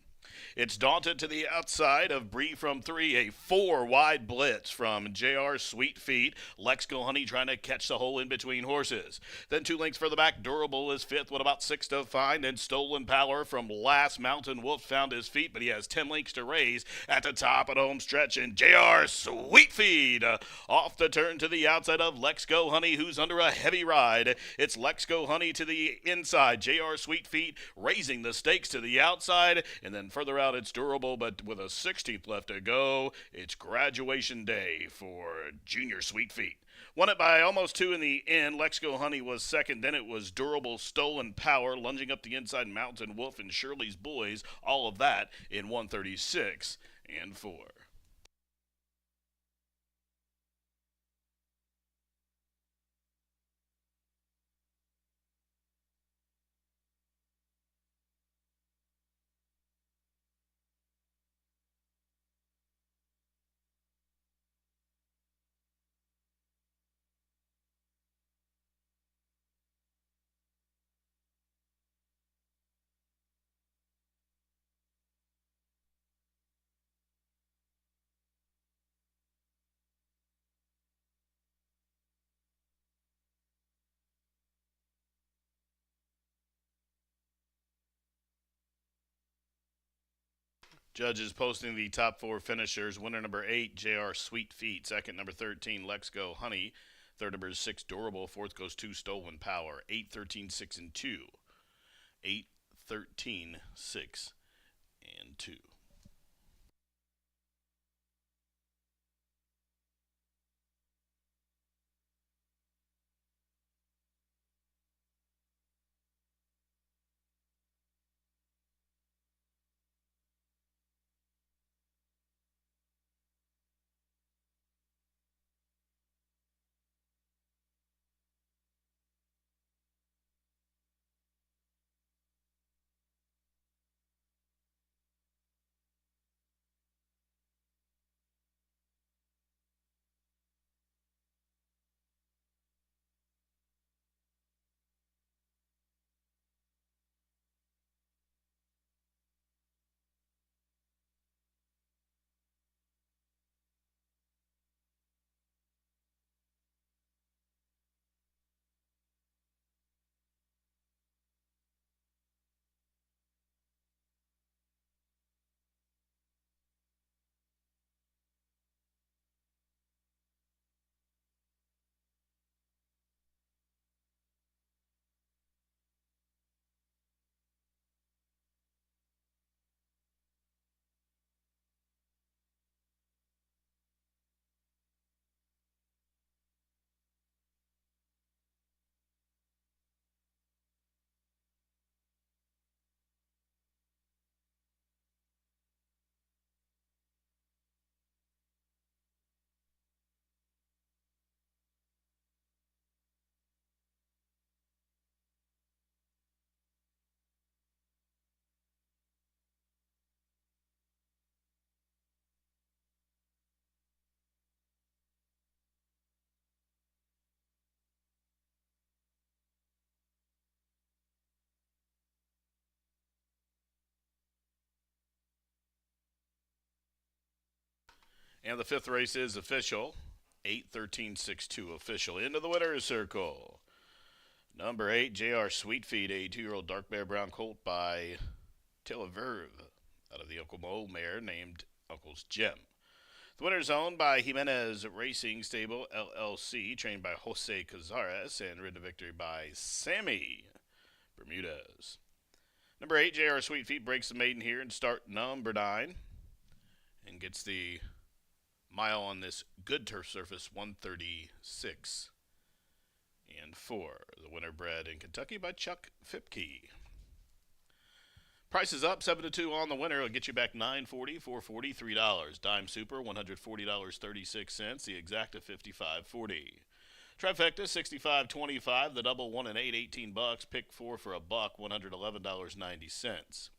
It's Daunted to the outside of Bree from 3. A 4-wide blitz from JR Sweet Feet. Let's Go Honey trying to catch the hole in between horses. Then 2 lengths further back, Durable is 5th with about 6 to find. And Stolen Power from last. Mountain Wolf found his feet, but he has 10 lengths to raise at the top of the home stretch. And JR Sweet Feet off the turn to the outside of Let's Go Honey, who's under a heavy ride. It's Let's Go Honey to the inside. JR Sweet Feet raising the stakes to the outside. And then further out, it's Durable, but with a 16th left to go, it's graduation day for Junior Sweet Feet. Won it by almost 2 in the end. Let's Go Honey was 2nd. Then it was Durable, Stolen Power, lunging up the inside, Mountain Wolf, and Shirley's Boys. All of that in 136-4. Judges posting the top 4 finishers. Winner number 8, JR Sweet Feet. Second, number 13, Let's Go Honey. Third, number 6, Durable. Fourth goes 2, Stolen Power. 8, 13, 6, and 2. 8, 13, 6, and 2. And the fifth race is official. 8-13-6-2 official. Into the winner's circle. Number 8, J.R. Sweetfeet, a 2-year-old dark bear brown colt by Taylor Verve out of the Uncle Mo mare named Uncle's Gem. The winner is owned by Jimenez Racing Stable LLC, trained by Jose Cazares, and ridden to victory by Sammy Bermudez. Number 8, J.R. Sweetfeet breaks the maiden here in start number 9 and gets the mile on this good turf surface, 136 and 4. The winner bred in Kentucky by Chuck Fipke. Price is up, 7-2 on the winner. It'll get you back $9.40, $4.40, $3. Dime Super, $140.36. The exacta, $55.40. Trifecta, $65.25. The double, 1 and 8, $18. Pick 4 for $1, $111.90.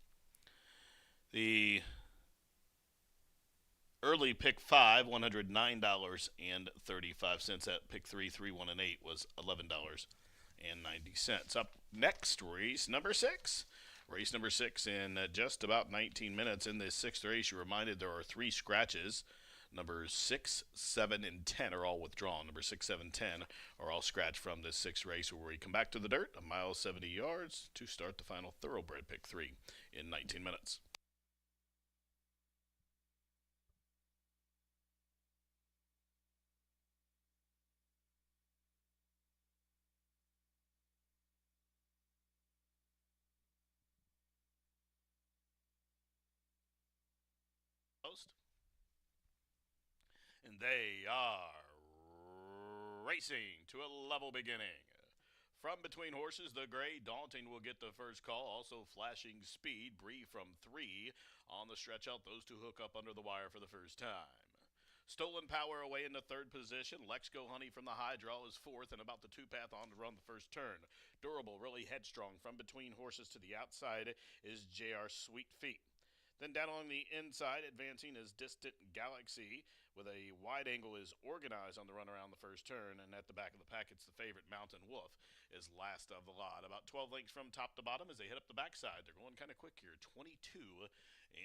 The early pick 5, $109.35. At pick 3, 3, 1 and 8 was $11.90. Up next, race number 6. Race number 6 in just about 19 minutes. In this sixth race, you're reminded there are 3 scratches. Numbers 6, 7, and 10 are all withdrawn. Number 6, 7, 10 are all scratched from this sixth race, where we come back to the dirt, a mile 70 yards, to start the final thoroughbred pick 3 in 19 minutes. And they are racing to a level beginning. From between horses, the gray Daunting will get the first call. Also flashing speed, Bree from 3 on the stretch out. Those two hook up under the wire for the first time. Stolen Power away in the third position. Lex Go Honey from the high draw is 4th and about the 2-path on to run the first turn. Durable, really headstrong. From between horses to the outside is J.R. Sweetfeet. Then down on the inside, advancing is Distant Galaxy, with a wide angle is Organized on the run around the first turn, and at the back of the pack, it's the favorite Mountain Wolf is last of the lot. About 12 lengths from top to bottom as they hit up the backside. They're going kind of quick here, 22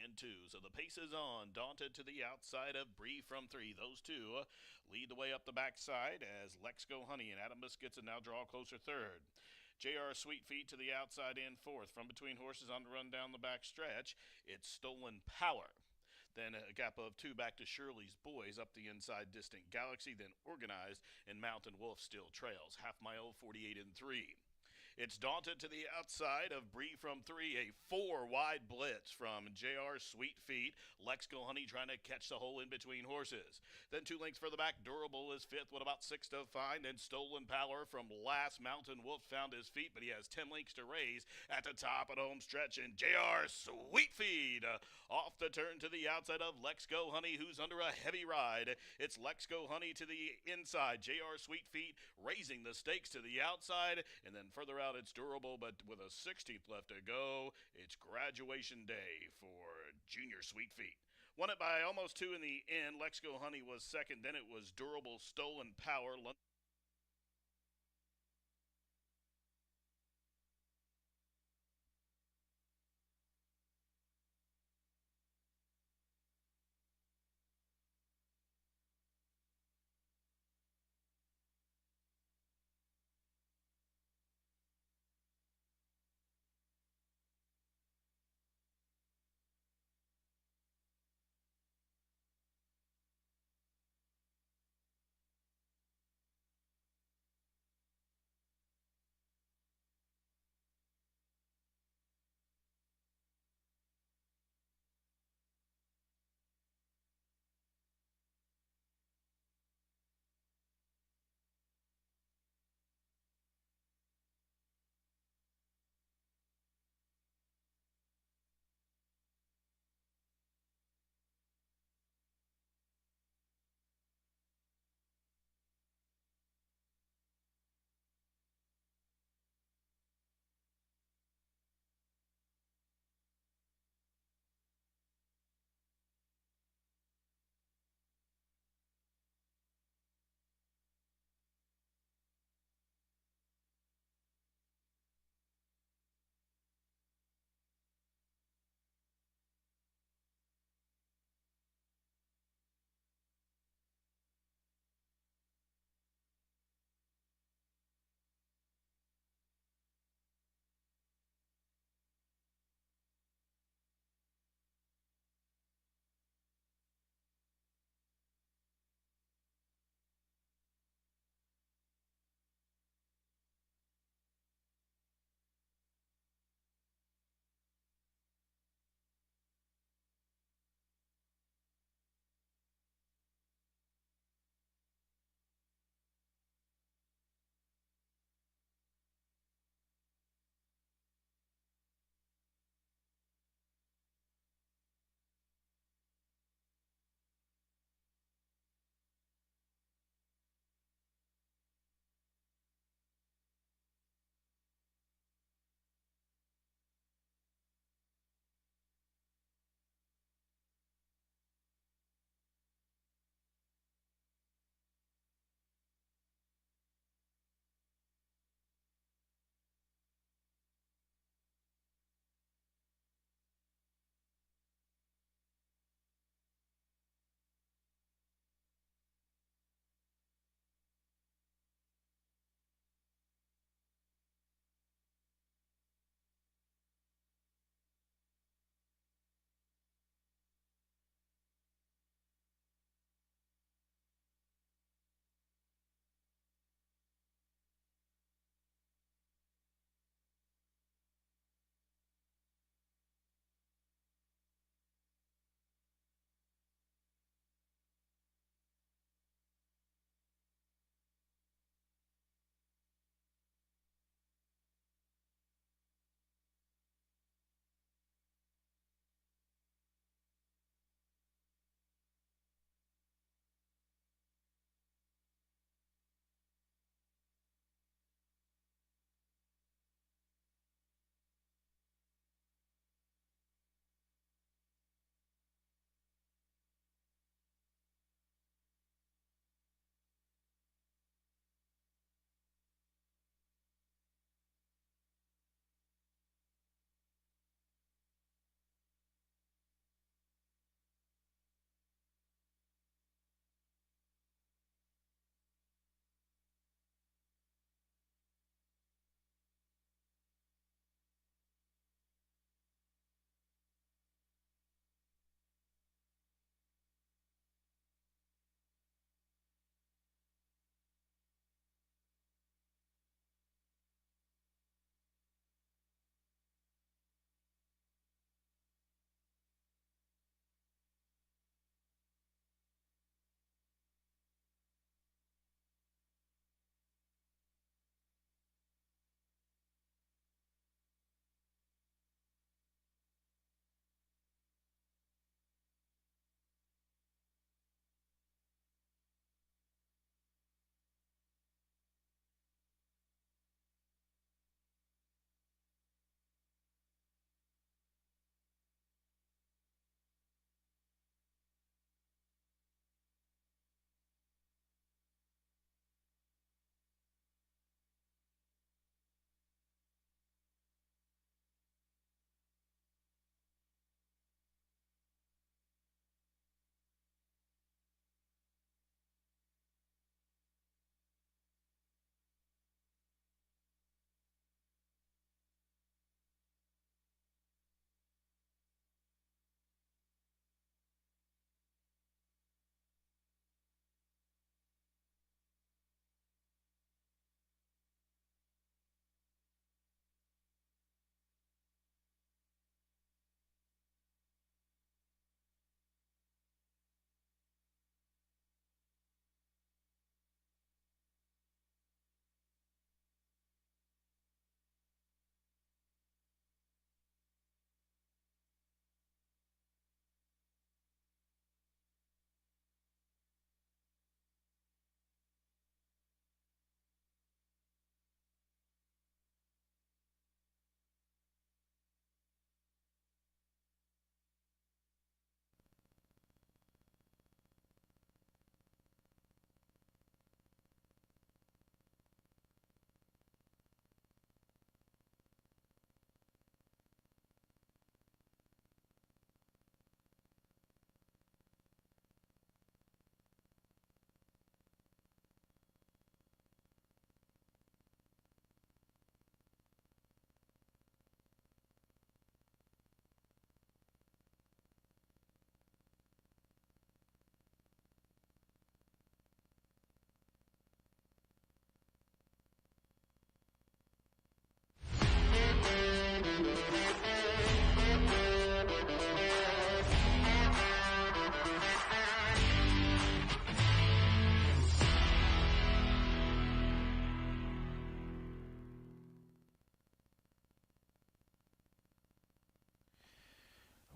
and 2. So the pace is on. Daunted to the outside of Bree from 3. Those two lead the way up the backside as Lex Go Honey and Adam Biscuits now draw closer third. J.R. Sweetfeet to the outside in 4th. From between horses on the run down the back stretch, it's Stolen Power. Then a gap of 2 back to Shirley's Boys. Up the inside, Distant Galaxy. Then Organized, and Mountain Wolf still trails. Half mile, 48 and 3. It's Daunted to the outside of Bree from 3. A 4-wide blitz from J.R. Sweetfeet. Lex Go Honey trying to catch the hole in between horses. Then 2 lengths further back, Durable is 5th with about 6 to find. Then Stolen Power from last. Mountain Wolf found his feet, but he has 10 lengths to raise at the top of the home stretch. And J.R. Sweetfeet off the turn to the outside of Lex Go Honey, who's under a heavy ride. It's Lex Go Honey to the inside. J.R. Sweetfeet raising the stakes to the outside. And then further out, it's Durable, but with a 16th left to go, it's graduation day for Junior Sweetfeet. Won it by almost 2 in the end. Lex Go Honey was second. Then it was Durable, Stolen Power.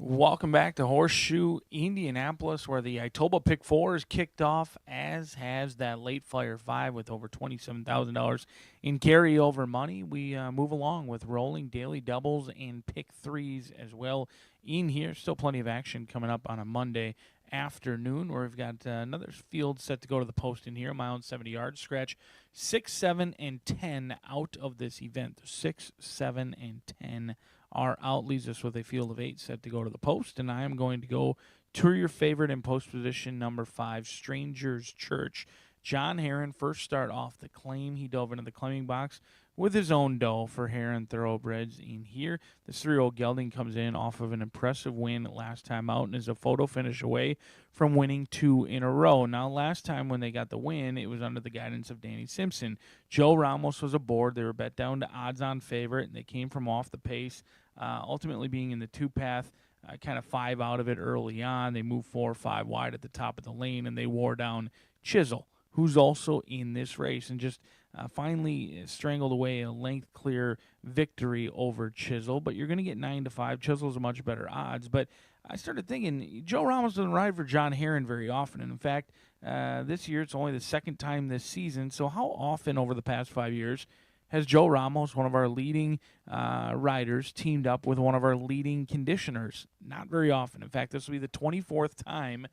Welcome back to Horseshoe Indianapolis, where the Itoba Pick 4 is kicked off, as has that late Flyer 5 with over $27,000 in carryover money. We move along with rolling daily doubles and pick 3s as well in here. Still plenty of action coming up on a Monday afternoon, where we've got another field set to go to the post in here. A mile and 70-yard scratch 6, 7, and 10 out of this event. 6, 7, and 10 are out. Leaves us with a field of 8 set to go to the post, and I am going to go to your favorite in post position, number 5, Stranger's Church. John Heron, first start off the claim. He dove into the claiming box with his own doe for Heron Thoroughbreds in here. This 3-year-old gelding comes in off of an impressive win last time out and is a photo finish away from winning 2 in a row. Now, last time when they got the win, it was under the guidance of Danny Simpson. Joe Ramos was aboard. They were bet down to odds-on favorite, and they came from off the pace, ultimately being in the 2-path, kind of 5 out of it early on. They moved 4 or 5 wide at the top of the lane, and they wore down Chisel, who's also in this race, and just finally strangled away a length clear victory over Chisel. But you're going to get 9-5. Chisel's a much better odds. But I started thinking, Joe Ramos doesn't ride for John Heron very often. And in fact, this year it's only the second time this season. So how often over the past 5 years has Joe Ramos, one of our leading riders, teamed up with one of our leading conditioners? Not very often. In fact, this will be the 24th time.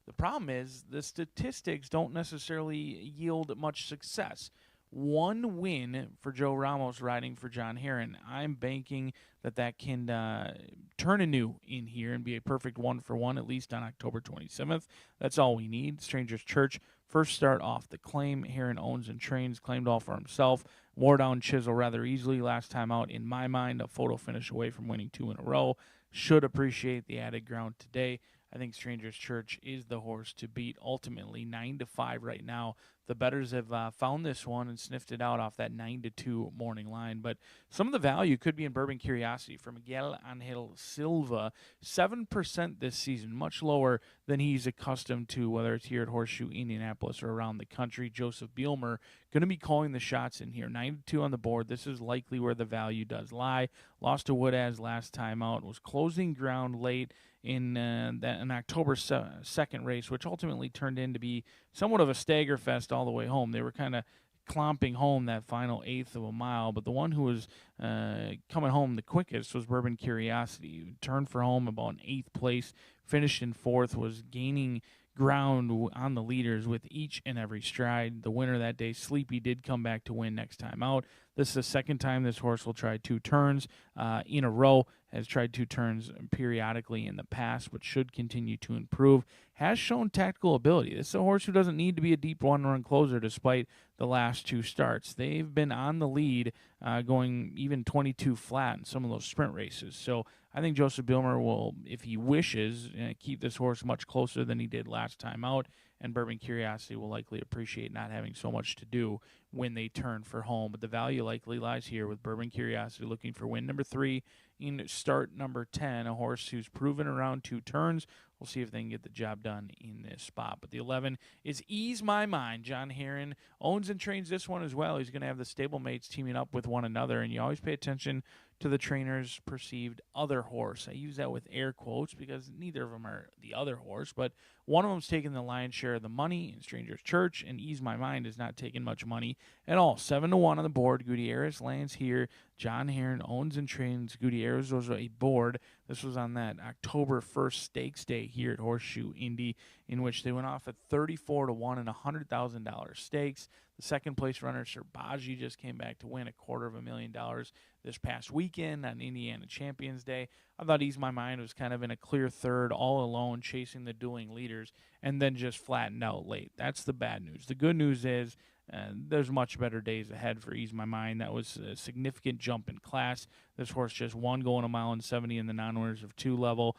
The problem is the statistics don't necessarily yield much success. 1 win for Joe Ramos riding for John Heron. I'm banking that can turn anew in here and be a perfect 1-for-1, at least on October 27th. That's all we need. Stranger's Church, first start off the claim. Heron owns and trains, claimed all for himself. Wore down Chisel rather easily last time out. In my mind, a photo finish away from winning 2 in a row. Should appreciate the added ground today. I think Stranger's Church is the horse to beat ultimately. 9-5 right now. The bettors have found this one and sniffed it out off that 9-2 morning line. But some of the value could be in Bourbon Curiosity for Miguel Angel Silva. 7% this season, much lower than he's accustomed to, whether it's here at Horseshoe Indianapolis or around the country. Joseph Bielmer going to be calling the shots in here. 9-2 on the board. This is likely where the value does lie. Lost to Woodaz last time out. Was closing ground late in an October 2nd race, which ultimately turned in to be somewhat of a stagger fest all the way home. They were kind of clomping home that final 1/8 of a mile, but the one who was coming home the quickest was Bourbon Curiosity. Turned for home about 8th place, finished in 4th, was gaining ground on the leaders with each and every stride. The winner that day, Sleepy, did come back to win next time out. This is the second time this horse will try 2 turns in a row. Has tried 2 turns periodically in the past, but should continue to improve. Has shown tactical ability. This is a horse who doesn't need to be a deep 1-run closer despite the last 2 starts. They've been on the lead, going even 22 flat in some of those sprint races. So I think Joseph Bielmer will, if he wishes, keep this horse much closer than he did last time out, and Bourbon Curiosity will likely appreciate not having so much to do when they turn for home. But the value likely lies here with Bourbon Curiosity looking for win number 3 in start number 10, a horse who's proven around 2 turns. We'll see if they can get the job done in this spot. But the 11 is Ease My Mind. John Heron owns and trains this one as well. He's going to have the stablemates teaming up with one another, and you always pay attention to the trainer's perceived other horse. I use that with air quotes because neither of them are the other horse, but one of them's taking the lion's share of the money in Stranger's Church, and Ease My Mind is not taking much money at all. 7-1 on the board. Gutierrez lands here. John Heron owns and trains. Gutierrez was a board. This was on that October 1st stakes day here at Horseshoe Indy, in which they went off at 34-1 and $100,000 stakes. The second place runner, Serbaji, just came back to win $250,000 this past weekend on Indiana Champions Day. I thought Ease My Mind was kind of in a clear third, all alone, chasing the dueling leaders, and then just flattened out late. That's the bad news. The good news is there's much better days ahead for Ease My Mind. That was a significant jump in class. This horse just won going 1.70 in the non-winners of 2 level,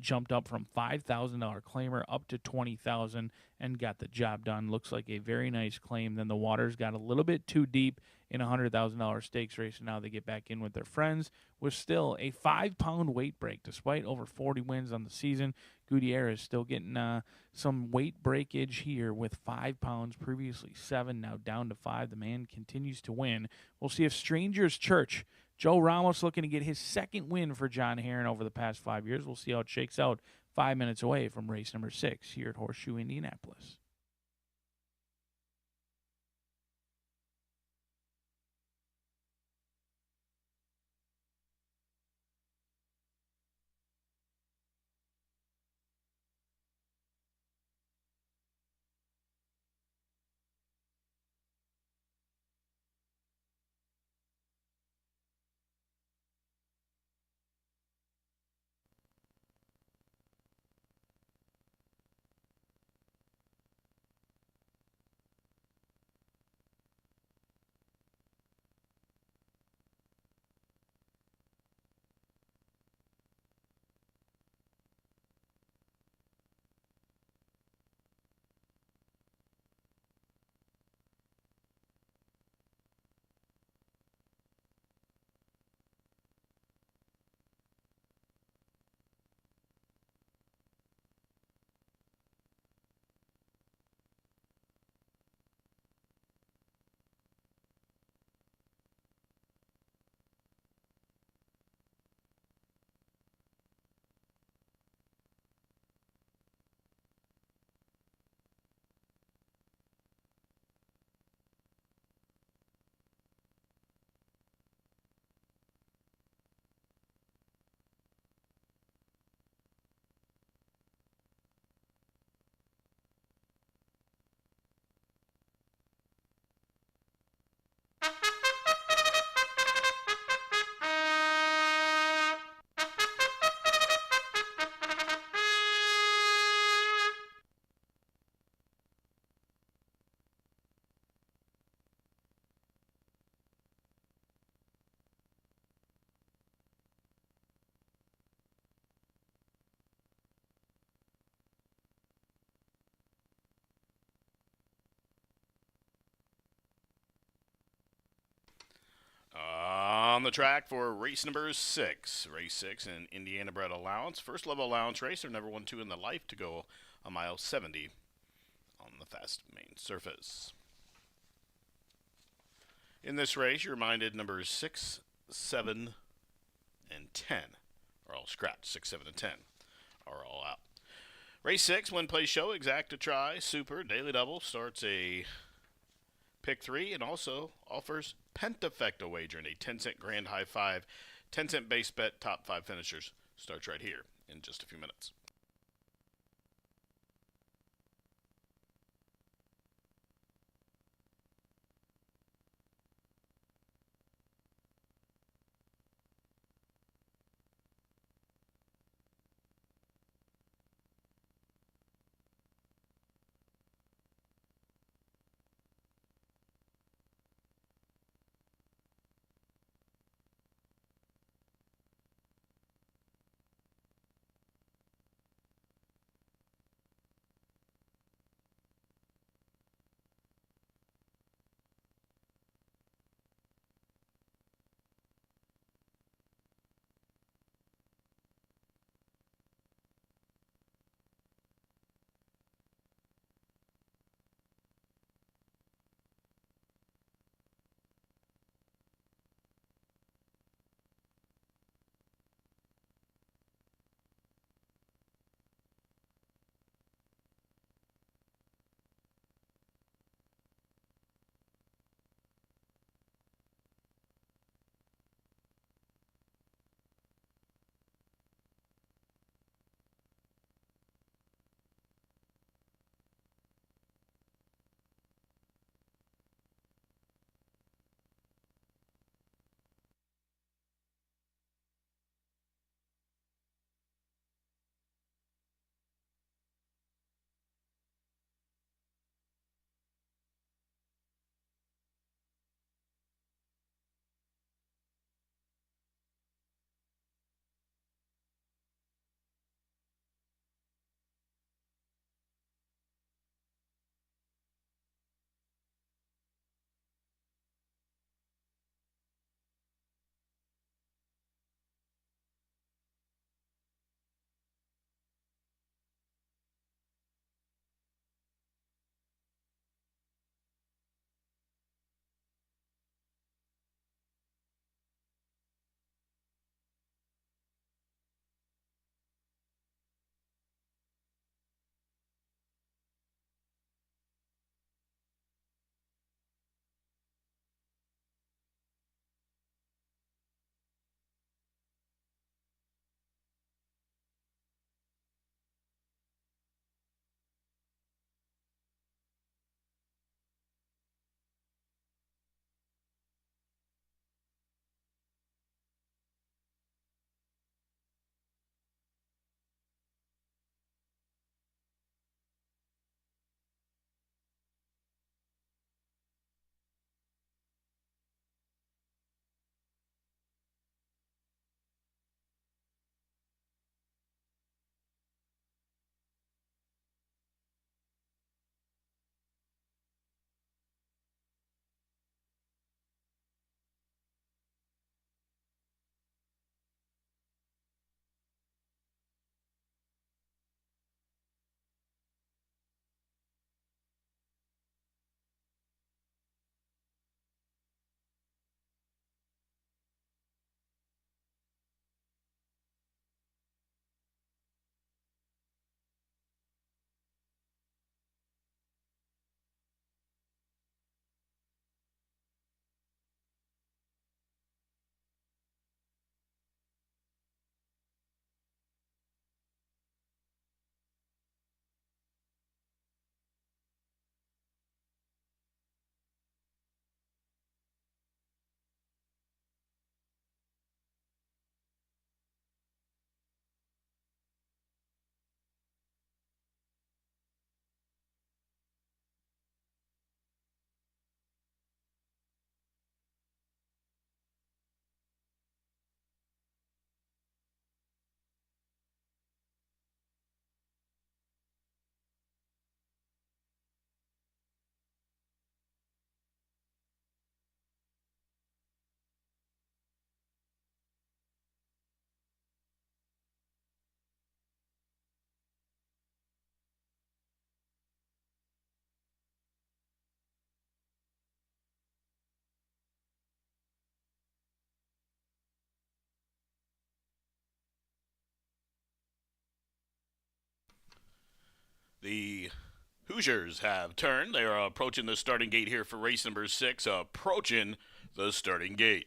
jumped up from $5,000 claimer up to $20,000 and got the job done. Looks like a very nice claim. Then the waters got a little bit too deep in a $100,000 stakes race, and now they get back in with their friends with still a 5-pound weight break. Despite over 40 wins on the season, Gutierrez still getting some weight breakage here with 5 pounds, previously 7, now down to 5. The man continues to win. We'll see if Strangers Church, Joe Ramos looking to get his second win for John Herron over the past 5 years. We'll see how it shakes out 5 minutes away from race number 6 here at Horseshoe Indianapolis. On the track for race number 6. Race 6 in Indiana bred allowance. First level allowance race. They've never won 2 in their life to go a mile 70 on the fast main surface. In this race, you're reminded numbers 6, 7, and 10 are all scratched. 6, 7, and 10 are all out. Race 6, win, play, show, exacta, try, super, daily double, starts a pick 3 and also offers pentafecta wagering, a 10-cent grand high 5, 10-cent base bet, top 5 finishers. Starts right here in just a few minutes. The Hoosiers have turned. They are approaching the starting gate here for race number 6, approaching the starting gate.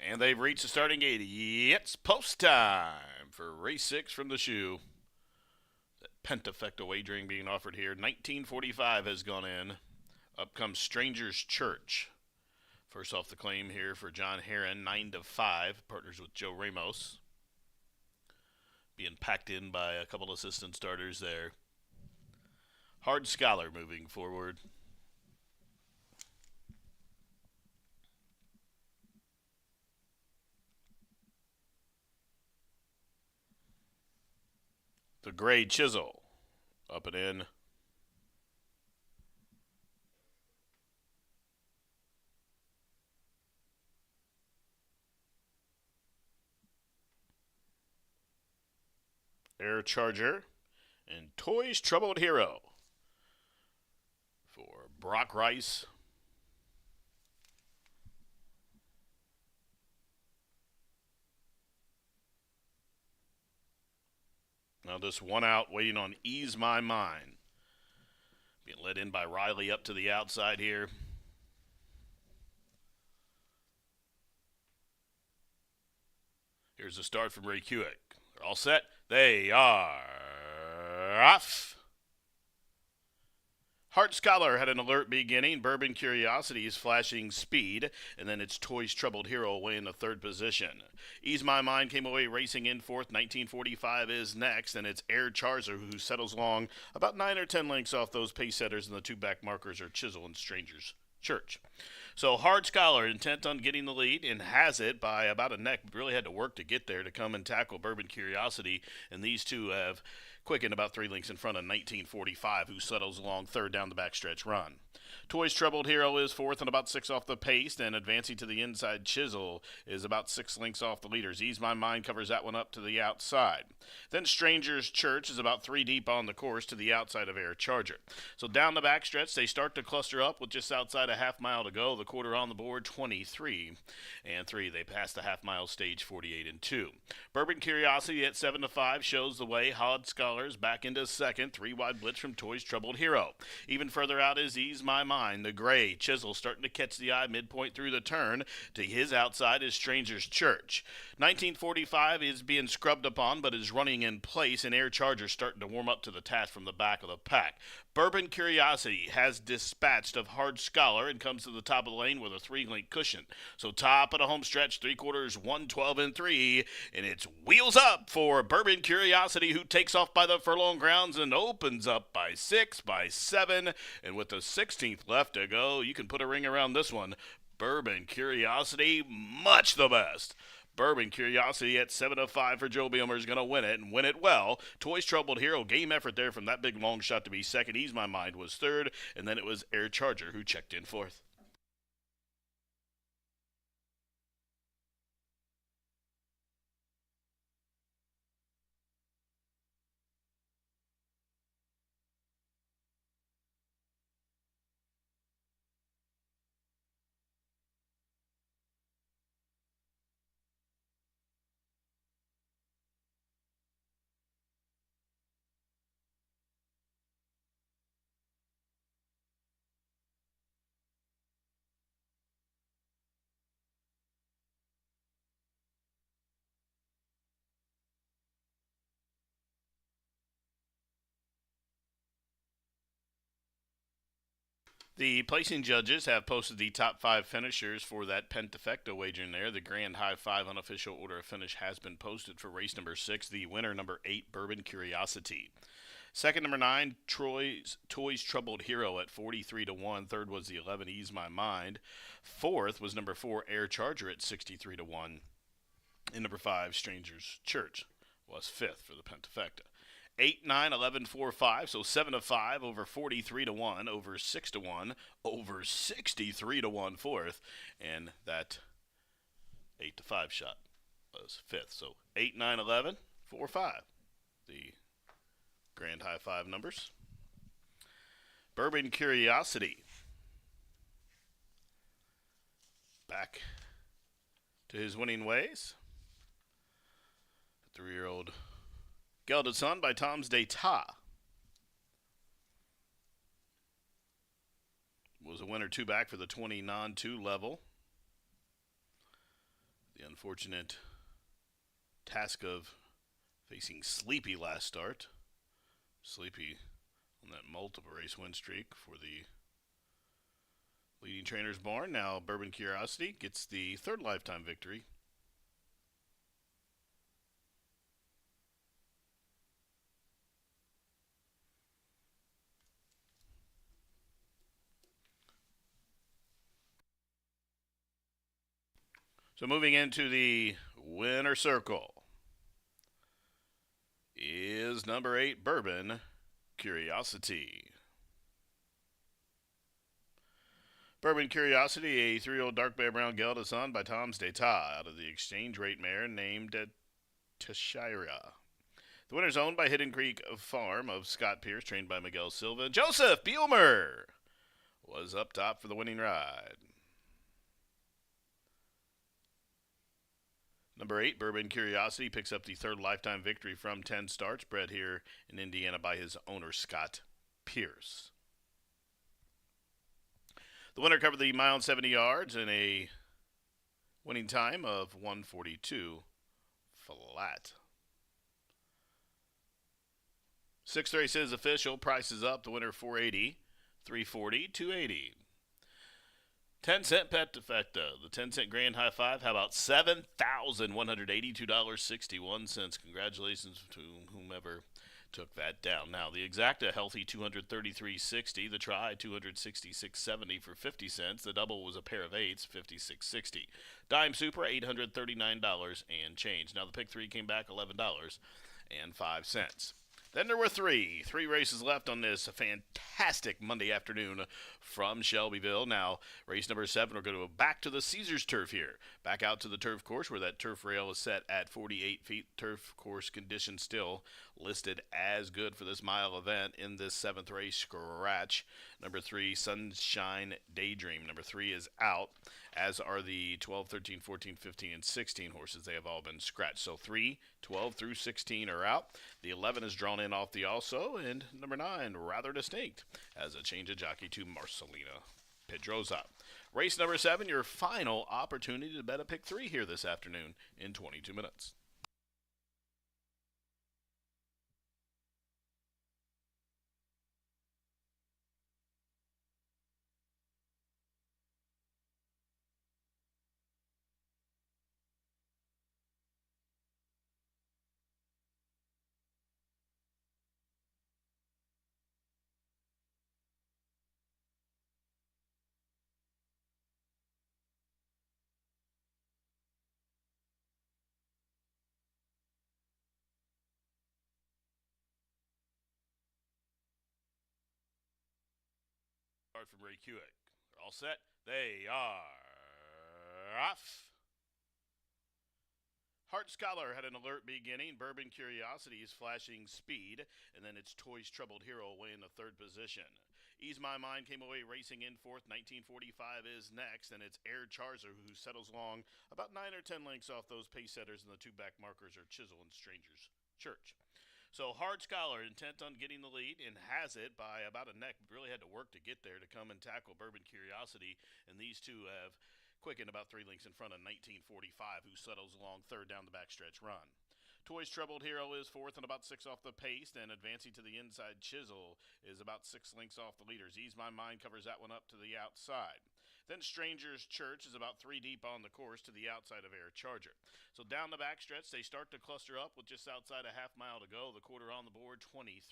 And they've reached the starting gate. It's post time for race 6 from the shoe. That pentafecta wagering being offered here. 1945 has gone in. Up comes Stranger's Church. First off the claim here for John Heron, 9-5. Partners with Joe Ramos. Being packed in by a couple assistant starters there. Hard Scholar moving forward. The Gray Chisel up and in. Air Charger and Toys Troubled Hero for Brock Rice. Now this one out waiting on Ease My Mind. Being led in by Riley up to the outside here. Here's the start from Ray Kuick. They're all set. They are off. Heart Scholar had an alert beginning. Bourbon Curiosity is flashing speed. And then it's Toys Troubled Hero away in the third position. Ease My Mind came away racing in fourth. 1945 is next. And it's Air Charger who settles along about 9 or 10 lengths off those pace setters. And the two back markers are Chisel and Stranger's Church. So Hard Scholar intent on getting the lead and has it by about a neck. Really had to work to get there to come and tackle Bourbon Curiosity. And these two have quickened about 3 lengths in front of 1945, who settles along third down the backstretch run. Toys Troubled Hero is fourth and about 6 off the pace, and advancing to the inside, Chisel is about 6 lengths off the leaders. Ease My Mind covers that one up to the outside. Then Stranger's Church is about 3 deep on the course to the outside of Air Charger. So down the backstretch, they start to cluster up with just outside a half mile to go. The quarter on the board, 23 and 3. They pass the half mile stage, 48 and 2. Bourbon Curiosity at 7-5 shows the way. Hod Scholars back into second. 3 wide blitz from Toys Troubled Hero. Even further out is Ease My Mind. The Gray Chisel starting to catch the eye midpoint through the turn. To his outside is Stranger's Church. 1945 is being scrubbed upon but is running in place, and Air Charger starting to warm up to the task from the back of the pack. Bourbon Curiosity has dispatched of Hard Scholar and comes to the top of the lane with a 3-link cushion. So top of the home stretch, 3/4, 112 and 3, and it's wheels up for Bourbon Curiosity, who takes off by the furlong grounds and opens up by 6, by 7, and with the 16th left to go, you can put a ring around this one. Bourbon Curiosity, much the best. Bourbon Curiosity at 7-5 for Joe Beamer is going to win it, and win it well. Toys Troubled Hero, game effort there from that big long shot to be second. Ease My Mind was third, and then it was Air Charger who checked in fourth. The placing judges have posted the top 5 finishers for that pentafecta wager in there. The grand high 5 unofficial order of finish has been posted for race number 6. The winner, number 8, Bourbon Curiosity. Second, number 9, Toys Troubled Hero at 43-1. Third was the 11, Ease My Mind. Fourth was number 4, Air Charger at 63-1. And number 5, Stranger's Church was fifth for the pentafecta. 8, 9, 11, 4, 5, so 7 of 5, over 43-1, over 6-1, over 63-1 fourth, and that 8 to 5 shot was fifth. So 8, 9, 11, 4, 5, the grand high 5 numbers. Bourbon Curiosity back to his winning ways. 3-year-old Gelded Son by Tom's d'Etat was a winner 2 back for the 20 non-2 level. The unfortunate task of facing Sleepy last start. Sleepy on that multiple race win streak for the leading trainer's barn. Now Bourbon Curiosity gets the 3rd lifetime victory. So moving into the winner circle is number 8, Bourbon Curiosity. Bourbon Curiosity, a 3-year-old dark bay brown gelded son by Tom's d'Etat out of the exchange rate mare named Tashira. The winner's owned by Hidden Creek Farm of Scott Pierce, trained by Miguel Silva. Joseph Bielmer was up top for the winning ride. Number 8, Bourbon Curiosity, picks up the 3rd lifetime victory from 10 starts, bred here in Indiana by his owner, Scott Pierce. The winner covered the mile and 70 yards in a winning time of 1:42 flat. 6th race is official. Price is up. The winner, $480, $340, $280. 10-cent pentafecta. The 10-cent grand high 5. How about $7,182.61? Congratulations to whomever took that down. Now, the exacta healthy $233.60. The try $266.70 for 50 cents. The double was a pair of 8s, $56.60. Dime super $839 and change. Now the pick 3 came back $11.05. Then there were three races left on this fantastic Monday afternoon from Shelbyville. Now, race number 7, we're going to go back to the Caesars turf here. Back out to the turf course where that turf rail is set at 48 feet. Turf course condition still listed as good for this mile event in this 7th race scratch. Number 3, Sunshine Daydream. Number 3 is out, as are the 12, 13, 14, 15, and 16 horses. They have all been scratched. So 3, 12 through 16 are out. The 11 is drawn in off the also, and number 9, Rather Distinct, as a change of jockey to Marcelina Pedroza. Race number 7, your final opportunity to bet a pick 3 here this afternoon in 22 minutes. From Ray Kuick. They're all set. They are off. Heart Scholar had an alert beginning. Bourbon Curiosity is flashing speed, and then it's Toys Troubled Hero away in the 3rd position. Ease My Mind came away racing in 4th. 1945 is next, and it's Air Charger who settles along about 9 or 10 lengths off those pace setters, and the 2 back markers are Chisel and Stranger's Church. So Hard Scholar, intent on getting the lead, and has it by about a neck. Really had to work to get there to come and tackle Bourbon Curiosity, and these two have quickened about 3 lengths in front of 1945, who settles along 3rd down the backstretch run. Toys Troubled Hero is fourth and about 6 off the pace, and advancing to the inside, Chisel is about 6 lengths off the leaders. Ease My Mind covers that one up to the outside. Then Stranger's Church is about 3 deep on the course to the outside of Air Charger. So down the backstretch, they start to cluster up with just outside a half mile to go. The quarter on the board, 23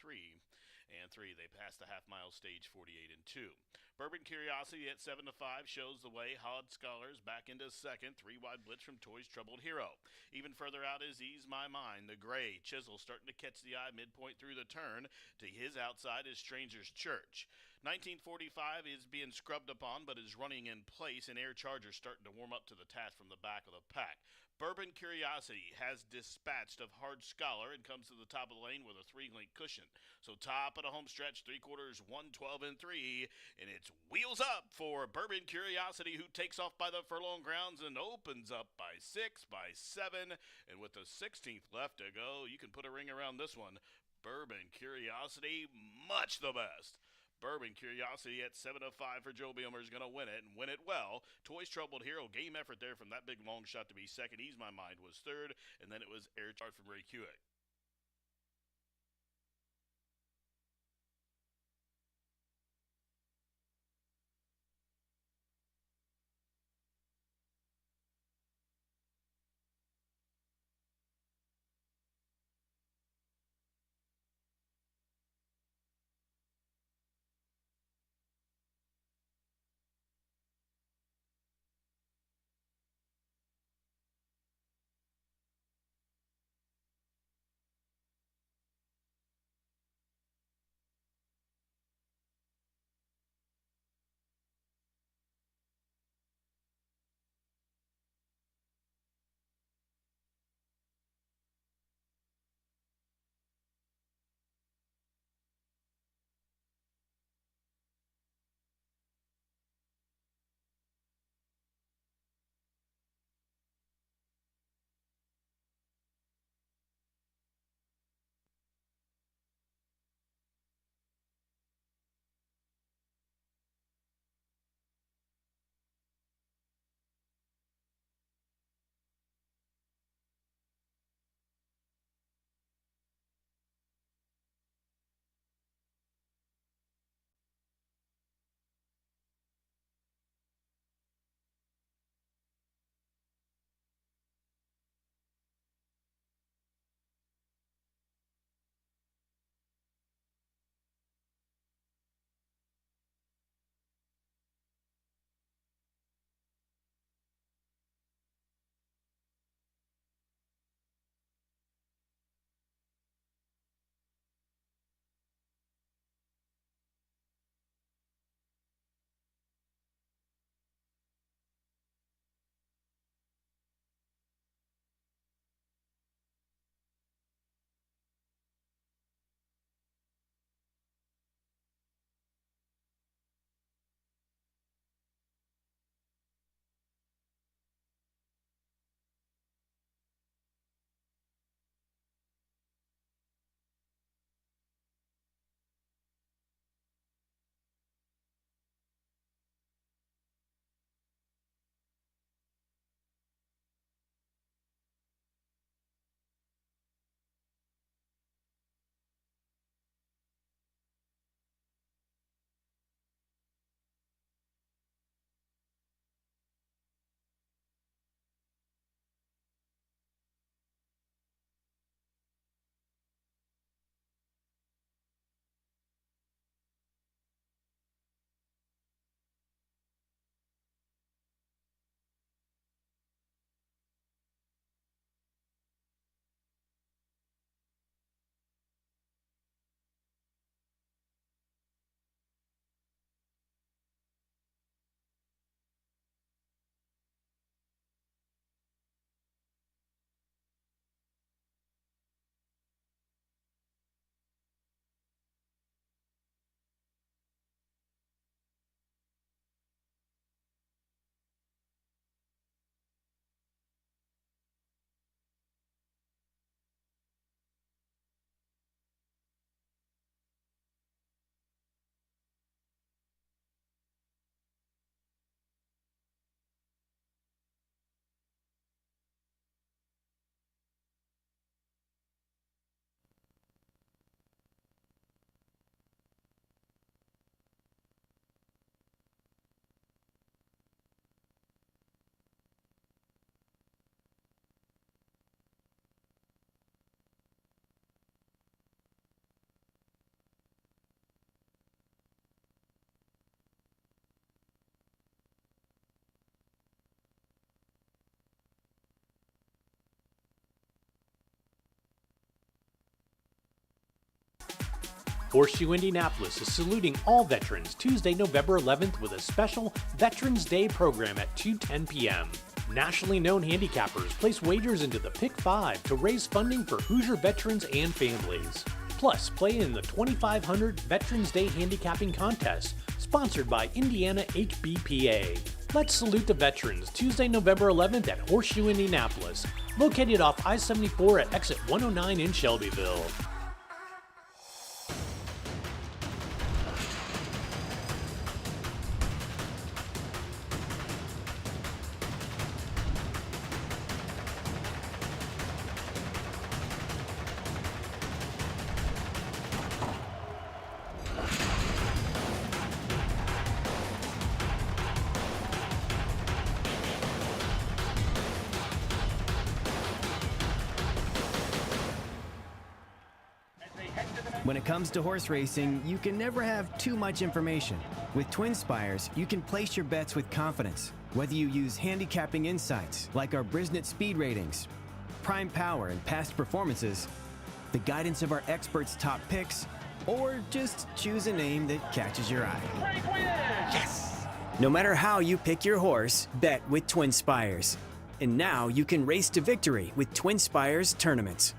and 3. They pass the half mile stage, 48 and 2. Bourbon Curiosity at 7 to 5 shows the way. Hod Scholars back into second. 3 wide blitz from Toys Troubled Hero. Even further out is Ease My Mind. The gray Chisel starting to catch the eye midpoint through the turn. To his outside is Stranger's Church. 1945 is being scrubbed upon, but is running in place, and Air Charger starting to warm up to the task from the back of the pack. Bourbon Curiosity has dispatched of Hard Scholar and comes to the top of the lane with a 3-link cushion. So top of the home stretch, 3/4, 112 and 3, and it's wheels up for Bourbon Curiosity, who takes off by the furlong grounds and opens up by 6, by 7, and with the 16th left to go, you can put a ring around this one. Bourbon Curiosity, much the best. Bourbon Curiosity at 7 to 5 for Joe Beamer is going to win it, and win it well. Toys Troubled Hero, game effort there from that big long shot to be second. Ease My Mind was third, and then it was Air Charge from Ray Hewitt. Horseshoe Indianapolis is saluting all veterans Tuesday, November 11th with a special Veterans Day program at 2:10 p.m. Nationally known handicappers place wagers into the Pick 5 to raise funding for Hoosier veterans and families. Plus, play in the 2500 Veterans Day Handicapping Contest, sponsored by Indiana HBPA. Let's salute the veterans Tuesday, November 11th at Horseshoe Indianapolis, located off I-74 at exit 109 in Shelbyville. When it comes to horse racing, you can never have too much information. With Twin Spires, you can place your bets with confidence. Whether you use handicapping insights like our Brisnet speed ratings, prime power and past performances, the guidance of our experts' top picks, or just choose a name that catches your eye. Yes! No matter how you pick your horse, bet with Twin Spires. And now you can race to victory with Twin Spires tournaments.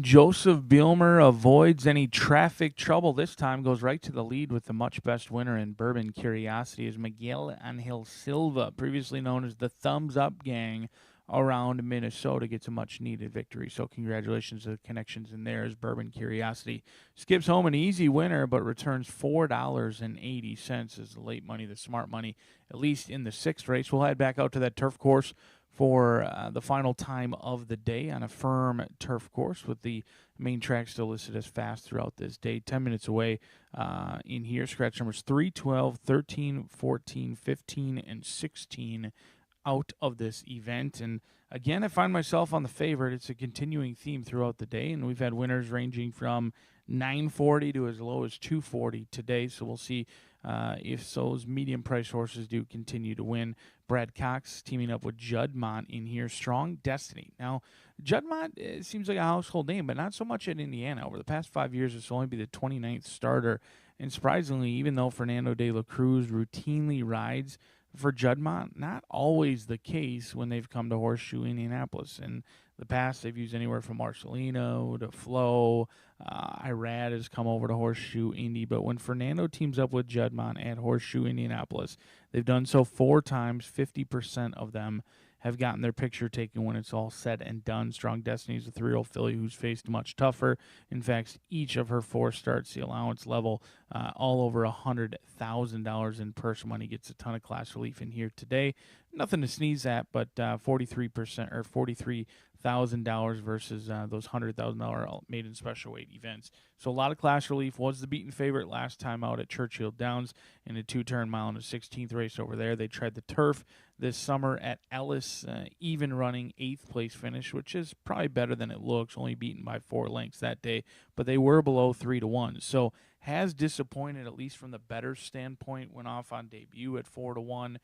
Joseph Bielmer avoids any traffic trouble. This time goes right to the lead with the much best winner in Bourbon Curiosity is Miguel Angel Silva, previously known as the Thumbs Up Gang around Minnesota, gets a much-needed victory. So congratulations to the connections in there as Bourbon Curiosity skips home an easy winner but returns $4.80 as the late money, the smart money, at least in the sixth race. We'll head back out to that turf course for the final time of the day on a firm turf course, with the main track still listed as fast throughout this day. 10 minutes away in here. Scratch numbers 3, 12, 13, 14, 15, and 16 out of this event. And again, I find myself on the favorite. It's a continuing theme throughout the day, and we've had winners ranging from 940 to as low as 240 today. So we'll see if those medium price horses do continue to win. Brad Cox teaming up with Juddmonte in here. Strong Destiny. Now, Juddmonte seems like a household name, but not so much in Indiana. Over the past 5 years, it's only be the 29th starter. And surprisingly, even though Fernando de la Cruz routinely rides for Juddmonte, not always the case when they've come to Horseshoe Indianapolis. In the past, they've used anywhere from Marcelino to Flo. Irad has come over to Horseshoe Indy. But when Fernando teams up with Juddmonte at Horseshoe Indianapolis, they've done so 4 times. 50% of them have gotten their picture taken when it's all said and done. Strong Destiny is a 3-year-old filly who's faced much tougher. In fact, each of her 4 starts, the allowance level, all over $100,000 in purse money. Gets a ton of class relief in here today. Nothing to sneeze at, but 43% or $43,000 versus those $100,000 maiden special weight events. So a lot of class relief. Was the beaten favorite last time out at Churchill Downs in a 2-turn mile in the 16th race over there. They tried the turf this summer at Ellis, even running 8th place finish, which is probably better than it looks, only beaten by 4 lengths that day, but they were below 3-1. So has disappointed, at least from the better standpoint. Went off on debut at 4-1,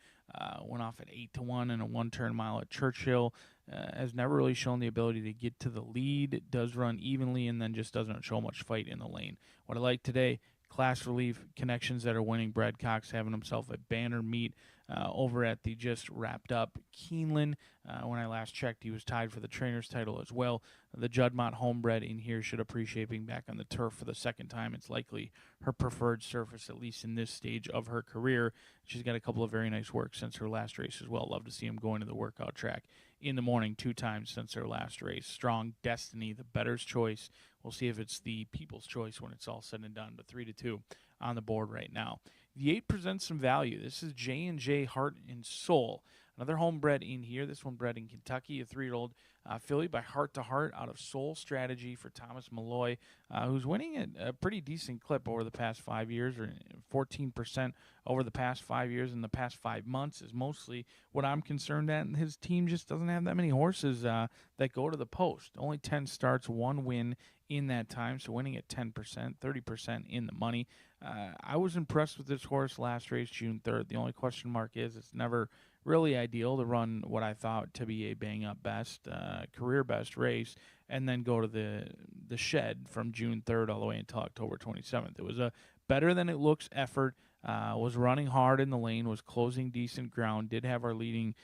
went off at 8-1 in a 1-turn mile at Churchill. Has never really shown the ability to get to the lead. Does run evenly and then just doesn't show much fight in the lane. What I like today, class relief, connections that are winning. Brad Cox having himself a banner meet over at the just wrapped up Keeneland. When I last checked, he was tied for the trainer's title as well. The Juddmonte homebred in here should appreciate being back on the turf for the second time. It's likely her preferred surface, at least in this stage of her career. She's got a couple of very nice works since her last race as well. Love to see him going to the workout track in the morning 2 times since her last race. Strong Destiny, the bettor's choice. We'll see if it's the people's choice when it's all said and done, but 3-2 on the board right now. The 8 presents some value. This is J&J Heart and Soul. Another homebred in here. This one bred in Kentucky, a 3-year-old filly by Heart to Heart out of Soul Strategy for Thomas Malloy, who's winning at a pretty decent clip over the past 5 years, or 14% over the past 5 years. In the past 5 months is mostly what I'm concerned at. And his team just doesn't have that many horses that go to the post. Only 10 starts, 1 win in that time, so winning at 10%, 30% in the money. I was impressed with this horse last race, June 3rd. The only question mark is it's never really ideal to run what I thought to be a bang-up best, career best race, and then go to the shed from June 3rd all the way until October 27th. It was a better-than-it-looks effort, was running hard in the lane, was closing decent ground, did have our leading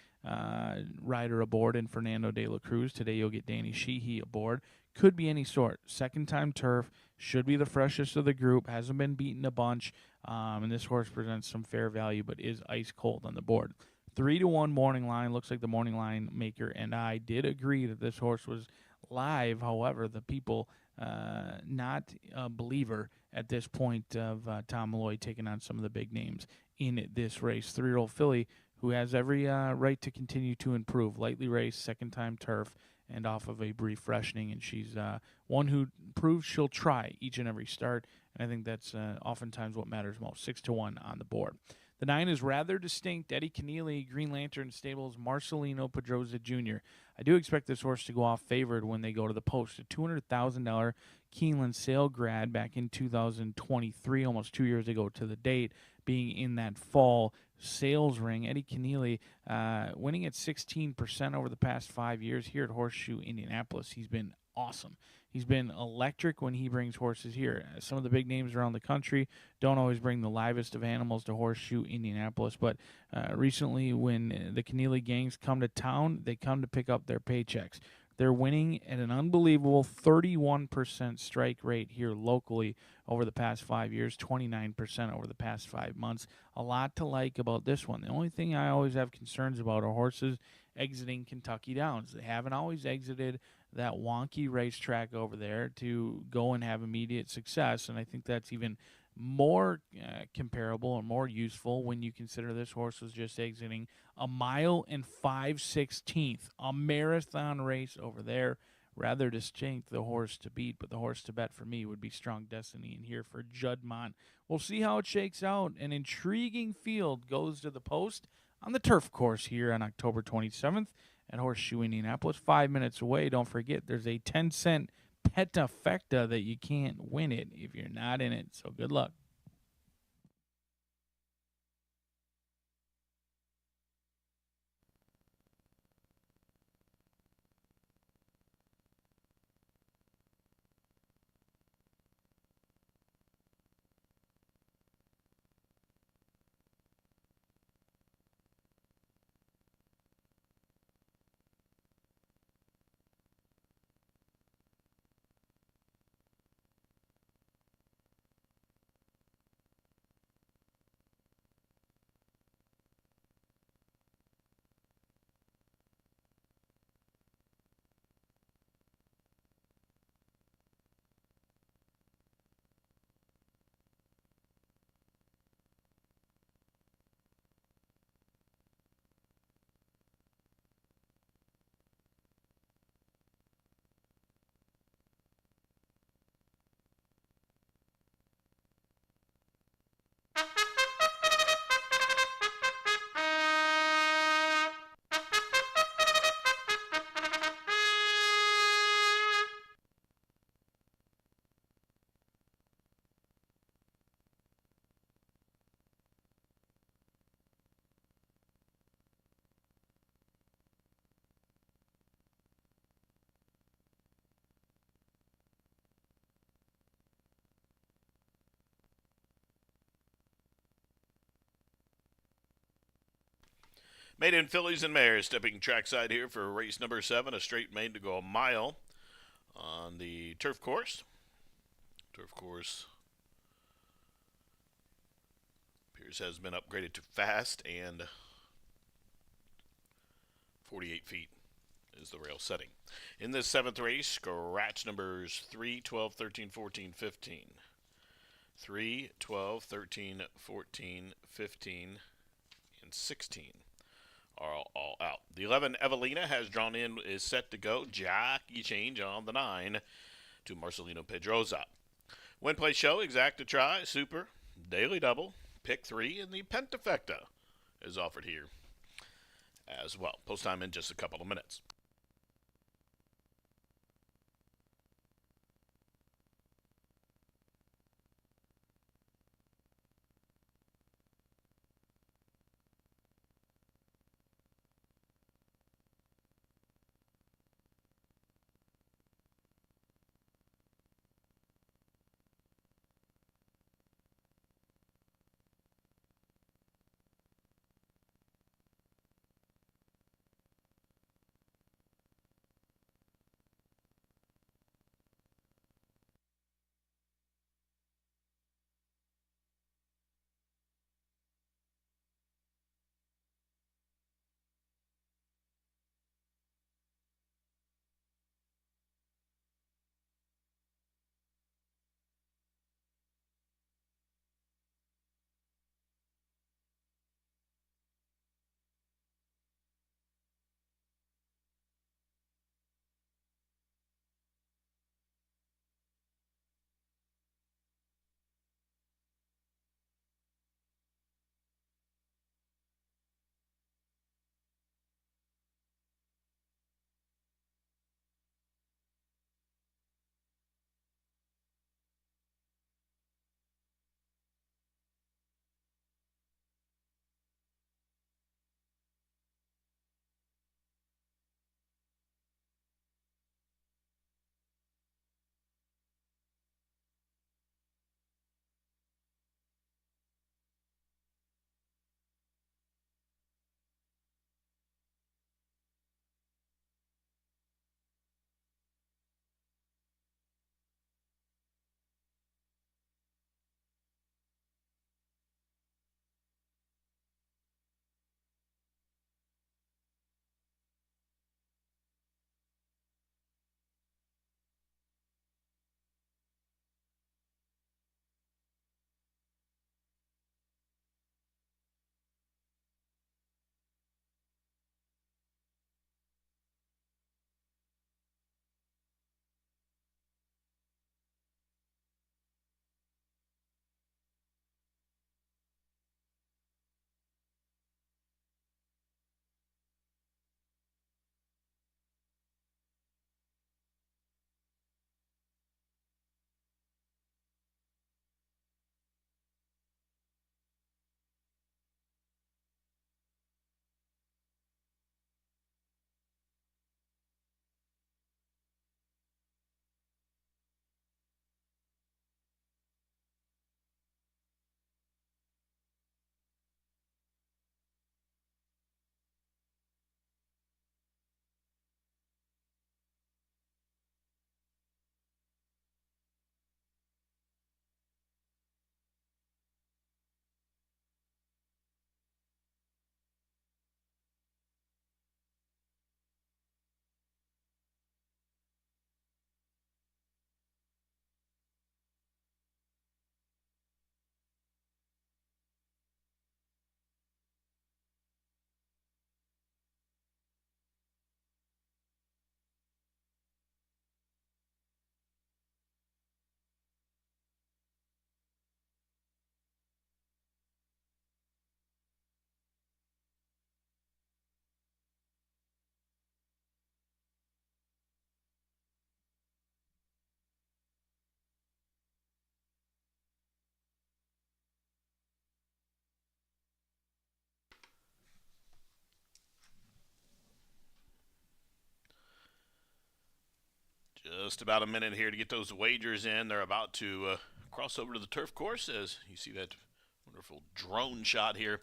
rider aboard in Fernando de la Cruz. Today you'll get Danny Sheehy aboard. Could be any sort. Second-time turf, should be the freshest of the group, hasn't been beaten a bunch, and this horse presents some fair value but is ice cold on the board. 3-1 morning line. Looks like the morning line maker and I did agree that this horse was live. However, the people not a believer at this point of Tom Malloy taking on some of the big names in this race. 3-year-old filly who has every right to continue to improve. Lightly raced, second-time turf, and off of a brief freshening. And she's one who proves she'll try each and every start. And I think that's oftentimes what matters most. 6-1 on the board. The 9 is rather distinct. Eddie Keneally, Green Lantern Stables, Marcelino Pedroza Jr. I do expect this horse to go off favored when they go to the post. A $200,000 Keeneland sale grad back in 2023, almost 2 years ago to the date, being in that fall sales ring. Eddie Keneally winning at 16% over the past 5 years here at Horseshoe Indianapolis. He's been awesome. He's been electric when he brings horses here. Some of the big names around the country don't always bring the livest of animals to Horseshoe Indianapolis, but recently when the Keneally gangs come to town, they come to pick up their paychecks. They're winning at an unbelievable 31% strike rate here locally over the past 5 years, 29% over the past 5 months. A lot to like about this one. The only thing I always have concerns about are horses exiting Kentucky Downs. They haven't always exited that wonky racetrack over there to go and have immediate success, and I think that's even more comparable or more useful when you consider this horse was just exiting a 1.5/16, a marathon race over there. Rather distinct the horse to beat, but the horse to bet for me would be Strong Destiny, and here for Juddmonte. We'll see how it shakes out. An intriguing field goes to the post on the turf course here on October 27th at Horseshoe Indianapolis, 5 minutes away. Don't forget, there's a 10-cent petafecta that you can't win it if you're not in it, so good luck. Maiden fillies and mares stepping trackside here for race number 7, a straight maiden to go a mile on the turf course. Turf course appears has been upgraded to fast, and 48 feet is the rail setting. In this 7th race, scratch numbers 3, 12, 13, 14, 15. 3, 12, 13, 14, 15, and 16. Are all out. The 11 Evelina has drawn in, is set to go. Jockey change on the 9 to Marcelino Pedroza. Win, play, show, exacta try, super, daily double, pick 3, and the pentafecta is offered here as well. Post time in just a couple of minutes. Just about a minute here to get those wagers in. They're about to cross over to the turf course as you see that wonderful drone shot here.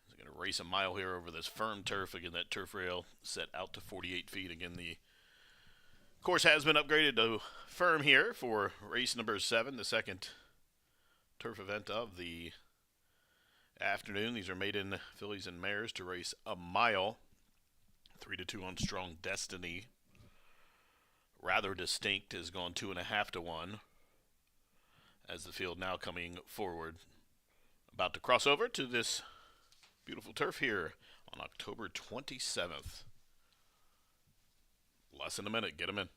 They're going to race a mile here over this firm turf. Again, that turf rail set out to 48 feet. Again, the course has been upgraded to firm here for race number 7, the second turf event of the afternoon. These are maiden fillies and mares to race a mile. 3-2 on Strong Destiny. Rather Distinct has gone 2.5 to 1 as the field now coming forward. About to cross over to this beautiful turf here on October 27th. Less than a minute. Get them in.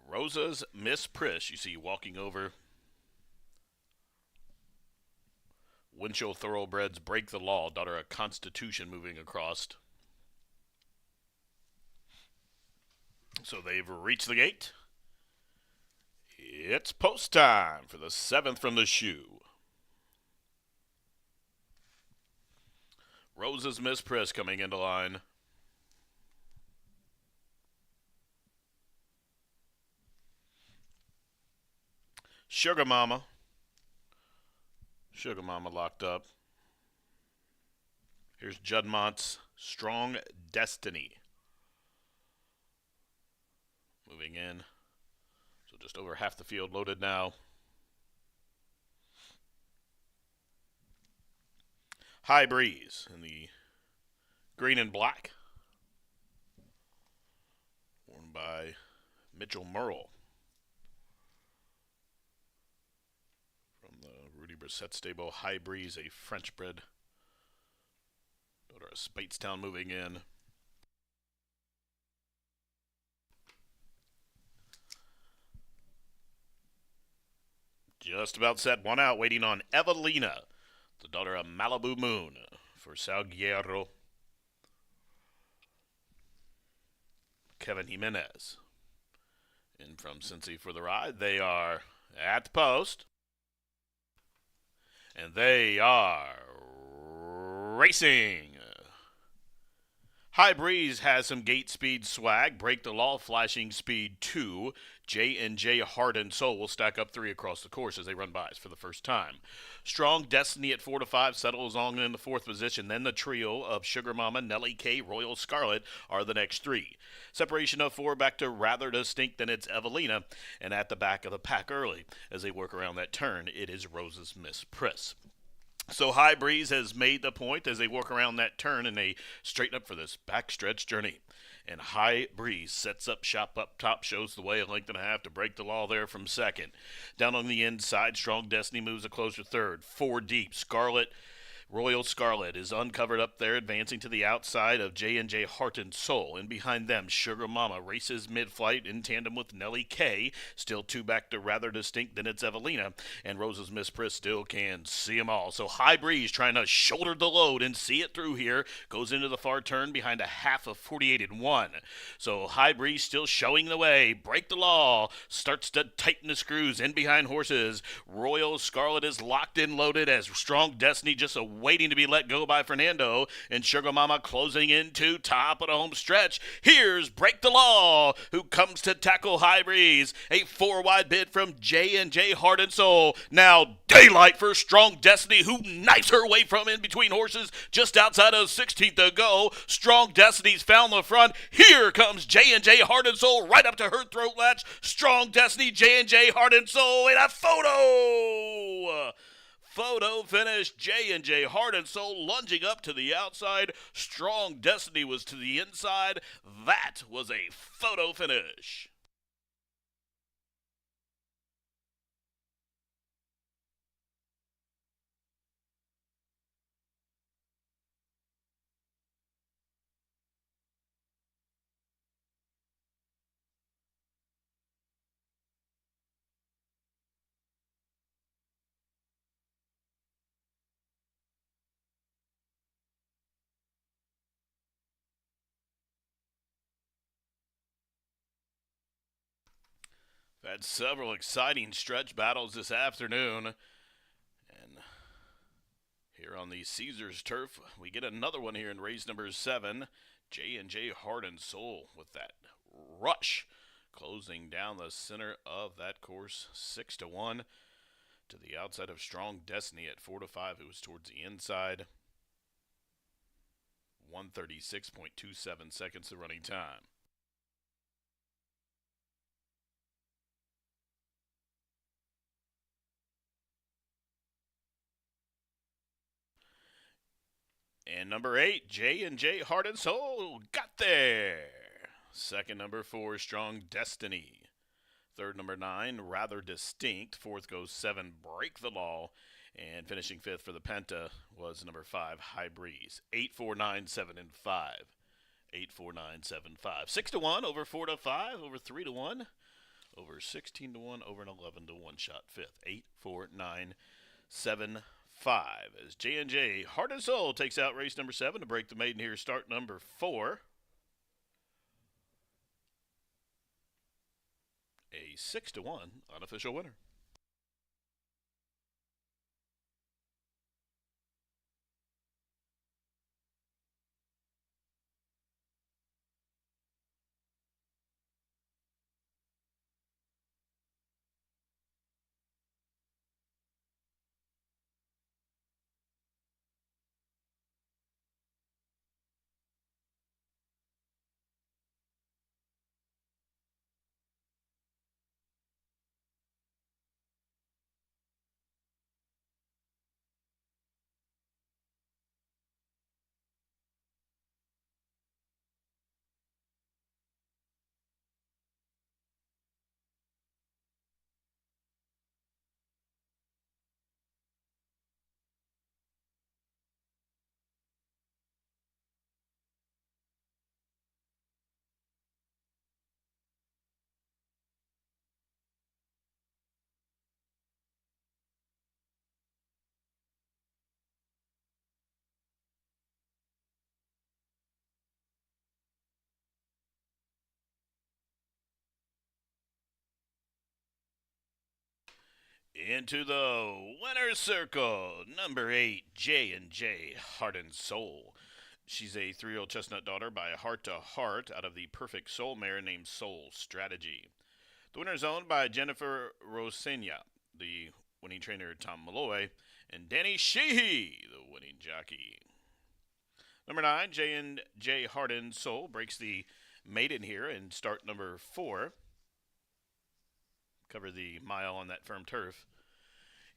Rosa's Miss Prish, you see walking over. Winchell Thoroughbreds Break the Law, daughter of Constitution moving across. So they've reached the gate. It's post time for the 7th from the shoe. Rosa's Miss Prish coming into line. Sugar Mama. Sugar Mama locked up. Here's Juddmont's Strong Destiny. Moving in. So just over half the field loaded now. High Breeze in the green and black. Worn by Mitchell Merle. Rudy Brissett stable. High Breeze, a French bred daughter of Speightstown moving in. Just about set, one out, waiting on Evelina, the daughter of Malibu Moon for Salguero. Kevin Jimenez in from Cincy for the ride. They are at the post. And they are racing. High Breeze has some gate speed swag. Break the Law flashing speed 2. J&J Heart and Soul will stack up 3 across the course as they run bys for the first time. Strong Destiny at 4 to 5 settles on in the 4th position. Then the trio of Sugar Mama, Nellie K, Royal Scarlet are the next 3. Separation of 4 back to Rather Distinct, then it's Evelina. And at the back of the pack early as they work around that turn, it is Rosa's Miss Priss. So High Breeze has made the point as they walk around that turn and they straighten up for this backstretch journey. And High Breeze sets up shop up top, shows the way, a length and a half to Break the Law there from second. Down on the inside, Strong Destiny moves a closer third. 4 deep. Royal Scarlet is uncovered up there, advancing to the outside of J&J Heart and Soul. And behind them, Sugar Mama races mid-flight in tandem with Nellie K. Still 2 back to Rather Distinct, then it's Evelina. And Rosa's Miss Priss still can see them all. So High Breeze trying to shoulder the load and see it through here. Goes into the far turn behind a half of 48 and 1. So High Breeze still showing the way. Break the Law starts to tighten the screws in behind horses. Royal Scarlet is locked in loaded as Strong Destiny just waiting to be let go by Fernando, and Sugar Mama closing into top of the home stretch. Here's Break the Law, who comes to tackle High Breeze. A 4-wide bid from J&J Heart and Soul. Now daylight for Strong Destiny, who knifes her way from in between horses just outside of 16th to go. Strong Destiny's found the front. Here comes J&J Heart and Soul right up to her throat latch. Strong Destiny, J&J Heart and Soul in a photo. Photo finish, J&J Heart and Soul lunging up to the outside. Strong Destiny was to the inside. That was a photo finish. Had several exciting stretch battles this afternoon. And here on the Caesars turf, we get another one here in race number 7. J&J Heart and Soul with that rush closing down the center of that course 6-1 to the outside of Strong Destiny at 4-5. It was towards the inside. 136.27 seconds of running time. And number 8, J&J Heart and Soul, got there. Second, number 4, Strong Destiny. Third, number 9, Rather Distinct. Fourth goes 7, Break the Law. And finishing fifth for the Penta was number 5, High Breeze. 8, 4, 9, 7, and 5. 8, 4, 9, 7, 5. 6-1, over 4-5, over 3-1, over 16-1, over an 11-1 shot fifth. 8, 4, 9, 7, 5. As J&J Heart and Soul takes out race number 7 to break the maiden here, start number 4. A 6-1 unofficial winner. Into the winner's circle, number 8, J&J Heart and Soul. She's a 3-year-old chestnut daughter by Heart to Heart out of the Perfect Soul mare named Soul Strategy. The winner is owned by Jennifer Rosenia, the winning trainer Tom Malloy, and Danny Sheehy, the winning jockey. Number 9, J&J Heart and Soul breaks the maiden here in start number 4. Cover the mile on that firm turf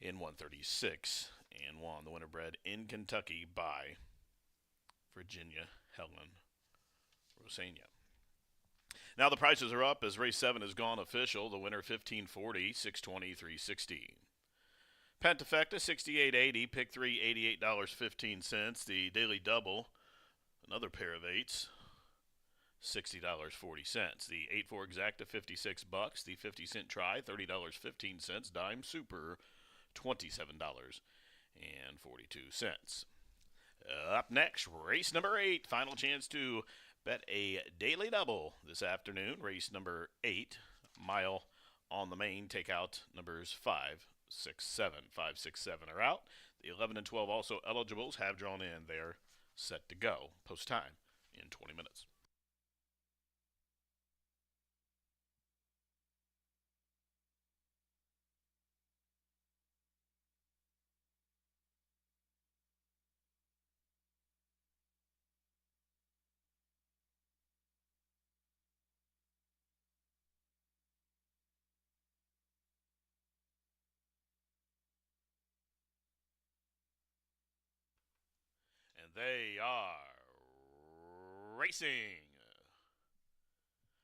in 136 and 1. The winner bred in Kentucky by Virginia Helen Rosenia. Now the prices are up as race 7 has gone official. The winner $15.40, $620, $360. Pentafecta $68.80, pick 3 $88.15. The daily double, another pair of 8s. $60.40. The 8-4 exacta, $56. The 50-cent try, $30.15. Dime super, $27.42. Up next, race number 8. Final chance to bet a daily double this afternoon. Race number 8, mile on the main. Take out numbers 5, 6, 7. 5, 6, 7 are out. The 11 and 12 also eligibles have drawn in. They're set to go. Post time in 20 minutes. And they are racing.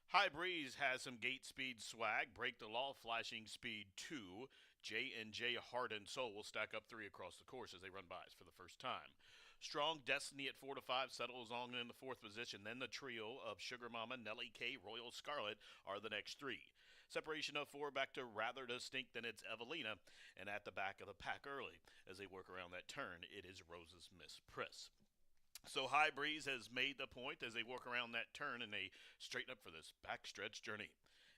High Breeze has some gate speed swag. Break the Law, flashing speed 2. J&J Heart and Soul will stack up 3 across the course as they run bys for the first time. Strong Destiny at 4-5 settles on in the 4th position. Then the trio of Sugar Mama, Nellie K, Royal Scarlet are the next 3. Separation of 4 back to Rather Distinct, then it's Evelina. And at the back of the pack early as they work around that turn, it is Rose's Miss Priss. So High Breeze has made the point as they work around that turn and they straighten up for this backstretch journey.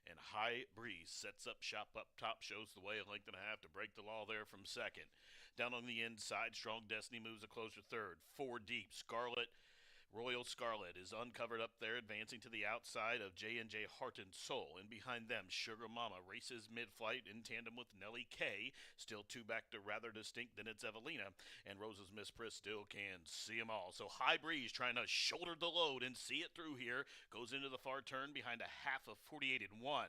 And High Breeze sets up shop up top, shows the way, a length and a half to break the law there from second. Down on the inside, Strong Destiny moves a closer third. 4 deep, Royal Scarlet is uncovered up there, advancing to the outside of J&J Heart and Soul. And behind them, Sugar Mama races mid-flight in tandem with Nellie K. Still 2 back to Rather Distinct, then it's Evelina. And Rose's Miss Priss still can see them all. So High Breeze trying to shoulder the load and see it through here. Goes into the far turn behind a half of 48 and 1.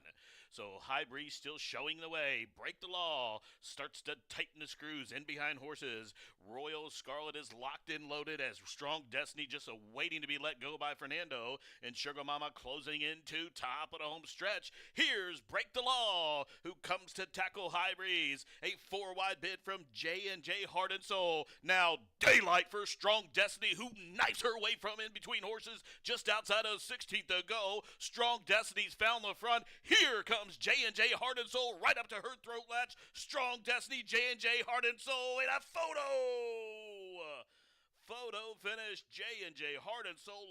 So High Breeze still showing the way. Break the Law starts to tighten the screws in behind horses. Royal Scarlet is locked in loaded as Strong Destiny just waiting to be let go by Fernando, and Sugar Mama closing into top of the home stretch. Here's Break the Law, who comes to tackle High Breeze. A 4-wide bid from J&J Heart and Soul. Now daylight for Strong Destiny, who knifes her way from in between horses just outside of 16th to go. Strong Destiny's found the front. Here comes J&J Heart and Soul right up to her throat latch. Strong Destiny, J&J Heart and Soul, and a photo finish. J&J Heart and Soul.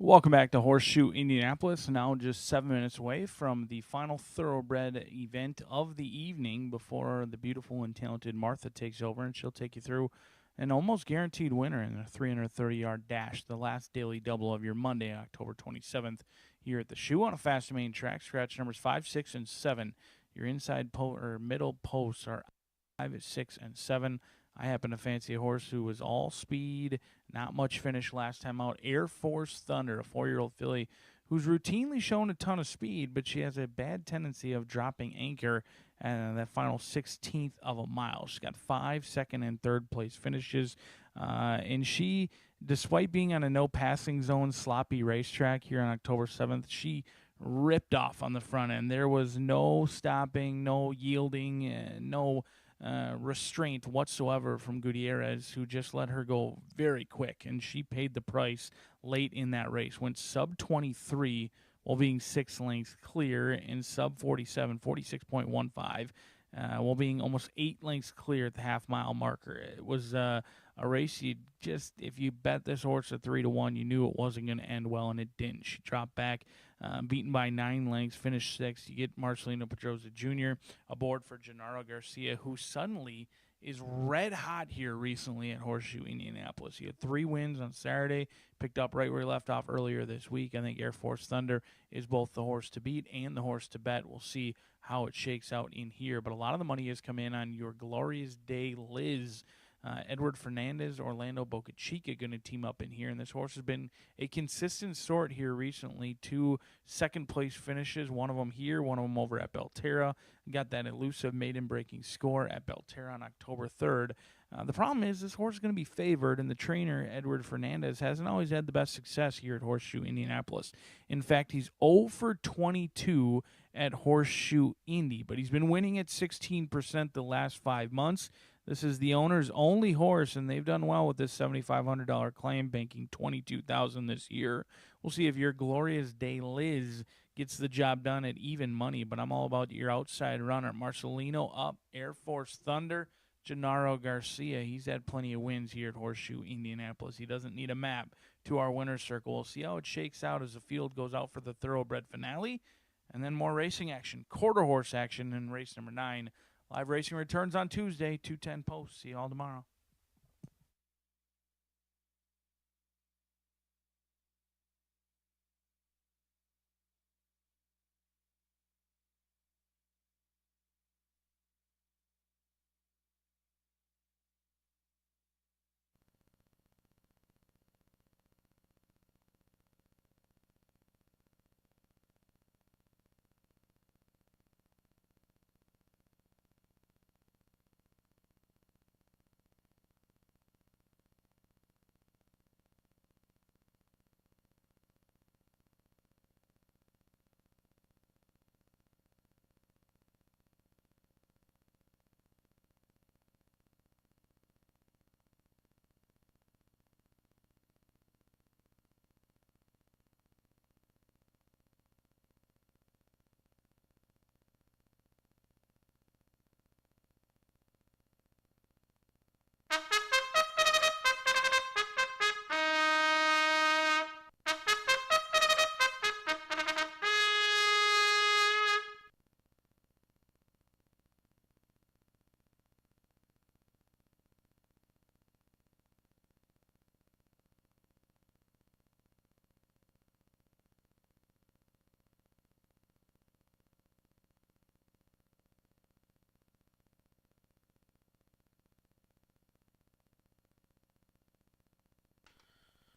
Welcome back to Horseshoe Indianapolis. Now just 7 minutes away from the final thoroughbred event of the evening before the beautiful and talented Martha takes over, and she'll take you through an almost guaranteed winner in a 330-yard dash, the last daily double of your Monday, October 27th, here at the Shoe on a fast main track. Scratch numbers 5, 6, and 7. Your inside or middle posts are 5, 6, and 7. I happen to fancy a horse who was all speed, not much finish last time out. Air Force Thunder, a 4-year-old filly who's routinely shown a ton of speed, but she has a bad tendency of dropping anchor at that final 16th of a mile. She's got 5 second and third place finishes, and she, despite being on a no passing zone sloppy racetrack here on October 7th, she ripped off on the front end. There was no stopping, no yielding, no restraint whatsoever from Gutierrez, who just let her go very quick, and she paid the price late in that race. Went sub 23 while being 6 lengths clear, and sub 47, 46.15, while being almost 8 lengths clear at the half-mile marker. It was a race you just, if you bet this horse at 3-1, you knew it wasn't going to end well, and it didn't. She dropped back, beaten by 9 lengths, finished 6th. You get Marcelino Pedroza Jr. aboard for Gennaro Garcia, who suddenly is red hot here recently at Horseshoe Indianapolis. He had 3 wins on Saturday, picked up right where he left off earlier this week. I think Air Force Thunder is both the horse to beat and the horse to bet. We'll see how it shakes out in here, but a lot of the money has come in on Your Glorious Day Liz. Edward Fernandez, Orlando Boca Chica going to team up in here, and this horse has been a consistent sort here recently. 2 second-place finishes, one of them here, one of them over at Belterra. Got that elusive maiden-breaking score at Belterra on October 3rd. The problem is this horse is going to be favored, and the trainer, Edward Fernandez, hasn't always had the best success here at Horseshoe Indianapolis. In fact, he's 0 for 22 at Horseshoe Indy, but he's been winning at 16% the last 5 months. This is the owner's only horse, and they've done well with this $7,500 claim, banking $22,000 this year. We'll see if Your Glorious Day Liz gets the job done at even money, but I'm all about your outside runner. Marcelino up, Air Force Thunder, Gennaro Garcia. He's had plenty of wins here at Horseshoe Indianapolis. He doesn't need a map to our winner's circle. We'll see how it shakes out as the field goes out for the thoroughbred finale, and then more racing action, quarter horse action in race number 9. Live racing returns on Tuesday, 2:10 post. See you all tomorrow.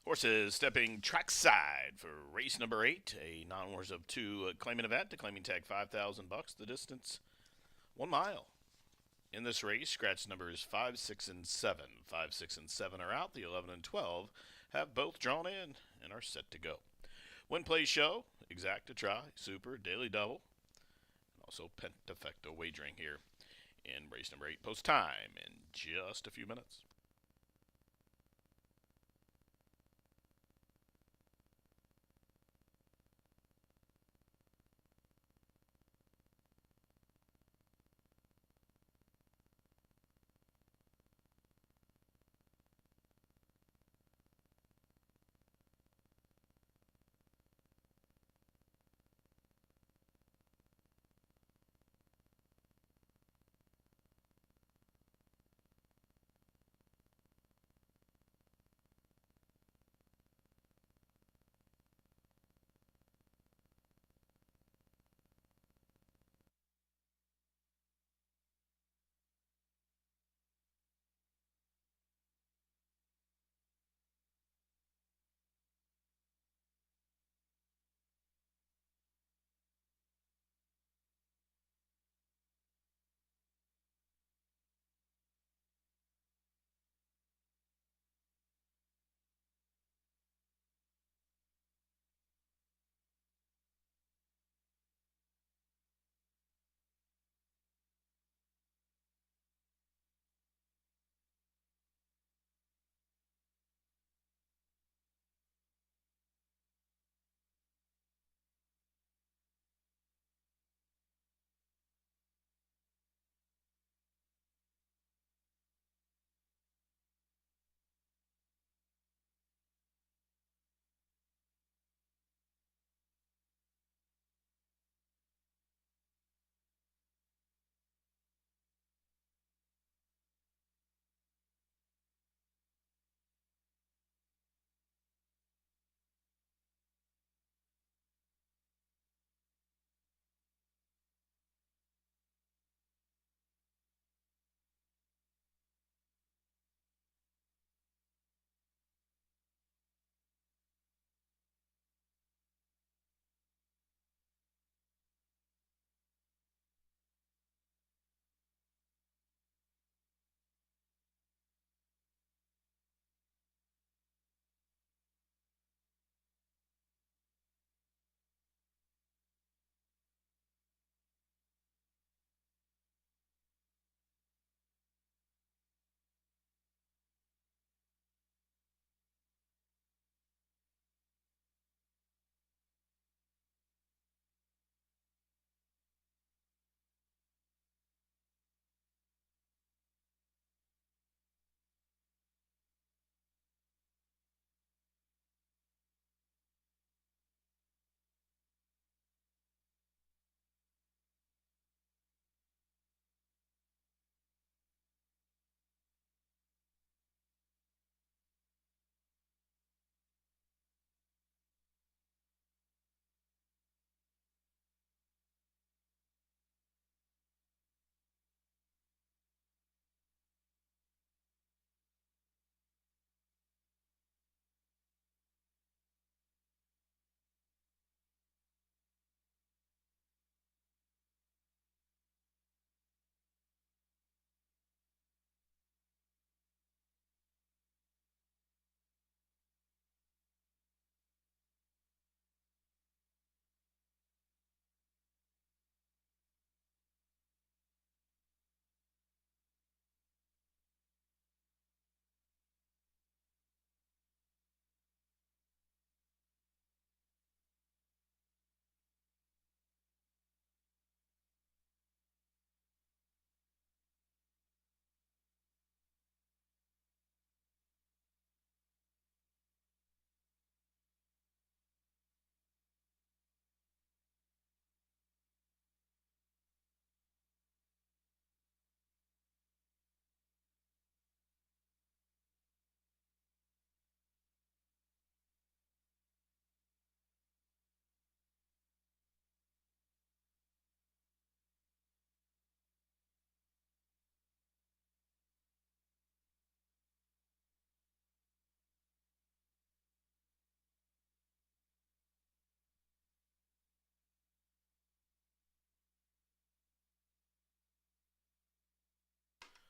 Horses stepping trackside for race number 8, a non-horse of 2 claiming event. The claiming tag $5,000. The distance 1 mile. In this race, scratch numbers 5, 6, and 7. 5, 6, and 7 are out. The 11 and 12 have both drawn in and are set to go. Win, play, show, exacta, try, super, daily double, and also pentafecto wagering here in race number 8. Post time in just a few minutes.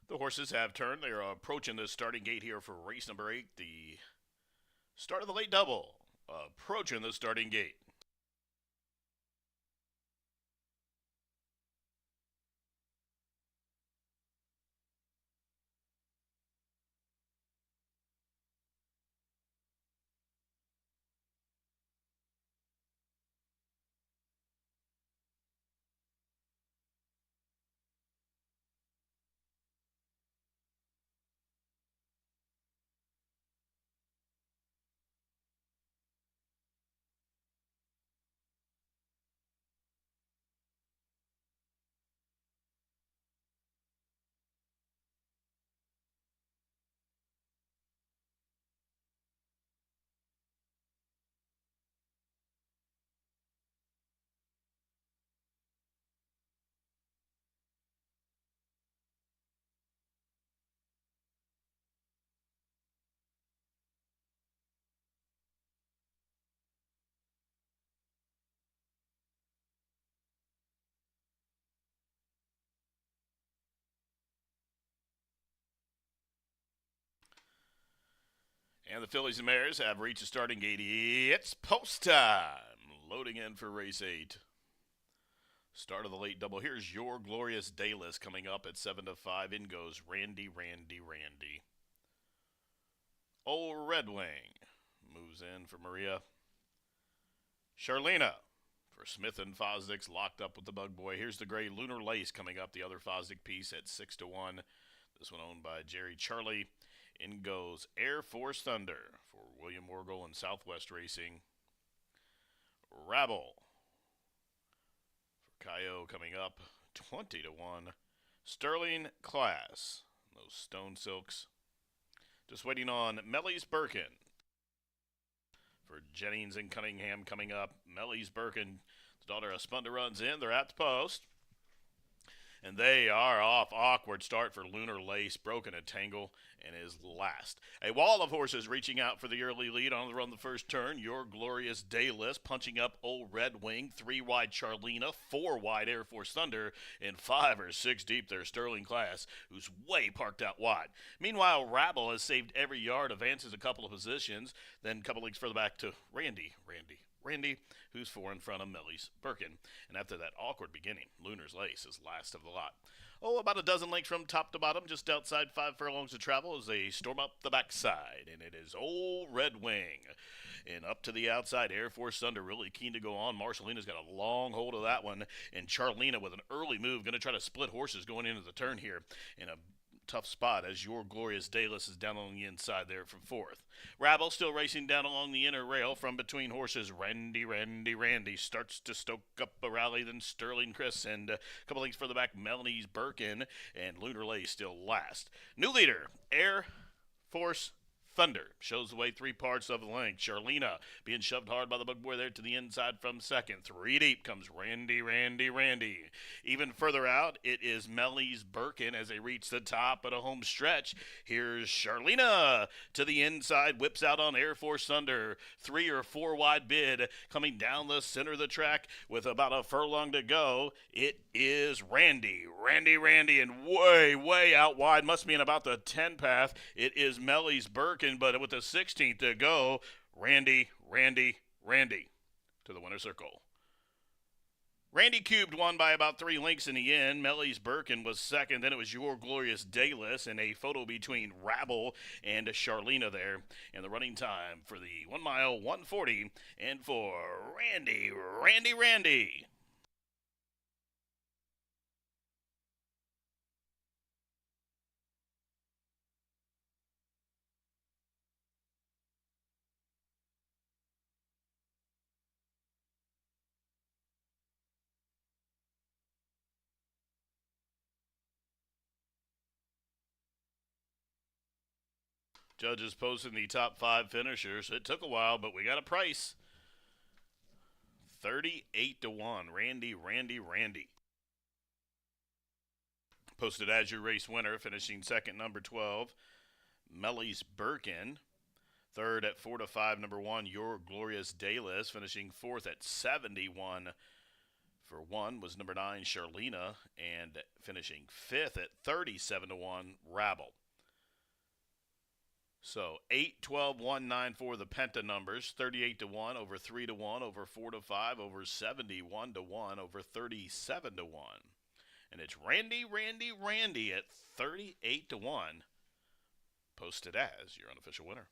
The horses have turned. They are approaching the starting gate here for race number 8, the start of the late double. Approaching the starting gate. And the fillies and mares have reached the starting gate. It's post time. Loading in for race 8. Start of the late double. Here's Your Glorious Dayless coming up at 7 to 5. In goes Randy. Old Red Wing moves in for Maria. Charlena for Smith and Fosdick's locked up with the Bug Boy. Here's the gray Lunar Lace coming up, the other Fosdick piece at 6 to 1. This one owned by Jerry Charlie. In goes Air Force Thunder for William Wargel and Southwest Racing. Rabble for Kaio coming up 20 to 1. Sterling Class, those Stone Silks. Just waiting on Melly's Birkin for Jennings and Cunningham coming up. Melly's Birkin, the daughter of Spunda, runs in. They're at the post. And they are off. Awkward start for Lunar Lace. Broken a tangle and is last. A wall of horses reaching out for the early lead on the run the first turn. Your Glorious Dayless punching up Old Red Wing. 3 wide Charlena. 4 wide Air Force Thunder. And 5 or 6 deep there Sterling Class, who's way parked out wide. Meanwhile, Rabble has saved every yard. Advances a couple of positions. Then a couple leagues further back to Randy, who's 4 in front of Melly's Birkin. And after that awkward beginning, Lunar's Lace is last of the lot. About a dozen lengths from top to bottom, just outside 5 furlongs to travel as they storm up the backside. And it is Old Red Wing. And up to the outside, Air Force Thunder really keen to go on. Marcelina's got a long hold of that one. And Charlena with an early move, going to try to split horses going into the turn here. In a tough spot as Your Glorious Dayless is down on the inside there from 4th. Rabble still racing down along the inner rail from between horses. Randy starts to stoke up a rally. Then Sterling Chris and a couple lengths further back, Melanie's Birkin, and Lunar Lace still last. New leader, Air Force Thunder shows the way 3 parts of the length. Charlena being shoved hard by the Bug Boy there to the inside from 2nd. 3 deep comes Randy. Even further out, it is Melly's Birkin as they reach the top of the home stretch. Here's Charlena to the inside, whips out on Air Force Thunder. 3 or 4 wide bid coming down the center of the track with about a furlong to go. It is Randy, and way out wide. Must be in about the 10 path. It is Melly's Birkin. But with the 16th to go, Randy to the winner's circle. Randy cubed won by about 3 lengths in the end. Melly's Birkin was 2nd. Then it was Your Glorious Dayless and a photo between Rabble and Charlena there. And the running time for the 1 mile, 1:40. And for Randy. Judges posting the top 5 finishers. It took a while, but we got a price. 38 to 1. Randy. Posted as your race winner, finishing 2nd, number 12. Melly's Birkin. 3rd at 4 to 5, number 1. Your Glorious Dayless, finishing 4th at 71. For one was number 9, Charlena, and finishing 5th at 37-1, Rabble. So 8, 12, 1, 9 for the Penta numbers, 38-1, over 3-1, over 4-5, over 71-1, over 37-1. And it's Randy at 38-1, posted as your unofficial winner.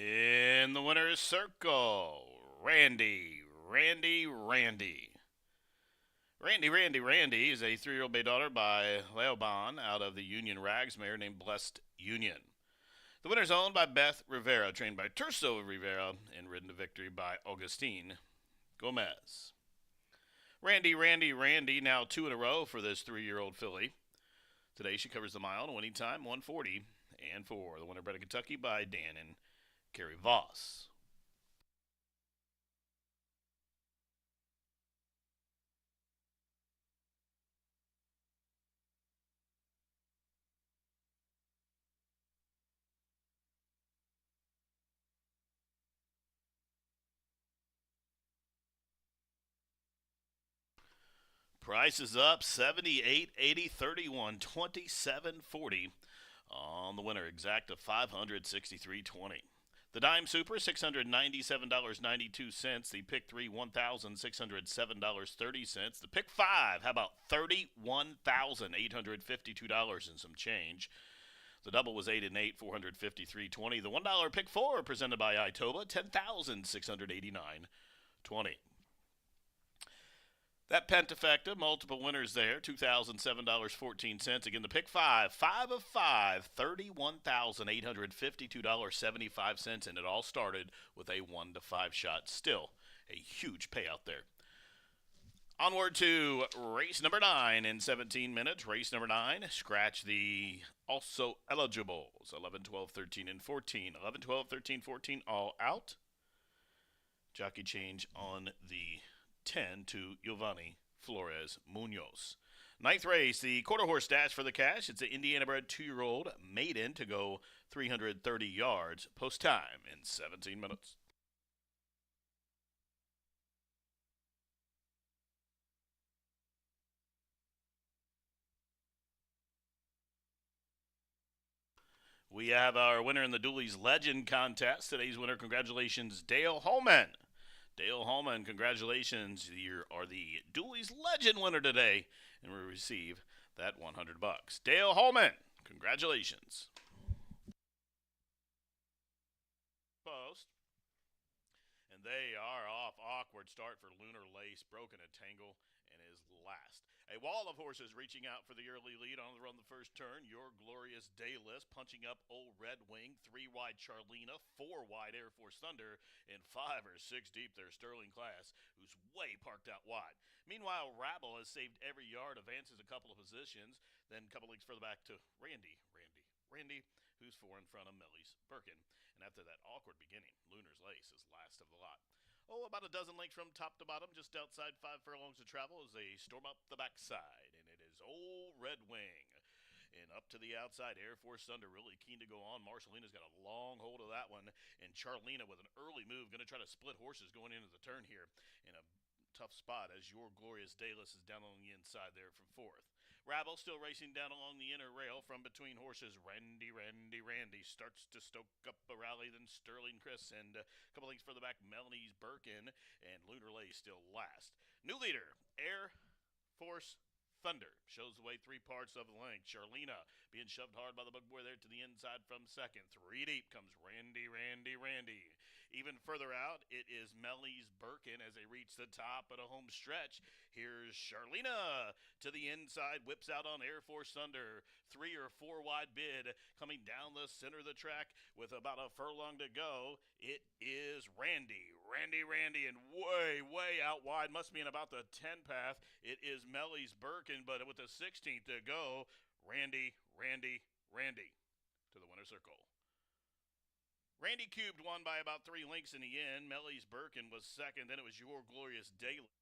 In the winner's circle, Randy is a 3-year-old bay daughter by Leoban out of the Union Rags mare named Blessed Union. The winner's owned by Beth Rivera, trained by Terso Rivera, and ridden to victory by Augustine Gomez. Randy, now 2 in a row for this 3-year-old filly. Today she covers the mile in winning time 1:40 and 4. The winner bred in Kentucky by Dan and Kerry Voss. Price is up 78, 80, 31, 27, 40 on the winner, exact of $563.20. The Dime Super, $697.92. The Pick 3, $1,607.30. The Pick 5, how about $31,852 and some change. The double was 8 and 8, $453.20. The $1 Pick 4 presented by Itoba, $10,689.20. That pentafecta, multiple winners there, $2,007.14. Again, the Pick 5, 5 of 5, $31,852.75, and it all started with a 1-to-5 shot. Still a huge payout there. Onward to race number 9 in 17 minutes. Race number 9, scratch the also eligibles, 11, 12, 13, and 14. 11, 12, 13, 14, all out. Jockey change on the 10 to Giovanni Flores Munoz. 9th race, the quarter horse dash for the cash. It's an Indiana bred 2-year-old maiden to go 330 yards. Post time in 17 minutes. We have our winner in the Dooley's Legend contest. Today's winner, congratulations, Dale Holman. Dale Holman, congratulations. You are the Dooley's Legend winner today, and we receive that $100. Dale Holman, congratulations. Post. And they are off. Awkward start for Lunar Lace, broken a tangle, and is last. A wall of horses reaching out for the early lead on the run the first turn. Your Glorious Dayless punching up Old Red Wing, 3 wide Charlena, 4 wide Air Force Thunder, and 5 or 6 deep their Sterling Class, who's way parked out wide. Meanwhile, Rabble has saved every yard, advances a couple of positions, then a couple leagues further back to Randy, who's 4 in front of Millie's Birkin. And after that awkward beginning, Lunar's Lace is last of the lot. Oh, about a dozen lengths from top to bottom, just outside 5 furlongs to travel as they storm up the backside. And it is Old Red Wing. And up to the outside, Air Force Thunder really keen to go on. Marcelina's got a long hold of that one. And Charlena with an early move, going to try to split horses going into the turn here. In a tough spot as Your Glorious Dayless is down on the inside there from fourth. Rabble still racing down along the inner rail from between horses. Randy starts to stoke up a rally, then Sterling Chris, and a couple lengths further back, Melanie's Birkin, and Lunar Lay still last. New leader, Air Force Thunder shows the way 3 parts of the length. Charlena being shoved hard by the bug boy there to the inside from second. 3 deep comes Randy. Even further out, it is Melly's Birkin as they reach the top of the home stretch. Here's Charlena to the inside, whips out on Air Force Thunder. 3 or 4 wide bid coming down the center of the track with about a furlong to go. It is Randy, and way out wide. Must be in about the 10 path. It is Melly's Birkin. But with the 16th to go, Randy to the winner's circle. Randy Cubed won by about 3 lengths in the end. Melly's Birkin was second. Then it was Your Glorious Daily.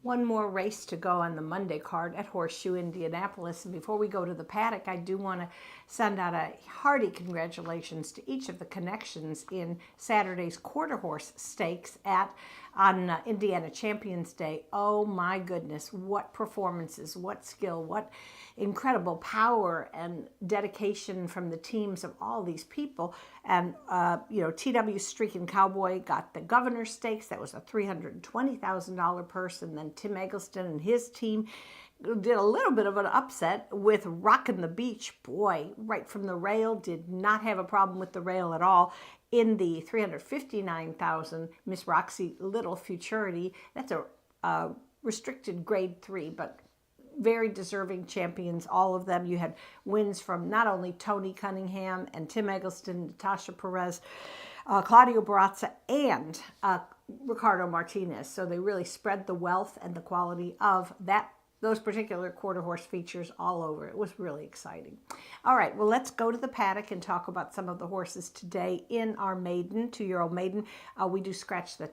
one more race to go on the Monday card at Horseshoe Indianapolis. And before we go to the paddock, I do want to send out a hearty congratulations to each of the connections in Saturday's quarter horse stakes on Indiana Champions Day. Oh my goodness, what performances, what skill, what incredible power and dedication from the teams of all these people. And, TW Streaking Cowboy got the Governor Stakes. That was a $320,000 purse. And then Tim Eggleston and his team did a little bit of an upset with Rockin' the Beach. Boy, right from the rail, did not have a problem with the rail at all. In the $359,000 Miss Roxy Little Futurity, that's a restricted grade 3, but very deserving champions, all of them. You had wins from not only Tony Cunningham and Tim Eggleston, Natasha Perez, Claudio Barazza, and Ricardo Martinez. So they really spread the wealth and the quality of those particular quarter horse features all over. It was really exciting. All right, well, let's go to the paddock and talk about some of the horses today in our maiden, 2-year-old maiden. We do scratch the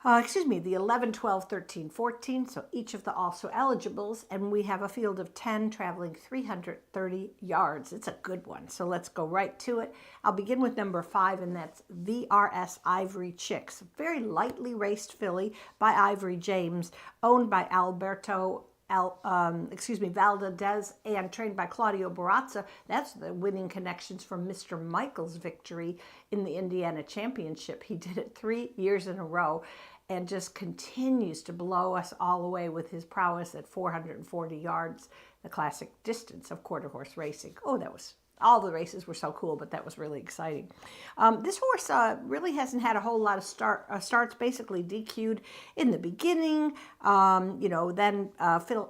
the 11, 12, 13, 14, so each of the also eligibles, and we have a field of 10 traveling 330 yards. It's a good one, so let's go right to it. I'll begin with number 5, and that's VRS Ivory Chicks. Very lightly raced filly by Ivory James, owned by Alberto Valdez and trained by Claudio Barazza. That's the winning connections from Mr. Michael's victory in the Indiana Championship. He did it 3 years in a row and just continues to blow us all away with his prowess at 440 yards, the classic distance of quarter horse racing. Oh, all the races were so cool, but that was really exciting. This horse really hasn't had a whole lot of starts, basically DQ'd in the beginning, then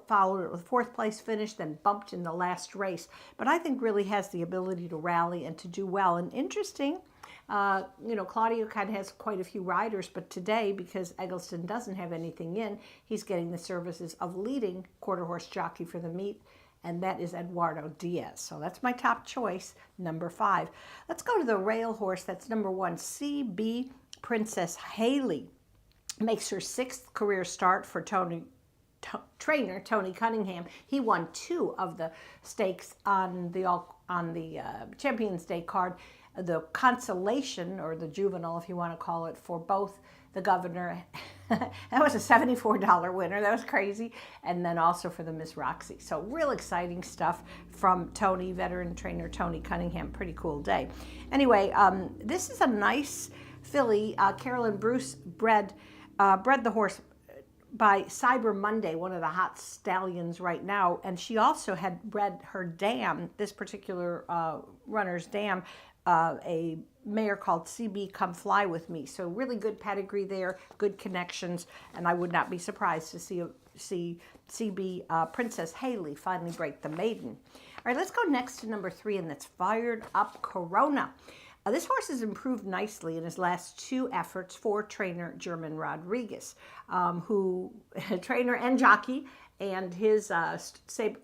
followed it with 4th place finish, then bumped in the last race. But I think really has the ability to rally and to do well. And interesting, Claudio kind of has quite a few riders, but today, because Eggleston doesn't have anything in, he's getting the services of leading quarter horse jockey for the meet, and that is Eduardo Diaz. So that's my top choice, number 5. Let's go to the rail horse. That's number 1, CB Princess Haley. Makes her 6th career start for trainer Tony Cunningham. He won 2 of the stakes on the Champions Day card. The consolation, or the juvenile, if you want to call it, for both the Governor. That was a $74 winner. That was crazy. And then also for the Miss Roxy. So real exciting stuff from Tony, veteran trainer Tony Cunningham. Pretty cool day. Anyway, this is a nice filly. Carolyn Bruce bred the horse by Cyber Monday, one of the hot stallions right now. And she also had bred her dam, this particular runner's dam, a mare called CB Come Fly With Me. So really good pedigree there, good connections, and I would not be surprised to see CB Princess Haley finally break the maiden. All right, let's go next to number 3, and that's Fired Up Corona. This horse has improved nicely in his last 2 efforts for trainer German Rodriguez, who trainer and jockey, and his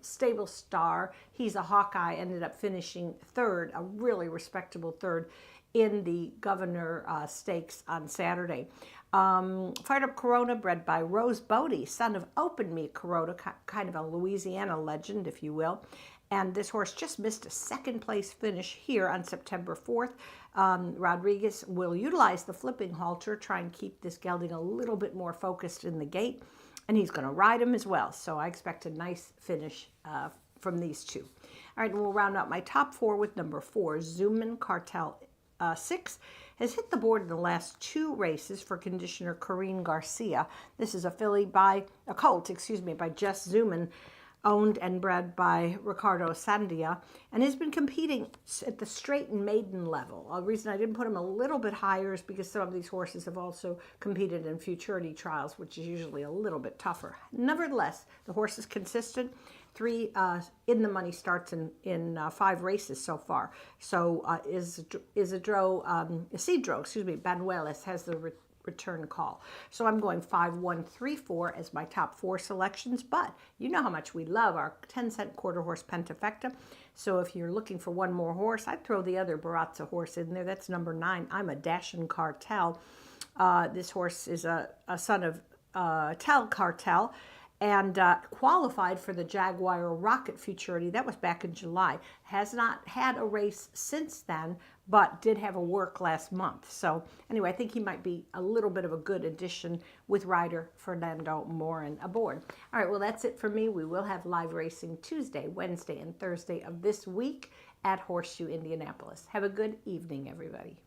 stable star, he's a Hawkeye, ended up finishing 3rd, a really respectable 3rd in the Governor Stakes on Saturday. Fired Up Corona, bred by Rose Bodie, son of Open Meat Corona, kind of a Louisiana legend, if you will. And this horse just missed a 2nd place finish here on September 4th. Rodriguez will utilize the flipping halter, try and keep this gelding a little bit more focused in the gate. And he's going to ride him as well. So I expect a nice finish from these 2. All right, and we'll round out my top 4 with number 4, Zoomin Cartel 6. Has hit the board in the last 2 races for conditioner Corrine Garcia. This is a colt, by Jess Zoomin, owned and bred by Ricardo Sandia, and has been competing at the straight and maiden level. The reason I didn't put him a little bit higher is because some of these horses have also competed in futurity trials, which is usually a little bit tougher. Nevertheless, the horse is consistent. 3 in the money starts in 5 races so far. So Isidro Banuelos has the return call. So I'm going 5, 1, 3, 4 as my top 4 selections, but you know how much we love our 10-cent quarter horse Pentafecta. So if you're looking for one more horse, I'd throw the other Barazza horse in there. That's number 9. I'm a Dashin Cartel. This horse is a son of Tel Cartel and qualified for the Jaguar Rocket Futurity. That was back in July. Has not had a race since then, but did have a work last month. So anyway, I think he might be a little bit of a good addition with rider Fernando Morin aboard. All right, well, that's it for me. We will have live racing Tuesday, Wednesday, and Thursday of this week at Horseshoe Indianapolis. Have a good evening, everybody.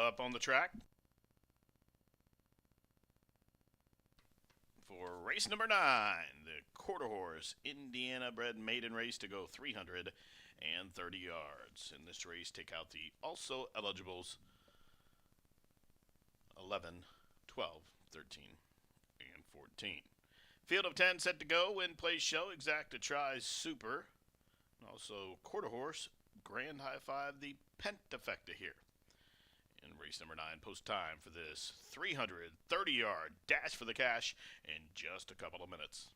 Up on the track for race number 9, the quarter horse Indiana bred maiden race to go 330 yards. In this race, take out the also eligibles 11, 12, 13, and 14. Field of 10 set to go. In place show Exacta Tries Super. And also quarter horse Grand High Five, the Pentafecta here. In race number 9, post time for this 330-yard dash for the cash in just a couple of minutes.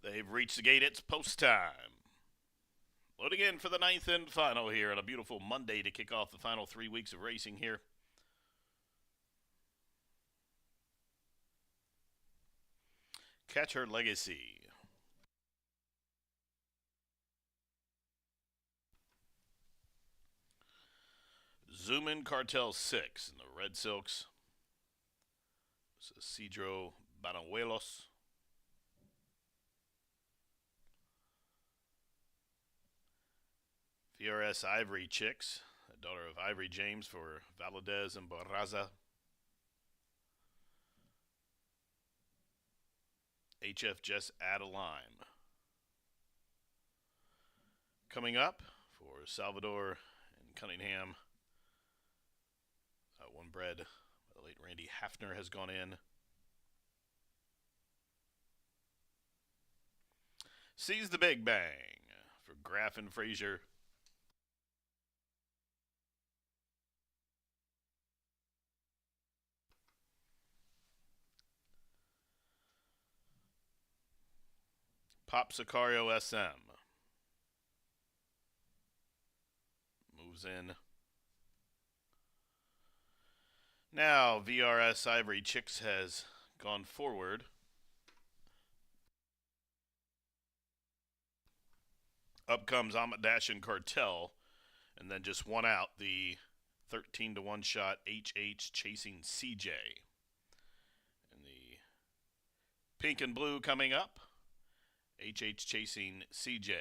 They've reached the gate. It's post time. Loading in for the 9th and final here on a beautiful Monday to kick off the final 3 weeks of racing here. Catch Her Legacy. Zoom In Cartel 6 in the Red Silks. This is Cedro Banuelos. VRS Ivory Chicks, a daughter of Ivory James for Valadez and Barraza. HF Jess Adeline. Coming up for Salvador and Cunningham. One bred, the late Randy Hafner has gone in. Sees the Big Bang for Graff and Frazier. Pop Sicario SM. Moves in. Now, VRS Ivory Chicks has gone forward. Up comes Amadashin Cartel, and then just one out, the 13-1 shot HH chasing CJ. And the pink and blue coming up, HH chasing CJ.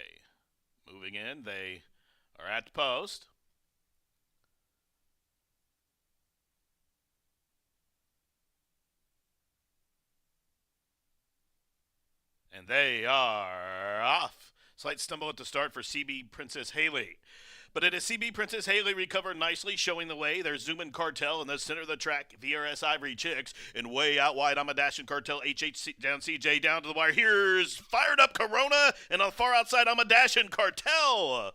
Moving in, they are at the post. And they are off. Slight stumble at the start for CB Princess Haley. But it is CB Princess Haley recovered nicely, showing the way. There's Zoom In Cartel in the center of the track. VRS Ivory Chicks. And way out wide, Amadashin Cartel. HH down CJ down to the wire. Here's Fired Up Corona. And on the far outside, Amadashin Cartel.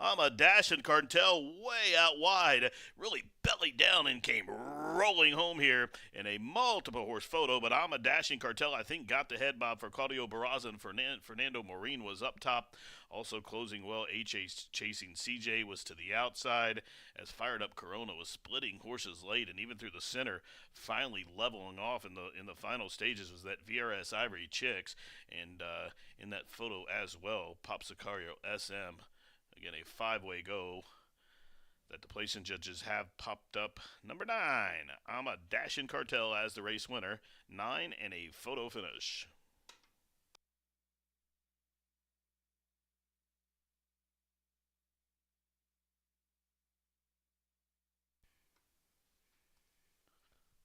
Amadashin Cartel way out wide, really belly down and came rolling home here in a multiple horse photo. But Amadashin Cartel, I think, got the head bob for Claudio Barraza, and Fernando Marin was up top. Also closing well, HH chasing CJ was to the outside as Fired Up Corona was splitting horses late, and even through the center, finally leveling off in the final stages was that VRS Ivory Chicks, and in that photo as well, Pop Sicario SM. Again, a five-way go that the placing judges have popped up. Number 9, Amadashin Cartel as the race winner. 9 and a photo finish.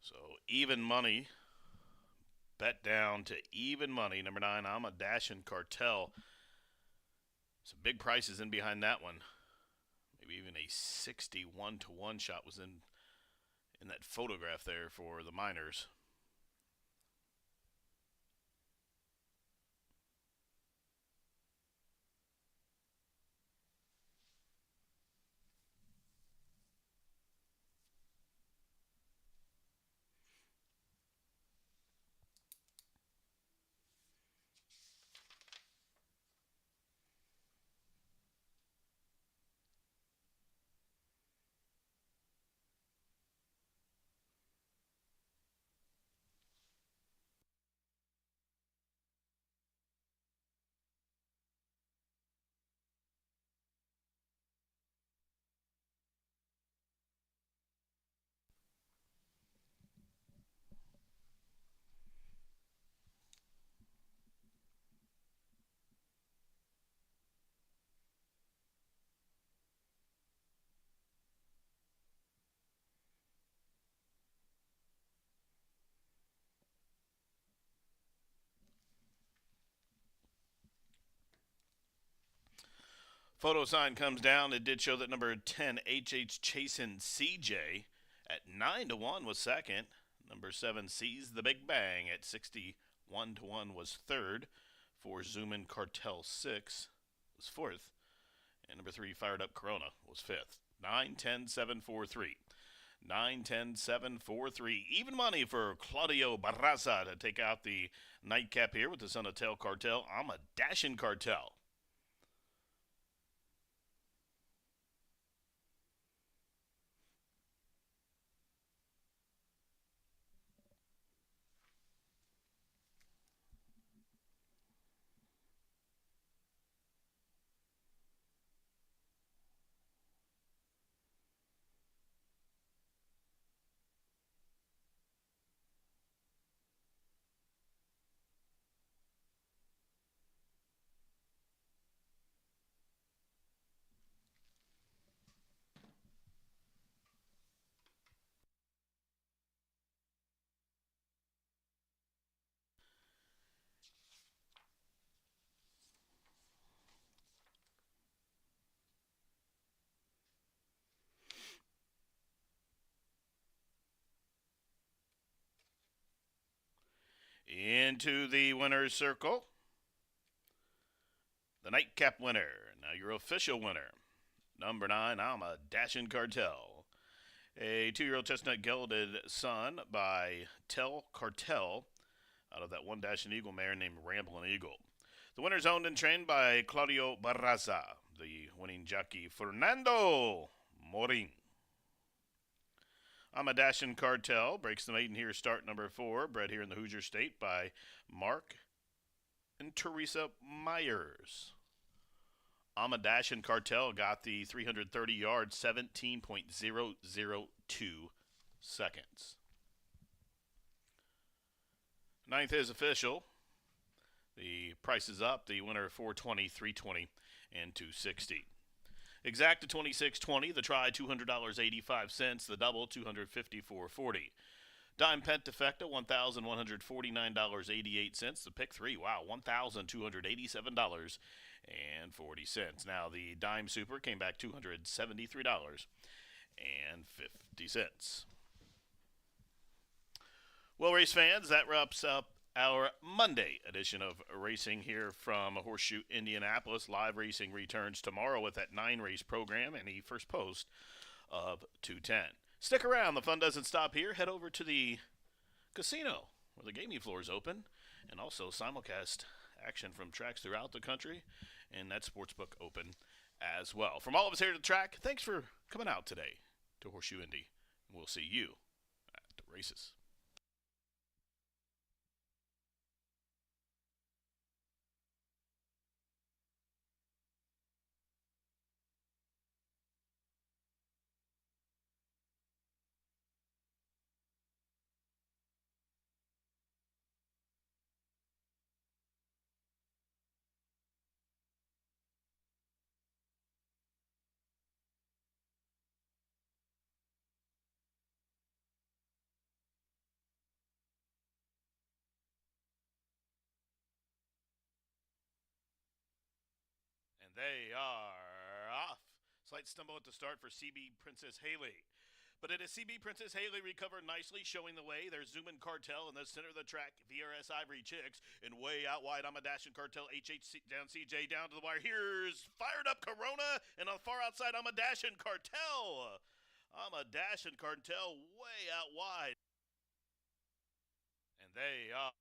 So even money, bet down to even money. Number 9, Amadashin Cartel. Some big prices in behind that one. Maybe even a 61-1 shot was in that photograph there for the Miners. Photo sign comes down. It did show that number 10, HH Chasin' CJ, at 9-1 was second. Number 7, Sees the Big Bang at 61-1 was third. 4, Zoom In Cartel 6 was fourth. And number 3, Fired Up Corona was fifth. 9, 10, 7, 4, 3. 9, 10, 7, 4, 3. Even money for Claudio Barraza to take out the nightcap here with the Son of Tel Cartel. I'm a Dashing Cartel. Into the winner's circle. The nightcap winner. Now your official winner. Number 9, I'm a Dashing Cartel. A 2-year-old chestnut gelded son by Tel Cartel out of that one Dashing Eagle mare named Ramblin' Eagle. The winner's owned and trained by Claudio Barraza. The winning jockey Fernando Morin. I'm a Dashing Cartel breaks the maiden here start number 4, bred here in the Hoosier State by Mark and Teresa Myers. I'm a Dashing Cartel got the 330 yards, 17.002 seconds. 9th is official. The price is up. The winner 420, 320, and 260. Exact to 26.20. The try $200.85. The double $254.40. Dime Pentafecta $1,149.88. The pick 3, wow, $1,287.40. Now the Dime Super came back $273.50. Well, race fans, that wraps up our Monday edition of racing here from Horseshoe Indianapolis. Live racing returns tomorrow with that 9-race program and the first post of 210. Stick around. The fun doesn't stop here. Head over to the casino where the gaming floor is open and also simulcast action from tracks throughout the country and that sportsbook open as well. From all of us here at the track, thanks for coming out today to Horseshoe Indy. We'll see you at the races. And they are off. Slight stumble at the start for CB Princess Haley. But it is CB Princess Haley recovered nicely, showing the way. There's Zoomin' Cartel in the center of the track. VRS Ivory Chicks. And way out wide, I'm a Dashing Cartel. HHC down, CJ down to the wire. Here's fired up Corona. And on the far outside, I'm a Dashing Cartel. I'm a Dashing Cartel way out wide. And they are